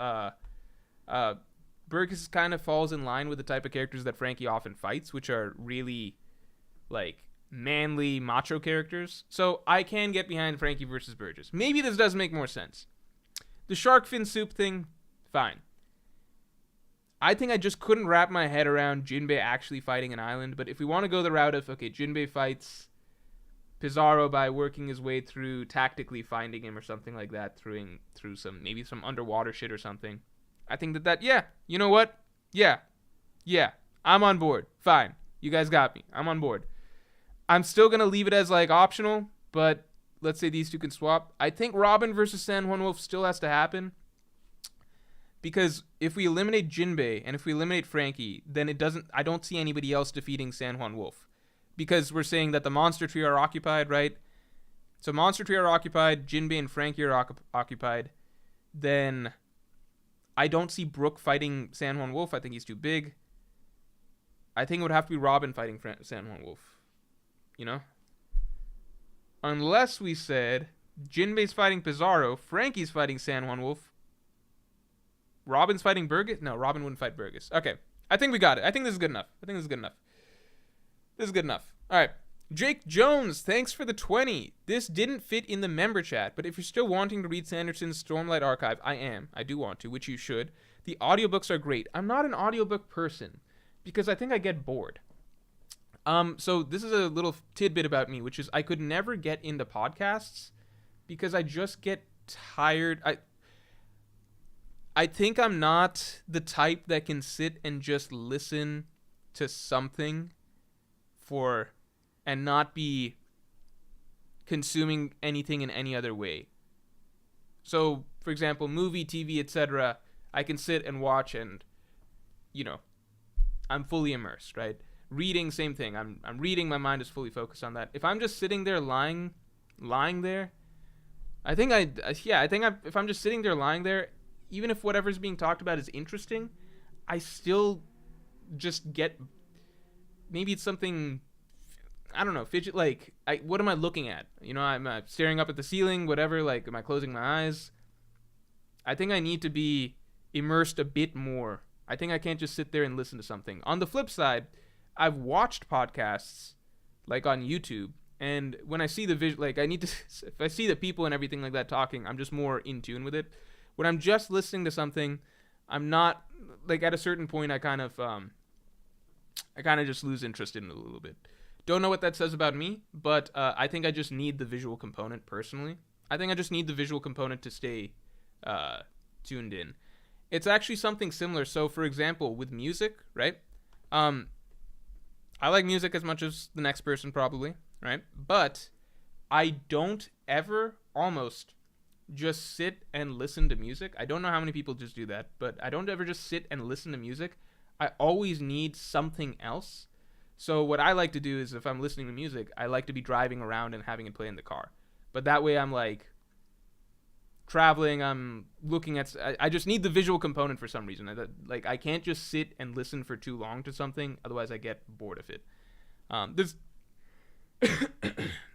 Burgess kind of falls in line with the type of characters that Franky often fights, which are really, like, manly, macho characters. So I can get behind Franky versus Burgess. Maybe this does make more sense. The shark fin soup thing, fine. I think I just couldn't wrap my head around Jinbe actually fighting an island. But if we want to go the route of, okay, Jinbe fights Pizarro by working his way through tactically finding him or something like that, through some, maybe some underwater shit or something. I think that, yeah, you know what? Yeah, I'm on board. Fine. You guys got me. I'm on board. I'm still going to leave it as, like, optional, but let's say these two can swap. I think Robin versus San Juan Wolf still has to happen. Because if we eliminate Jinbe and if we eliminate Franky, then I don't see anybody else defeating San Juan Wolf. Because we're saying that the Monster Tree are occupied, right? So Monster Tree are occupied, Jinbe and Franky are occupied. Then I don't see Brook fighting San Juan Wolf. I think he's too big. I think it would have to be Robin fighting San Juan Wolf. You know? Unless we said Jinbe's fighting Pizarro, Franky's fighting San Juan Wolf. Robin's fighting Burgess? No, Robin wouldn't fight Burgess. Okay. I think we got it. I think this is good enough. All right. Jake Jones, thanks for the 20. This didn't fit in the member chat, but if you're still wanting to read Sanderson's Stormlight Archive, I am. I do want to, which you should. The audiobooks are great. I'm not an audiobook person because I think I get bored. So this is a little tidbit about me, which is I could never get into podcasts because I just get tired. I think I'm not the type that can sit and just listen to something for and not be consuming anything in any other way. So, for example, movie, TV, etc., I can sit and watch and, I'm fully immersed, right? Reading, same thing. I'm reading, my mind is fully focused on that. If I'm just sitting there lying there, if I'm just sitting there lying there, even if whatever's being talked about is interesting, I still just get, maybe it's something, I don't know, fidget, like, what am I looking at? I'm staring up at the ceiling, whatever, like, am I closing my eyes? I think I need to be immersed a bit more. I think I can't just sit there and listen to something. On the flip side, I've watched podcasts, like, on YouTube, and when I see the visual, like, if I see the people and everything like that talking, I'm just more in tune with it. When I'm just listening to something, I'm not, like, at a certain point, I kind of just lose interest in it a little bit. Don't know what that says about me, but I think I just need the visual component personally. I think I just need the visual component to stay tuned in. It's actually something similar. So, for example, with music, right? I like music as much as the next person probably, right? But I don't ever almost just sit and listen to music. I don't know how many people just do that, but I don't ever just sit and listen to music. I always need something else. So what I like to do is if I'm listening to music, I like to be driving around and having it play in the car. But that way I'm like traveling, I'm looking at, I just need the visual component for some reason. I can't just sit and listen for too long to something, otherwise I get bored of it.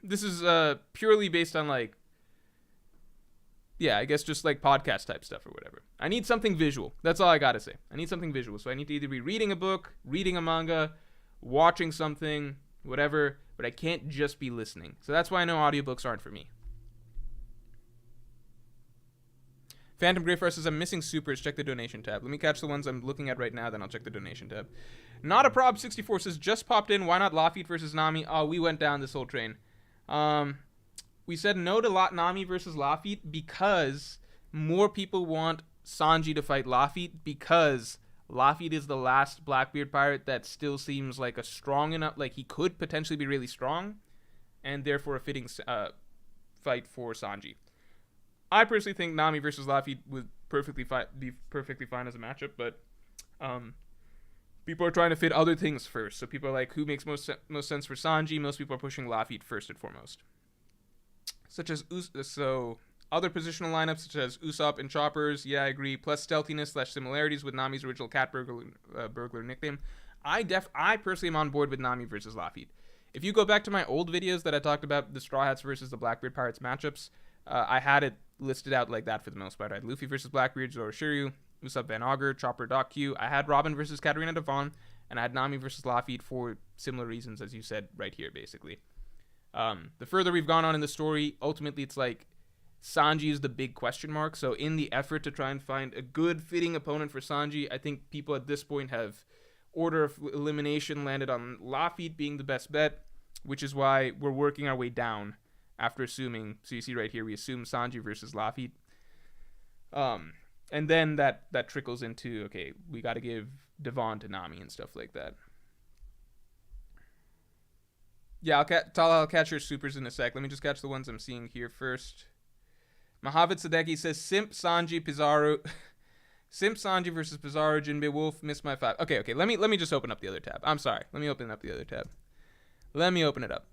This is purely based on like, yeah, I guess just like podcast type stuff or whatever. I need something visual. That's all I gotta say. I need something visual. So I need to either be reading a book, reading a manga, watching something, whatever, but I can't just be listening. So that's why I know audiobooks aren't for me. Phantom Greyfire says, I'm missing supers. Check the donation tab. Let me catch the ones I'm looking at right now, then I'll check the donation tab. Not a Prob 64 says, just popped in. Why not Lafitte versus Nami? Oh, we went down this whole train. We said no to Nami versus Lafitte because more people want Sanji to fight Lafitte because Lafitte is the last Blackbeard pirate that still seems like a strong enough, like he could potentially be really strong, and therefore a fitting fight for Sanji. I personally think Nami versus Lafitte would be perfectly fine as a matchup, but people are trying to fit other things first. So people are like, who makes most sense for Sanji? Most people are pushing Lafitte first and foremost. Such as other positional lineups such as Usopp and Choppers, yeah, I agree. Plus stealthiness / similarities with Nami's original cat burglar nickname. I personally am on board with Nami versus Lafitte. If you go back to my old videos that I talked about the Straw Hats versus the Blackbeard Pirates matchups, I had it listed out like that for the most part. I had Luffy versus Blackbeard, Zoro Shiryu, Usopp Van Augur, Chopper Doc Q. I had Robin versus Katarina Devon, and I had Nami versus Lafitte for similar reasons as you said right here, basically. The further we've gone on in the story, ultimately it's like Sanji is the big question mark. So in the effort to try and find a good fitting opponent for Sanji, I think people at this point have order of elimination landed on Lafitte being the best bet, which is why we're working our way down after assuming. So you see right here, we assume Sanji versus Lafitte. And then that trickles into, okay, we got to give Devon to Nami and stuff like that. Yeah, I'll catch your supers in a sec. Let me just catch the ones I'm seeing here first. Mahavid Sadeki says, Simp Sanji Pizarro. Simp Sanji versus Pizarro, Jinbe Wolf, missed my 5. Okay, let me just open up the other tab. I'm sorry. Let me open up the other tab. Let me open it up.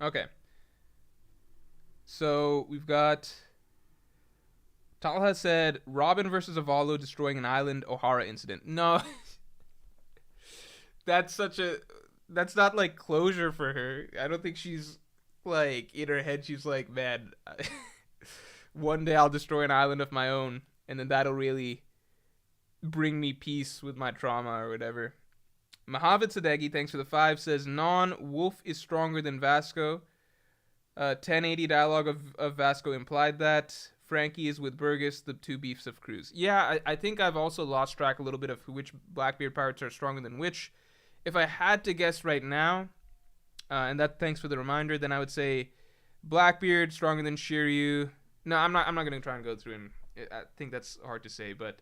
Okay. So we've got Talha said Robin versus Avalo destroying an island Ohara incident. No. That's not like closure for her. I don't think she's like in her head she's like, man, one day I'll destroy an island of my own and then that'll really bring me peace with my trauma or whatever. Mahavid Sadeghi, thanks for the 5, says Wolf is stronger than Vasco. 1080 dialogue of Vasco implied that. Franky is with Burgess, the two beefs of Cruz. Yeah, I think I've also lost track a little bit of which Blackbeard Pirates are stronger than which. If I had to guess right now, and that thanks for the reminder, then I would say Blackbeard stronger than Shiryu. No, I'm not going to try and go through him. I think that's hard to say, but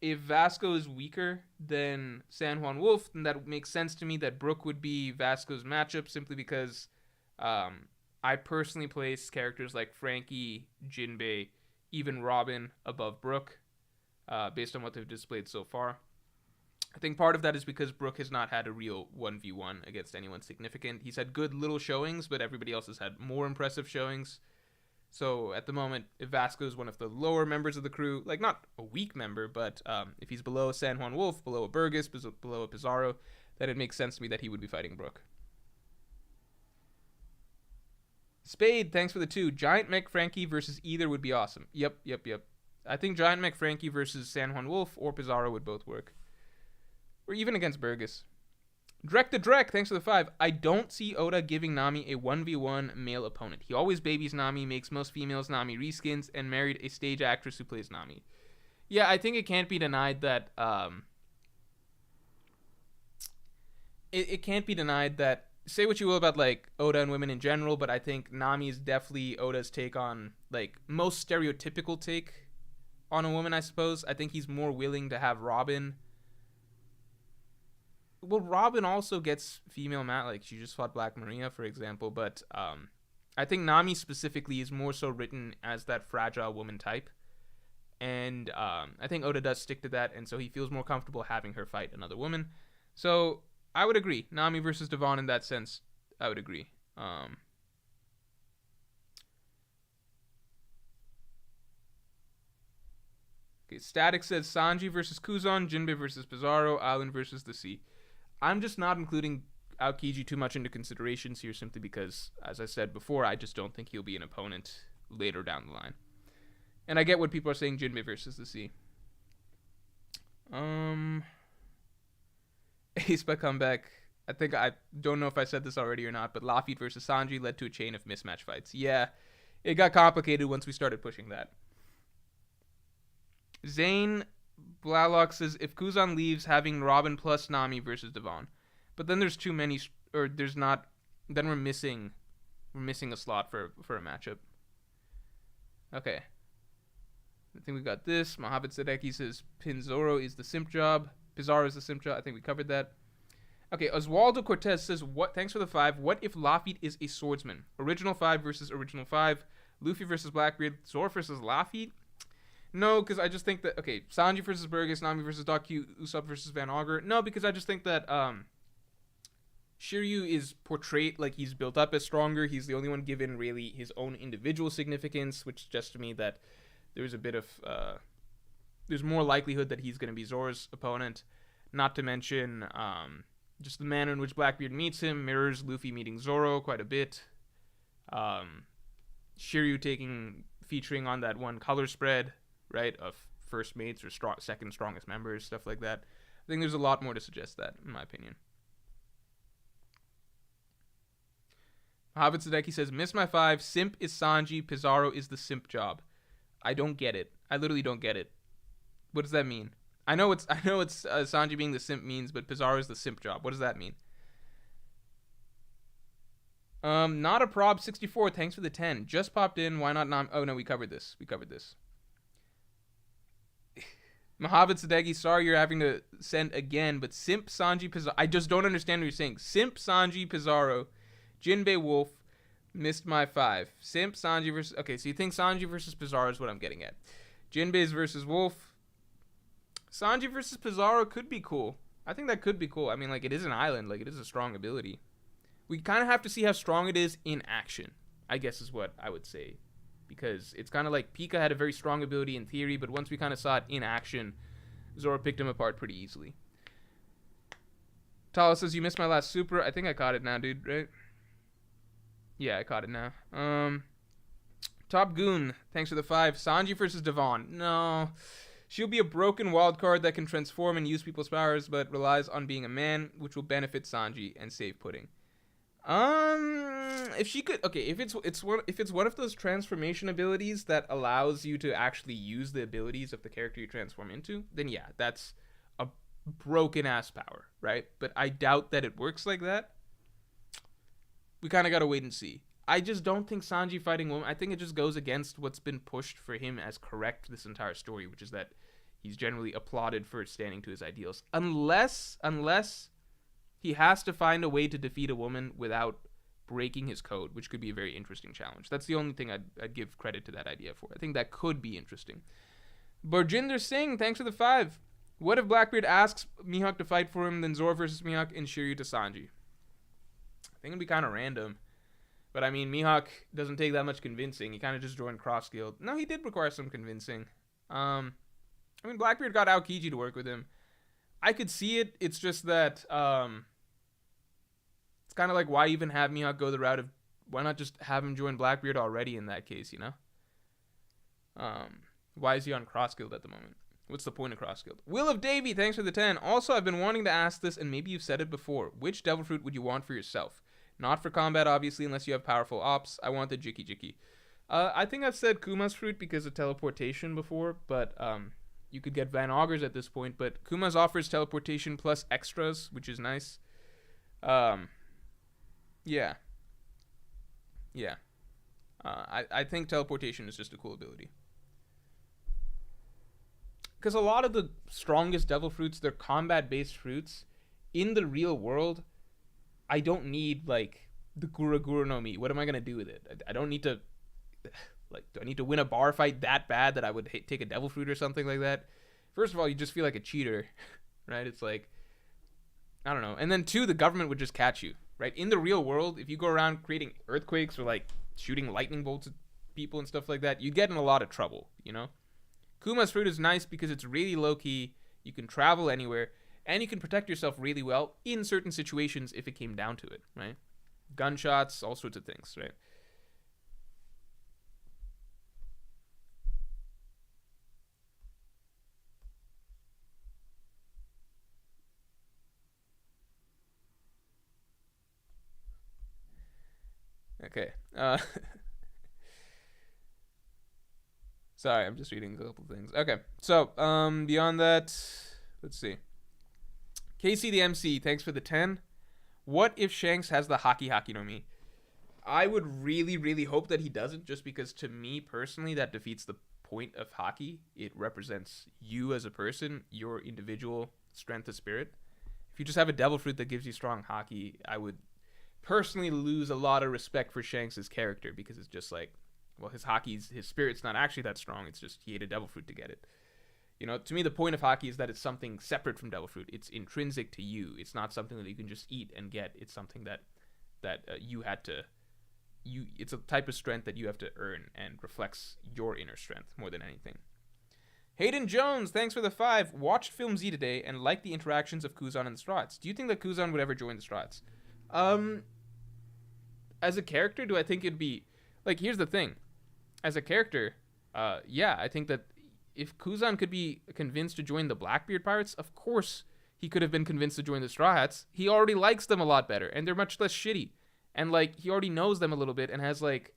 if Vasco is weaker than San Juan Wolf, then that makes sense to me that Brook would be Vasco's matchup, simply because I personally place characters like Franky, Jinbe, even Robin above Brook, based on what they've displayed so far. I think part of that is because Brook has not had a real 1v1 against anyone significant. He's had good little showings, but everybody else has had more impressive showings. So at the moment, if Vasco is one of the lower members of the crew, like not a weak member, but if he's below San Juan Wolf, below a Burgess, below a Pizarro, then it makes sense to me that he would be fighting Brook. Spade, thanks for the 2. Giant Mech Franky versus either would be awesome. Yep. I think Giant Mech Franky versus San Juan Wolf or Pizarro would both work. Or even against Burgess. Drek the Drek, thanks for the 5. I don't see Oda giving Nami a 1v1 male opponent. He always babies Nami, makes most females Nami reskins, and married a stage actress who plays Nami. Yeah, I think it can't be denied that it can't be denied that, say what you will about like Oda and women in general, but I think Nami is definitely Oda's take on, like, most stereotypical take on a woman, I suppose. I think he's more willing to have Robin. Well, Robin also gets female like she just fought Black Maria, for example, but I think Nami specifically is more so written as that fragile woman type, and I think Oda does stick to that, and so he feels more comfortable having her fight another woman. So I would agree, Nami versus Devon in that sense. I would agree. Okay, Static says Sanji versus Kuzan, Jinbe versus Pizarro, Island versus the Sea. I'm just not including Aokiji too much into considerations here, simply because, as I said before, I just don't think he'll be an opponent later down the line. And I get what people are saying, Jinbe versus the Sea. Ace by comeback. I don't know if I said this already or not, but Lafitte versus Sanji led to a chain of mismatch fights. Yeah, it got complicated once we started pushing that. Zane Blalock says, if Kuzan leaves, having Robin plus Nami versus Devon. But then there's too many, or there's not, then we're missing a slot for a matchup. Okay. I think we got this. Mohamed Sadeki says Pizarro is the simp job. Pizarro is the simp job. I think we covered that. Okay, Oswaldo Cortez says, "What? Thanks for the 5. What if Lafitte is a swordsman? Original 5 versus original 5. Luffy versus Blackbeard. Zoro versus Lafitte? No, because I just think that, okay, Sanji versus Burgess, Nami versus Doc Q, Usopp versus Van Augur. No, because I just think that Shiryu is portrayed like he's built up as stronger. He's the only one given really his own individual significance, which suggests to me that there's a bit of there's more likelihood that he's going to be Zoro's opponent. Not to mention just the manner in which Blackbeard meets him mirrors Luffy meeting Zoro quite a bit. Shiryu featuring on that one color spread, right, of first mates or second strongest members, stuff like that. I think there's a lot more to suggest that, in my opinion. Mohamed Sadeki says, miss my 5. Simp is Sanji. Pizarro is the simp job. I don't get it. I literally don't get it. What does that mean? I know it's Sanji being the simp means, but Pizarro is the simp job. What does that mean? Not a prob 64. Thanks for the 10. Just popped in. Why not? Oh no, we covered this. Mohamed Sadeghi, sorry you're having to send again, but Simp Sanji Pizarro. I just don't understand what you're saying. Simp Sanji Pizarro, Jinbe Wolf, missed my 5. Simp Sanji versus. Okay, so you think Sanji versus Pizarro is what I'm getting at. Jinbe's versus Wolf. Sanji versus Pizarro could be cool. I think that could be cool. I mean, like, it is an island. Like, it is a strong ability. We kind of have to see how strong it is in action, I guess is what I would say. Because it's kind of like Pika had a very strong ability in theory, but once we kind of saw it in action, Zoro picked him apart pretty easily. Tala says, you missed my last super. I think I caught it now, dude, right? Yeah, I caught it now. Top Goon, thanks for the 5. Sanji versus Devon. No. She'll be a broken wild card that can transform and use people's powers, but relies on being a man, which will benefit Sanji and save Pudding. If she could, okay, if it's one of those transformation abilities that allows you to actually use the abilities of the character you transform into, then yeah, that's a broken ass power, right? But I doubt that it works like that. We kind of gotta wait and see. I just don't think Sanji fighting women, I think it just goes against what's been pushed for him as correct this entire story, which is that he's generally applauded for standing to his ideals. Unless he has to find a way to defeat a woman without breaking his code, which could be a very interesting challenge. That's the only thing I'd give credit to that idea for. I think that could be interesting. Burjinder Singh, thanks for the 5. What if Blackbeard asks Mihawk to fight for him, then Zoro versus Mihawk and Shiryu to Sanji? I think it'd be kind of random. But I mean, Mihawk doesn't take that much convincing. He kind of just joined Cross Guild. No, he did require some convincing. I mean, Blackbeard got Aokiji to work with him. I could see it. It's just that it's kind of like, why even have Mihawk go the route of, why not just have him join Blackbeard already in that case, you know? Why is he on Cross Guild at the moment? What's the point of Cross Guild? Will of Davy, thanks for the 10. Also, I've been wanting to ask this, and maybe you've said it before. Which Devil Fruit would you want for yourself? Not for combat, obviously, unless you have powerful ops. I want the Jiki. I think I've said Kuma's Fruit because of teleportation before, but you could get Van Augers at this point, but Kuma's offers teleportation plus extras, which is nice. Yeah. I think teleportation is just a cool ability. Because a lot of the strongest devil fruits, they're combat-based fruits. In the real world, I don't need, like, the Gura no Mi. What am I going to do with it? I don't need to, like, do I need to win a bar fight that bad that I would take a devil fruit or something like that? First of all, you just feel like a cheater, right? It's like, I don't know. And then 2, the government would just catch you, right? In the real world, if you go around creating earthquakes or, like, shooting lightning bolts at people and stuff like that, you get in a lot of trouble, you know? Kuma's Fruit is nice because it's really low-key, you can travel anywhere, and you can protect yourself really well in certain situations if it came down to it, right? Gunshots, all sorts of things, right? Okay. Sorry, I'm just reading a couple things. Okay, so beyond that, let's see. Casey the MC, thanks for the 10. What if Shanks has the Haki no Mi? I would really, really hope that he doesn't, just because to me personally, that defeats the point of Haki. It represents you as a person, your individual strength of spirit. If you just have a devil fruit that gives you strong Haki, I would personally lose a lot of respect for Shanks' character, because it's just like, well, his spirit's not actually that strong. It's just he ate a devil fruit to get it. You know, to me, the point of Haki is that it's something separate from devil fruit. It's intrinsic to you. It's not something that you can just eat and get. It's something that you had to. It's a type of strength that you have to earn and reflects your inner strength more than anything. Hayden Jones, thanks for the 5. Watched Film Z today and liked the interactions of Kuzan and the Strats. Do you think that Kuzan would ever join the Strats? As a character, do I think it'd be like? Here's the thing. As a character, yeah, I think that if Kuzan could be convinced to join the Blackbeard Pirates, of course he could have been convinced to join the Straw Hats. He already likes them a lot better, and they're much less shitty. And, like, he already knows them a little bit and has, like,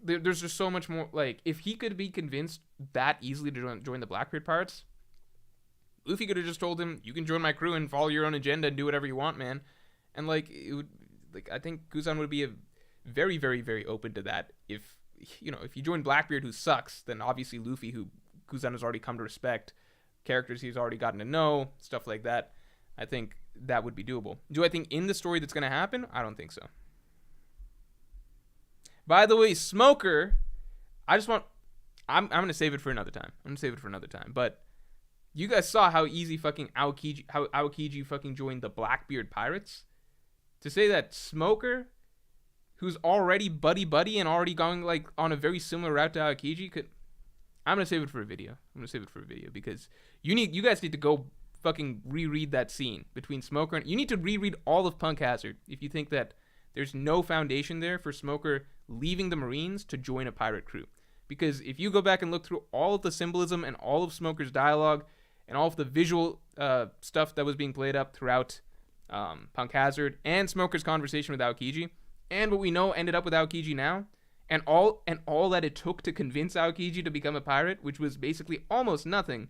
there's just so much more, like, if he could be convinced that easily to join the Blackbeard Pirates, Luffy could have just told him, you can join my crew and follow your own agenda and do whatever you want, man. And, like, it would, like, I think Kuzan would be very, very, very open to that. If, you know, if you join Blackbeard, who sucks, then obviously Luffy, who Kuzan has already come to respect, characters he's already gotten to know, stuff like that, I think that would be doable. Do I think in the story that's going to happen? I don't think so. By the way, Smoker, I'm going to save it for another time. But you guys saw how easy fucking Aokiji fucking joined the Blackbeard Pirates? To say that Smoker, who's already buddy and already going, like, on a very similar route to Aokiji, could... I'm going to save it for a video. Because you guys need to go fucking reread that scene between Smoker and... You need to reread all of Punk Hazard if you think that there's no foundation there for Smoker leaving the Marines to join a pirate crew. Because if you go back and look through all of the symbolism and all of Smoker's dialogue and all of the visual stuff that was being played up throughout Punk Hazard and Smoker's conversation with Aokiji, and what we know ended up with Aokiji now, and all that it took to convince Aokiji to become a pirate, which was basically almost nothing,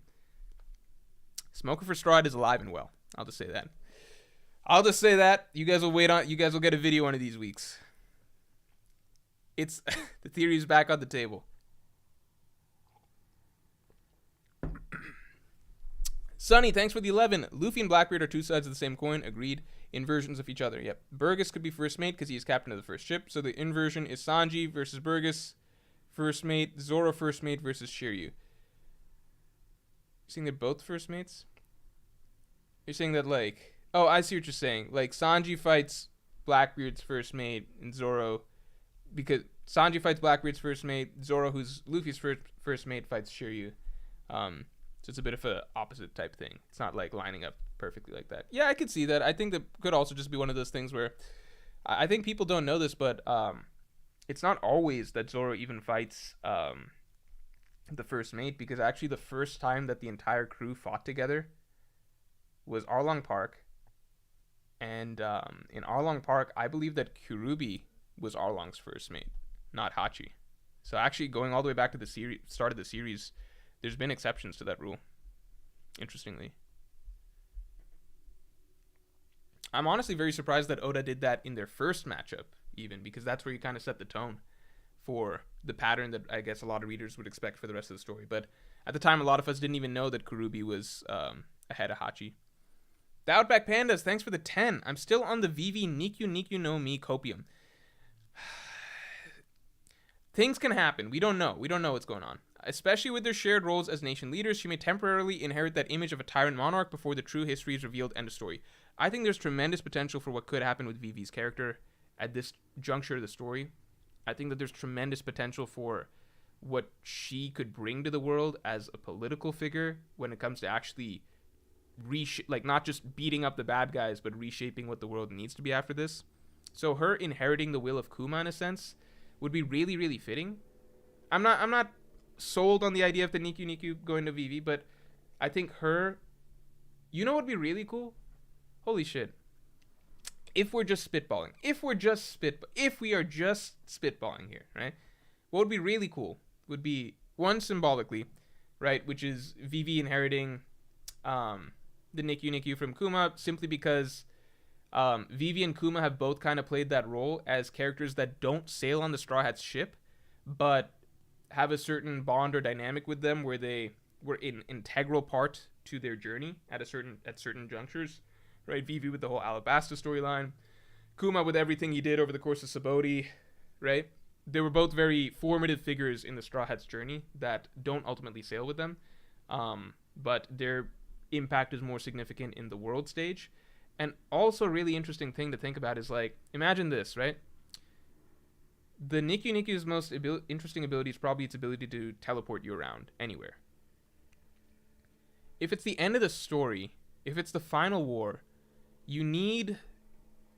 Smoker for Straw Hat is alive and well. I'll just say that. You guys will get a video one of these weeks. It's the theory is back on the table. Sonny, thanks for the 11. Luffy and Blackbeard are two sides of the same coin. Agreed. Inversions of each other. Yep. Burgess could be first mate because he is captain of the first ship. So the inversion is Sanji versus Burgess, first mate. Zoro first mate versus Shiryu. You saying they're both first mates? You're saying that like... Oh, I see what you're saying. Like Sanji fights Blackbeard's first mate and Zoro... Because Sanji fights Blackbeard's first mate. Zoro, who's Luffy's first mate, fights Shiryu. So it's a bit of a opposite type thing. It's not like lining up perfectly like that. Yeah, I could see that. I think that could also just be one of those things where I think people don't know this, but it's not always that Zoro even fights the first mate, because actually the first time that the entire crew fought together was Arlong Park. And in Arlong Park, I believe that Kurubi was Arlong's first mate, not Hachi. So actually going all the way back to the start of the series, there's been exceptions to that rule, interestingly. I'm honestly very surprised that Oda did that in their first matchup, even, because that's where you kind of set the tone for the pattern that I guess a lot of readers would expect for the rest of the story. But at the time, a lot of us didn't even know that Kurubi was ahead of Hachi. The Outback Pandas, thanks for the 10. I'm still on the Vivi Nikyu no Mi Copium. Things can happen. We don't know. We don't know what's going on. Especially with their shared roles as nation leaders, she may temporarily inherit that image of a tyrant monarch before the true history is revealed. End of story. I think there's tremendous potential for what could happen with Vivi's character at this juncture of the story. I think that there's tremendous potential for what she could bring to the world as a political figure when it comes to actually not just beating up the bad guys, but reshaping what the world needs to be after this. So her inheriting the will of Kuma, in a sense, would be really, really fitting. I'm not sold on the idea of the Nikyu going to Vivi, but I think her... You know what would be really cool? Holy shit. If we are just spitballing here, right? What would be really cool would be, one, symbolically, right, which is Vivi inheriting the Nikyu from Kuma, simply because Vivi and Kuma have both kind of played that role as characters that don't sail on the Straw Hat's ship, but have a certain bond or dynamic with them where they were an integral part to their journey at certain junctures, right? Vivi with the whole Alabasta storyline, Kuma with everything he did over the course of Sabaody, right? They were both very formative figures in the Straw Hat's journey that don't ultimately sail with them, but their impact is more significant in the world stage. And also a really interesting thing to think about is, like, imagine this, right? The Nikyu's most interesting ability is probably its ability to teleport you around anywhere. If it's the end of the story, if it's the final war, you need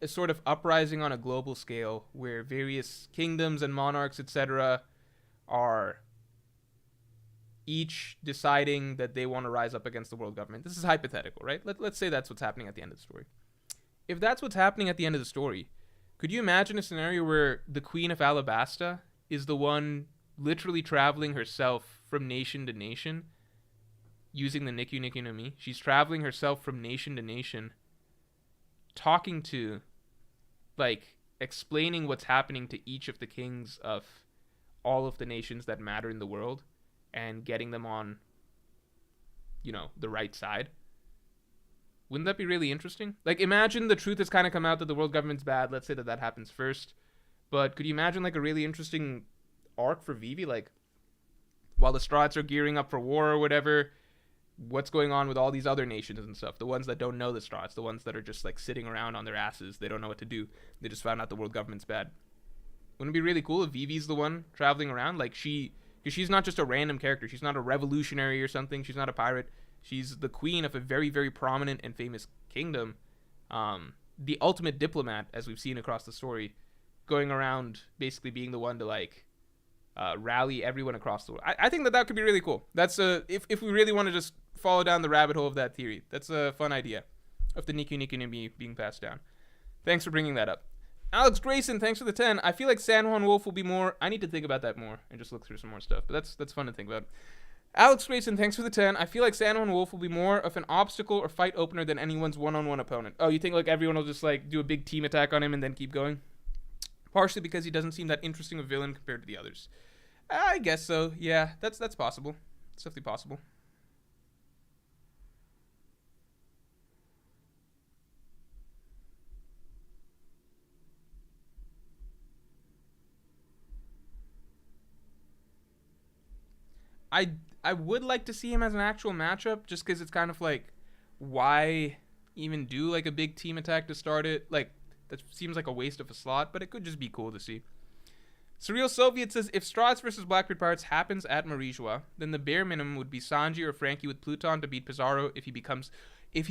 a sort of uprising on a global scale where various kingdoms and monarchs, etc., are each deciding that they want to rise up against the world government. This is hypothetical, right? Let's say that's what's happening at the end of the story. If that's what's happening at the end of the story, could you imagine a scenario where the Queen of Alabasta is the one literally traveling herself from nation to nation using the Nikyu no Mi? She's traveling herself from nation to nation, talking to, like, explaining what's happening to each of the kings of all of the nations that matter in the world and getting them on, the right side. Wouldn't that be really interesting? Like, imagine the truth has kind of come out that the world government's bad. Let's say that happens first. But could you imagine, like, a really interesting arc for Vivi? Like, while the Straw Hats are gearing up for war or whatever, what's going on with all these other nations and stuff? The ones that don't know the Straw Hats, the ones that are just, like, sitting around on their asses. They don't know what to do. They just found out the world government's bad. Wouldn't it be really cool if Vivi's the one traveling around? Like, because she's not just a random character. She's not a revolutionary or something. She's not a pirate. She's the queen of a very, very prominent and famous kingdom. The ultimate diplomat, as we've seen across the story, going around basically being the one to, like, rally everyone across the world. I think that could be really cool. That's if we really want to just follow down the rabbit hole of that theory, that's a fun idea of the Nikki Nikki being passed down. Thanks for bringing that up. Alex Grayson, thanks for the 10. I feel like San Juan Wolf will be more. I need to think about that more and just look through some more stuff. But that's fun to think about. Alex Grayson, thanks for the 10. I feel like San Juan Wolf will be more of an obstacle or fight opener than anyone's one-on-one opponent. Oh, you think like everyone will just like do a big team attack on him and then keep going? Partially because he doesn't seem that interesting a villain compared to the others. I guess so. Yeah, that's possible. It's definitely possible. I would like to see him as an actual matchup, just because it's kind of like, why even do like a big team attack to start it? Like, that seems like a waste of a slot, but it could just be cool to see. Surreal Soviet says, if Straw Hats versus Blackbeard Pirates happens at Marijua, then the bare minimum would be Sanji or Franky with Pluton to beat Pizarro if he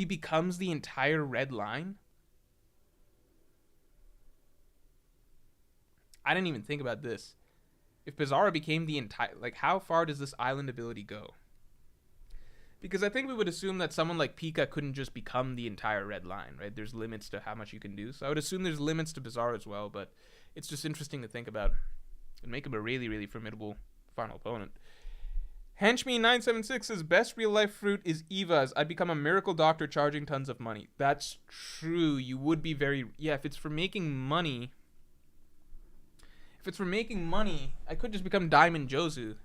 becomes the entire red line. I didn't even think about this. If Pizarro became the entire... Like, how far does this island ability go? Because I think we would assume that someone like Pika couldn't just become the entire red line, right? There's limits to how much you can do. So I would assume there's limits to Pizarro as well, but it's just interesting to think about. And make him a really, really formidable final opponent. Henchme976 says, best real-life fruit is Eva's. I'd become a miracle doctor charging tons of money. That's true. You would be very... Yeah, if it's for making money... If it's for making money, I could just become Diamond Jozu,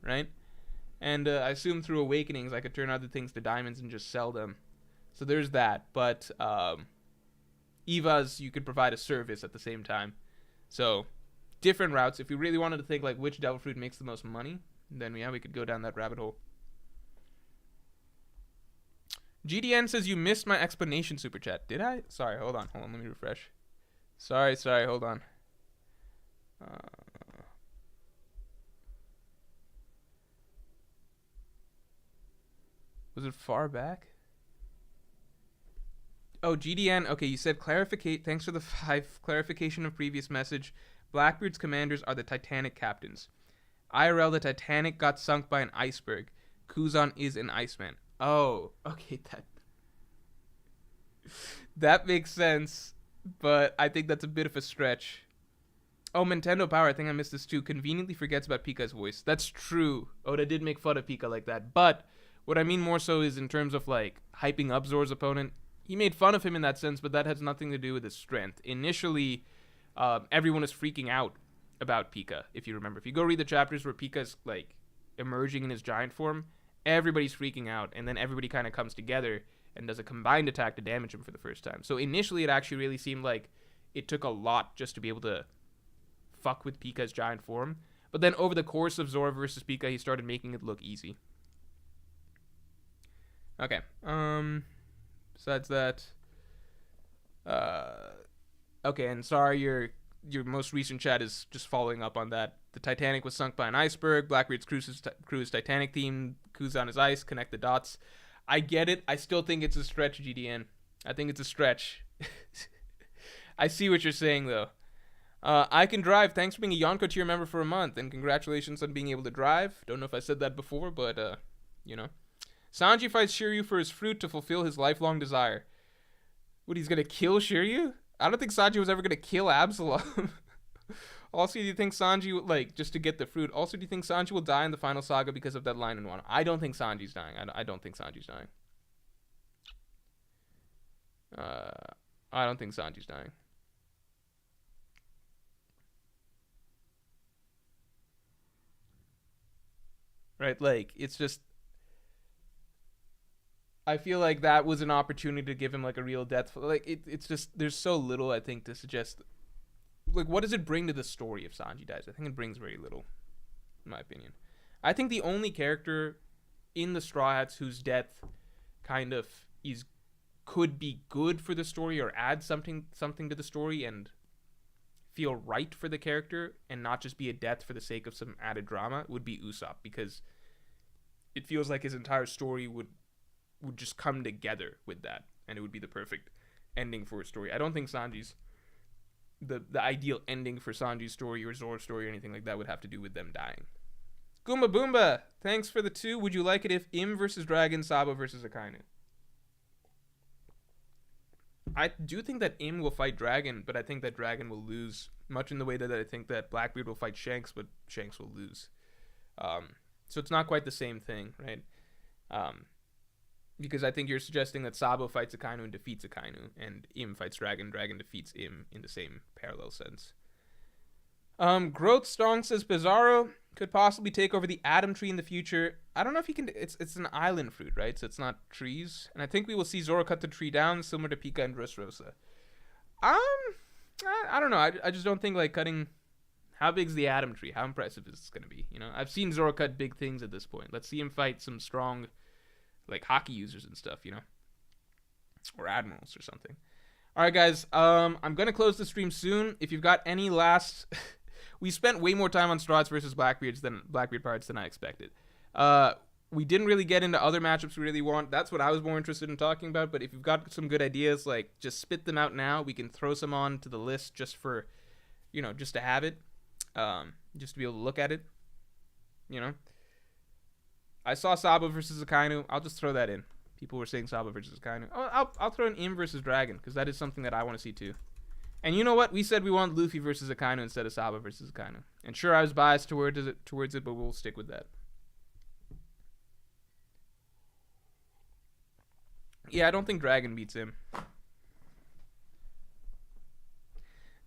right? And I assume through Awakenings, I could turn other things to diamonds and just sell them. So there's that. But Eva's, you could provide a service at the same time. So different routes. If we really wanted to think like which devil fruit makes the most money, then yeah, we could go down that rabbit hole. GDN says, you missed my explanation super chat. Did I? Sorry, hold on. Let me refresh. Sorry, hold on. Was it far back? Oh, GDN. Okay, you said clarificate. Thanks for the 5 clarification of previous message. Blackbeard's commanders are the Titanic captains. IRL, the Titanic got sunk by an iceberg. Kuzan is an Iceman. Oh, okay, that makes sense, but I think that's a bit of a stretch. Oh, Nintendo Power, I think I missed this too. Conveniently forgets about Pika's voice. That's true. Oda did make fun of Pika like that. But what I mean more so is in terms of like hyping up Zoro's opponent. He made fun of him in that sense, but that has nothing to do with his strength. Initially, everyone was freaking out about Pika, if you remember. If you go read the chapters where Pika's like emerging in his giant form, everybody's freaking out. And then everybody kind of comes together and does a combined attack to damage him for the first time. So initially, it actually really seemed like it took a lot just to be able to fuck with Pika's giant form. But then over the course of Zoro versus Pika, he started making it look easy. Okay. Besides that, okay, and sorry, your most recent chat is just following up on that. The Titanic was sunk by an iceberg. Blackbeard's crew is Titanic theme. Kuzan is ice. Connect the dots. I get it. I still think it's a stretch, GDN. I think it's a stretch. I see what you're saying, though. I can drive. Thanks for being a Yonko tier member for a month, and congratulations on being able to drive. Don't know if I said that before, but, you know. Sanji fights Shiryu for his fruit to fulfill his lifelong desire. What, he's gonna kill Shiryu? I don't think Sanji was ever gonna kill Absalom. Also, do you think Sanji, like, just to get the fruit, also do you think Sanji will die in the final saga because of that line in Wano? I don't think Sanji's dying. I don't think Sanji's dying. I don't think Sanji's dying. Right, like, it's just... I feel like that was an opportunity to give him, like, a real death. Like, it's just... There's so little, I think, to suggest... Like, what does it bring to the story if Sanji dies? I think it brings very little, in my opinion. I think the only character in the Straw Hats whose death kind of could be good for the story or add something to the story and feel right for the character and not just be a death for the sake of some added drama would be Usopp, because it feels like his entire story would just come together with that, and it would be the perfect ending for a story. I don't think Sanji's the ideal ending for Sanji's story or Zoro's story or anything like that would have to do with them dying. Goomba Boomba, thanks for the 2. Would you like it if Im versus Dragon, Sabo versus Akainu? I do think that Im will fight Dragon, but I think that Dragon will lose, much in the way that I think that Blackbeard will fight Shanks, but Shanks will lose. So it's not quite the same thing, right? Because I think you're suggesting that Sabo fights Akainu and defeats Akainu, and Im fights Dragon, Dragon defeats Im in the same parallel sense. Growth Strong says Pizarro could possibly take over the Atom Tree in the future. I don't know if he can. It's an island fruit, right? So it's not trees. And I think we will see Zoro cut the tree down, similar to Pika and Dressrosa. I don't know. I just don't think like cutting. How big's the Atom Tree? How impressive is this gonna be? You know, I've seen Zoro cut big things at this point. Let's see him fight some strong, like hockey users and stuff. You know, or admirals or something. All right, guys. I'm gonna close the stream soon. If you've got any last. We spent way more time on Straughts versus Blackbeard Pirates than I expected. We didn't really get into other matchups we really want. That's what I was more interested in talking about. But if you've got some good ideas, like just spit them out now. We can throw some on to the list just for, you know, just to have it, just to be able to look at it. You know, I saw Sabo versus Akainu. I'll just throw that in. People were saying Sabo versus Akainu. Oh, I'll throw in Im versus Dragon because that is something that I want to see too. And you know what? We said we want Luffy versus Akainu instead of Sabo versus Akainu. And sure, I was biased towards it, but we'll stick with that. Yeah, I don't think Dragon beats him.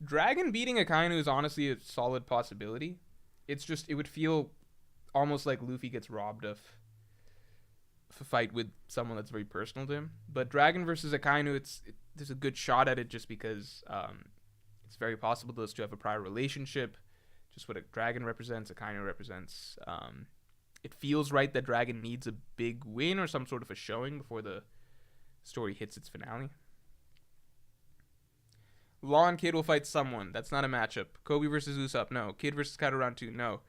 Dragon beating Akainu is honestly a solid possibility. It's just, it would feel almost like Luffy gets robbed of a fight with someone that's very personal to him. But Dragon versus Akainu, there's a good shot at it just because it's very possible those two have a prior relationship. Just what a Dragon represents, Akainu represents. It feels right that Dragon needs a big win or some sort of a showing before the story hits its finale. Law and Kid will fight someone. That's not a matchup. Kobe versus Usopp, no. Kid versus Kaido round 2, no.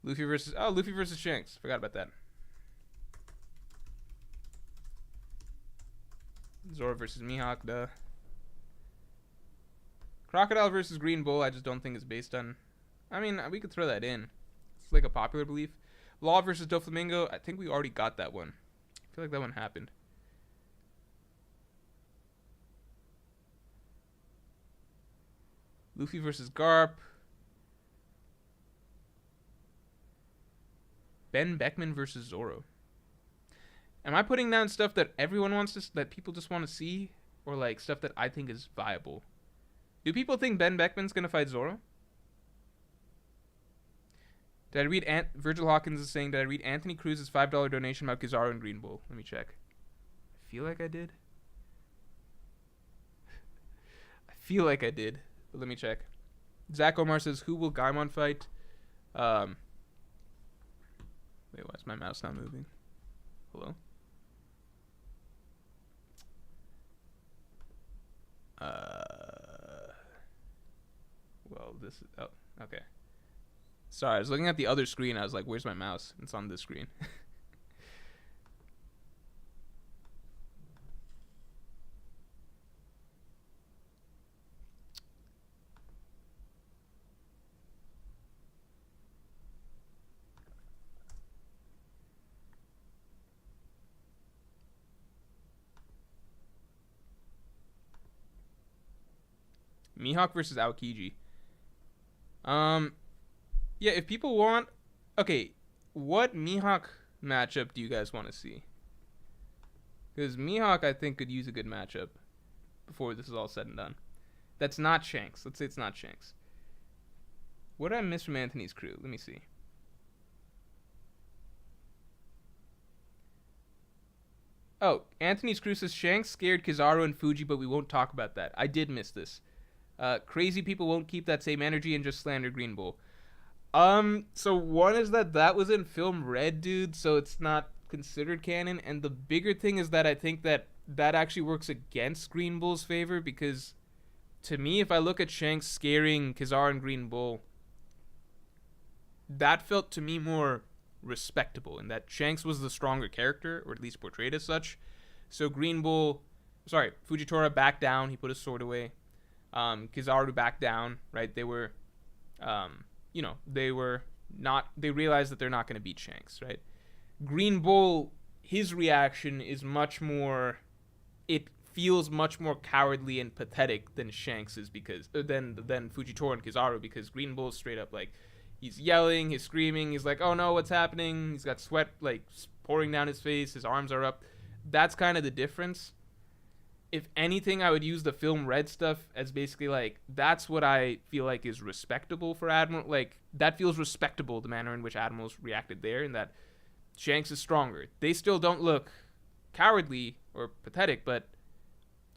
Luffy versus Shanks. Forgot about that. Zoro versus Mihawk, duh. Crocodile versus Green Bull, I just don't think is based on... I mean, we could throw that in. It's like a popular belief. Law versus Doflamingo, I think we already got that one. I feel like that one happened. Luffy versus Garp. Ben Beckman versus Zoro. Am I putting down stuff that everyone wants to, that people just want to see, or like stuff that I think is viable? Do people think Ben Beckman's gonna fight Zoro? Did I read Virgil Hawkins is saying, did I read Anthony Cruz's $5 donation about Pizarro and Green Bull? Let me check. I feel like I did. I feel like I did, but let me check. Zach Omar says, who will Gaimon fight? Wait, why is my mouse not moving? Hello? Well, this is... Oh, okay. Sorry, I was looking at the other screen. I was like, where's my mouse? It's on this screen. Mihawk versus Aokiji. Yeah, if people want... Okay, what Mihawk matchup do you guys want to see? Because Mihawk, I think, could use a good matchup before this is all said and done. That's not Shanks. Let's say it's not Shanks. What did I miss from Anthony's crew? Let me see. Oh, Anthony's crew says Shanks scared Kizaru and Fuji, but we won't talk about that. I did miss this. Crazy people won't keep that same energy and just slander Green Bull. So one is that was in film Red, dude, so it's not considered canon. And the bigger thing is that I think that actually works against Green Bull's favor, because to me, if I look at Shanks scaring Kizaru and Green Bull, that felt to me more respectable, in that Shanks was the stronger character, or at least portrayed as such. So Fujitora backed down, he put his sword away. Kizaru backed down, right? They were, they were not. They realized that they're not going to beat Shanks, right? Green Bull, his reaction is much more. It feels much more cowardly and pathetic than Shanks's because than Fujitora and Kizaru, because Green Bull's straight up like he's yelling, he's screaming, he's like, oh no, what's happening? He's got sweat like pouring down his face, his arms are up. That's kind of the difference. If anything, I would use the film Red stuff as basically like that's what I feel like is respectable for Admiral. Like that feels respectable, the manner in which Admirals reacted there, and that Shanks is stronger. They still don't look cowardly or pathetic, but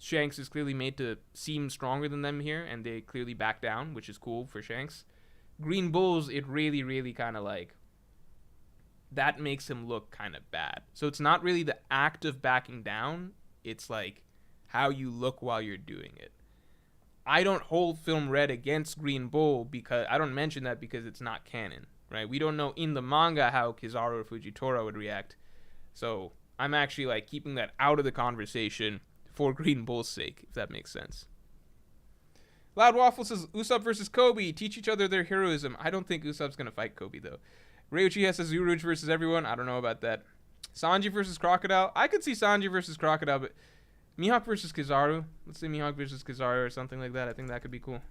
Shanks is clearly made to seem stronger than them here, and they clearly back down, which is cool for Shanks. Green Bulls, it really, really kind of like that makes him look kind of bad. So it's not really the act of backing down, it's like how you look while you're doing it. I don't hold Film Red against Green Bull because I don't mention that because it's not canon, right? We don't know in the manga how Kizaru or Fujitora would react. So I'm actually like keeping that out of the conversation for Green Bull's sake, if that makes sense. Loud Waffle says Usopp versus Kobe. Teach each other their heroism. I don't think Usopp's going to fight Kobe, though. Ryuichi says Zuruj versus everyone. I don't know about that. Sanji versus Crocodile. I could see Sanji versus Crocodile, but Mihawk versus Kizaru. Let's say Mihawk versus Kizaru or something like that. I think that could be cool.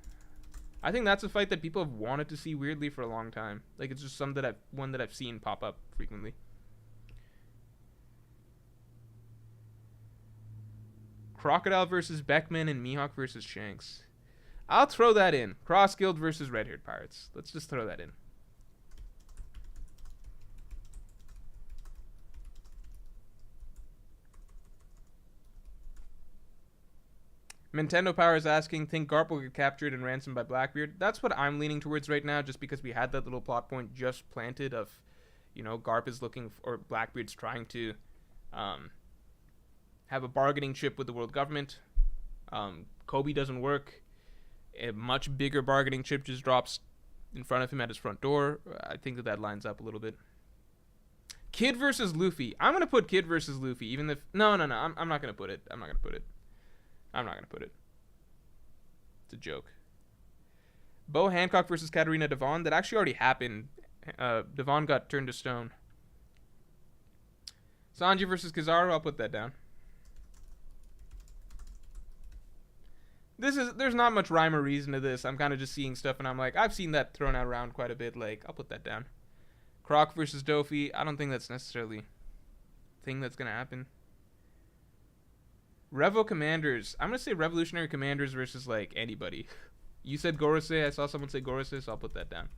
I think that's a fight that people have wanted to see weirdly for a long time. Like, it's just one that I've seen pop up frequently. Crocodile versus Beckman and Mihawk versus Shanks. I'll throw that in. Cross Guild versus Red-Haired Pirates. Let's just throw that in. Nintendo Power is asking, think Garp will get captured and ransomed by Blackbeard? That's what I'm leaning towards right now, just because we had that little plot point just planted of, Garp is looking, or Blackbeard's trying to have a bargaining chip with the world government. Kobe doesn't work. A much bigger bargaining chip just drops in front of him at his front door. I think that lines up a little bit. Kid versus Luffy. I'm going to put Kid versus Luffy, even if... No. I'm not going to put it. I'm not going to put it. It's a joke. Bo Hancock versus Katarina Devon. That actually already happened. Devon got turned to stone. Sanji versus Kizaru. I'll put that down. There's not much rhyme or reason to this. I'm kind of just seeing stuff and I'm like, I've seen that thrown out around quite a bit. Like, I'll put that down. Croc versus Dofi. I don't think that's necessarily a thing that's going to happen. Revo Commanders. I'm going to say Revolutionary Commanders versus, like, anybody. You said Gorosei. I saw someone say Gorosei, so I'll put that down.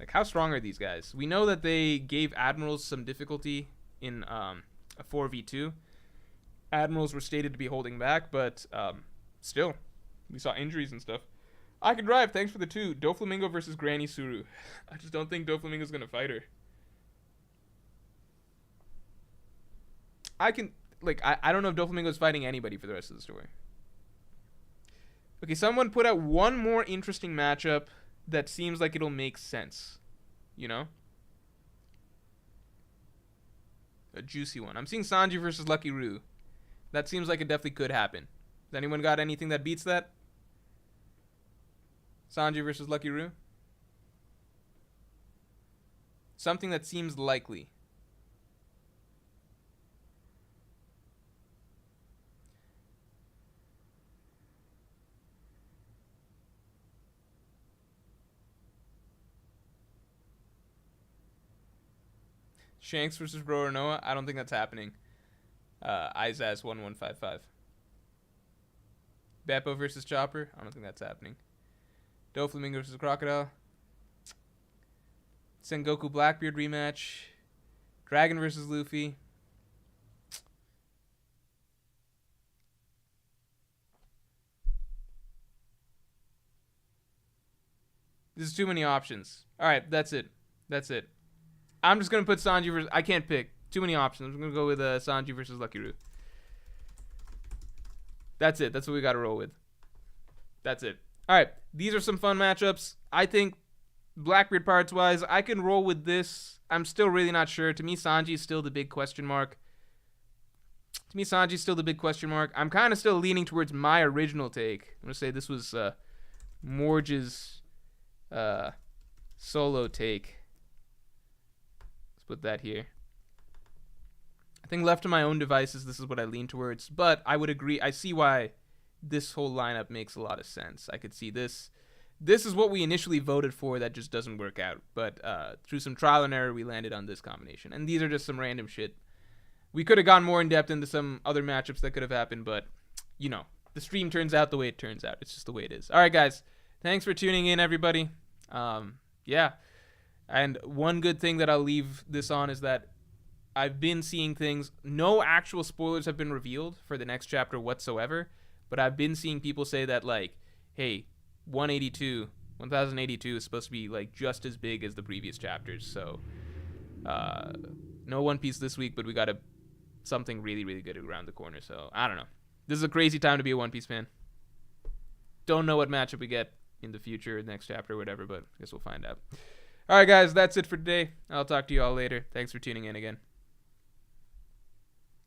Like, how strong are these guys? We know that they gave Admirals some difficulty in a 4v2. Admirals were stated to be holding back, but still, we saw injuries and stuff. I can drive. Thanks for the 2. Doflamingo versus Granny Suru. I just don't think Doflamingo's going to fight her. I don't know if Doflamingo's fighting anybody for the rest of the story. Okay, someone put out one more interesting matchup that seems like it'll make sense. A juicy one. I'm seeing Sanji versus Lucky Roo. That seems like it definitely could happen. Has anyone got anything that beats that? Sanji versus Lucky Roo? Something that seems likely. Shanks versus Roronoa? I don't think that's happening. Izaz 1155. Beppo versus Chopper? I don't think that's happening. Doflamingo versus Crocodile. Sengoku Blackbeard rematch. Dragon versus Luffy. This is too many options. Alright, that's it. I'm just going to put Sanji versus... I can't pick. Too many options. I'm going to go with Sanji versus Lucky Roo. That's it. That's what we got to roll with. That's it. All right. These are some fun matchups. I think Blackbeard Pirates wise, I can roll with this. I'm still really not sure. To me, Sanji is still the big question mark. To me, Sanji's still the big question mark. I'm kind of still leaning towards my original take. I'm going to say this was Morj's solo take. Let's put that here. I think left to my own devices, this is what I lean towards. But I would agree. I see why this whole lineup makes a lot of sense. I could see this. This is what we initially voted for that just doesn't work out. But through some trial and error, we landed on this combination. And these are just some random shit. We could have gone more in depth into some other matchups that could have happened. But, you know, the stream turns out the way it turns out. It's just the way it is. All right, guys. Thanks for tuning in, everybody. Yeah. And one good thing that I'll leave this on is that I've been seeing things. No actual spoilers have been revealed for the next chapter whatsoever. But I've been seeing people say that, like, hey, 1082 is supposed to be, like, just as big as the previous chapters. So, no One Piece this week, but we got something really, really good around the corner. So, I don't know. This is a crazy time to be a One Piece fan. Don't know what matchup we get in the future, next chapter, whatever, but I guess we'll find out. All right, guys, that's it for today. I'll talk to you all later. Thanks for tuning in again.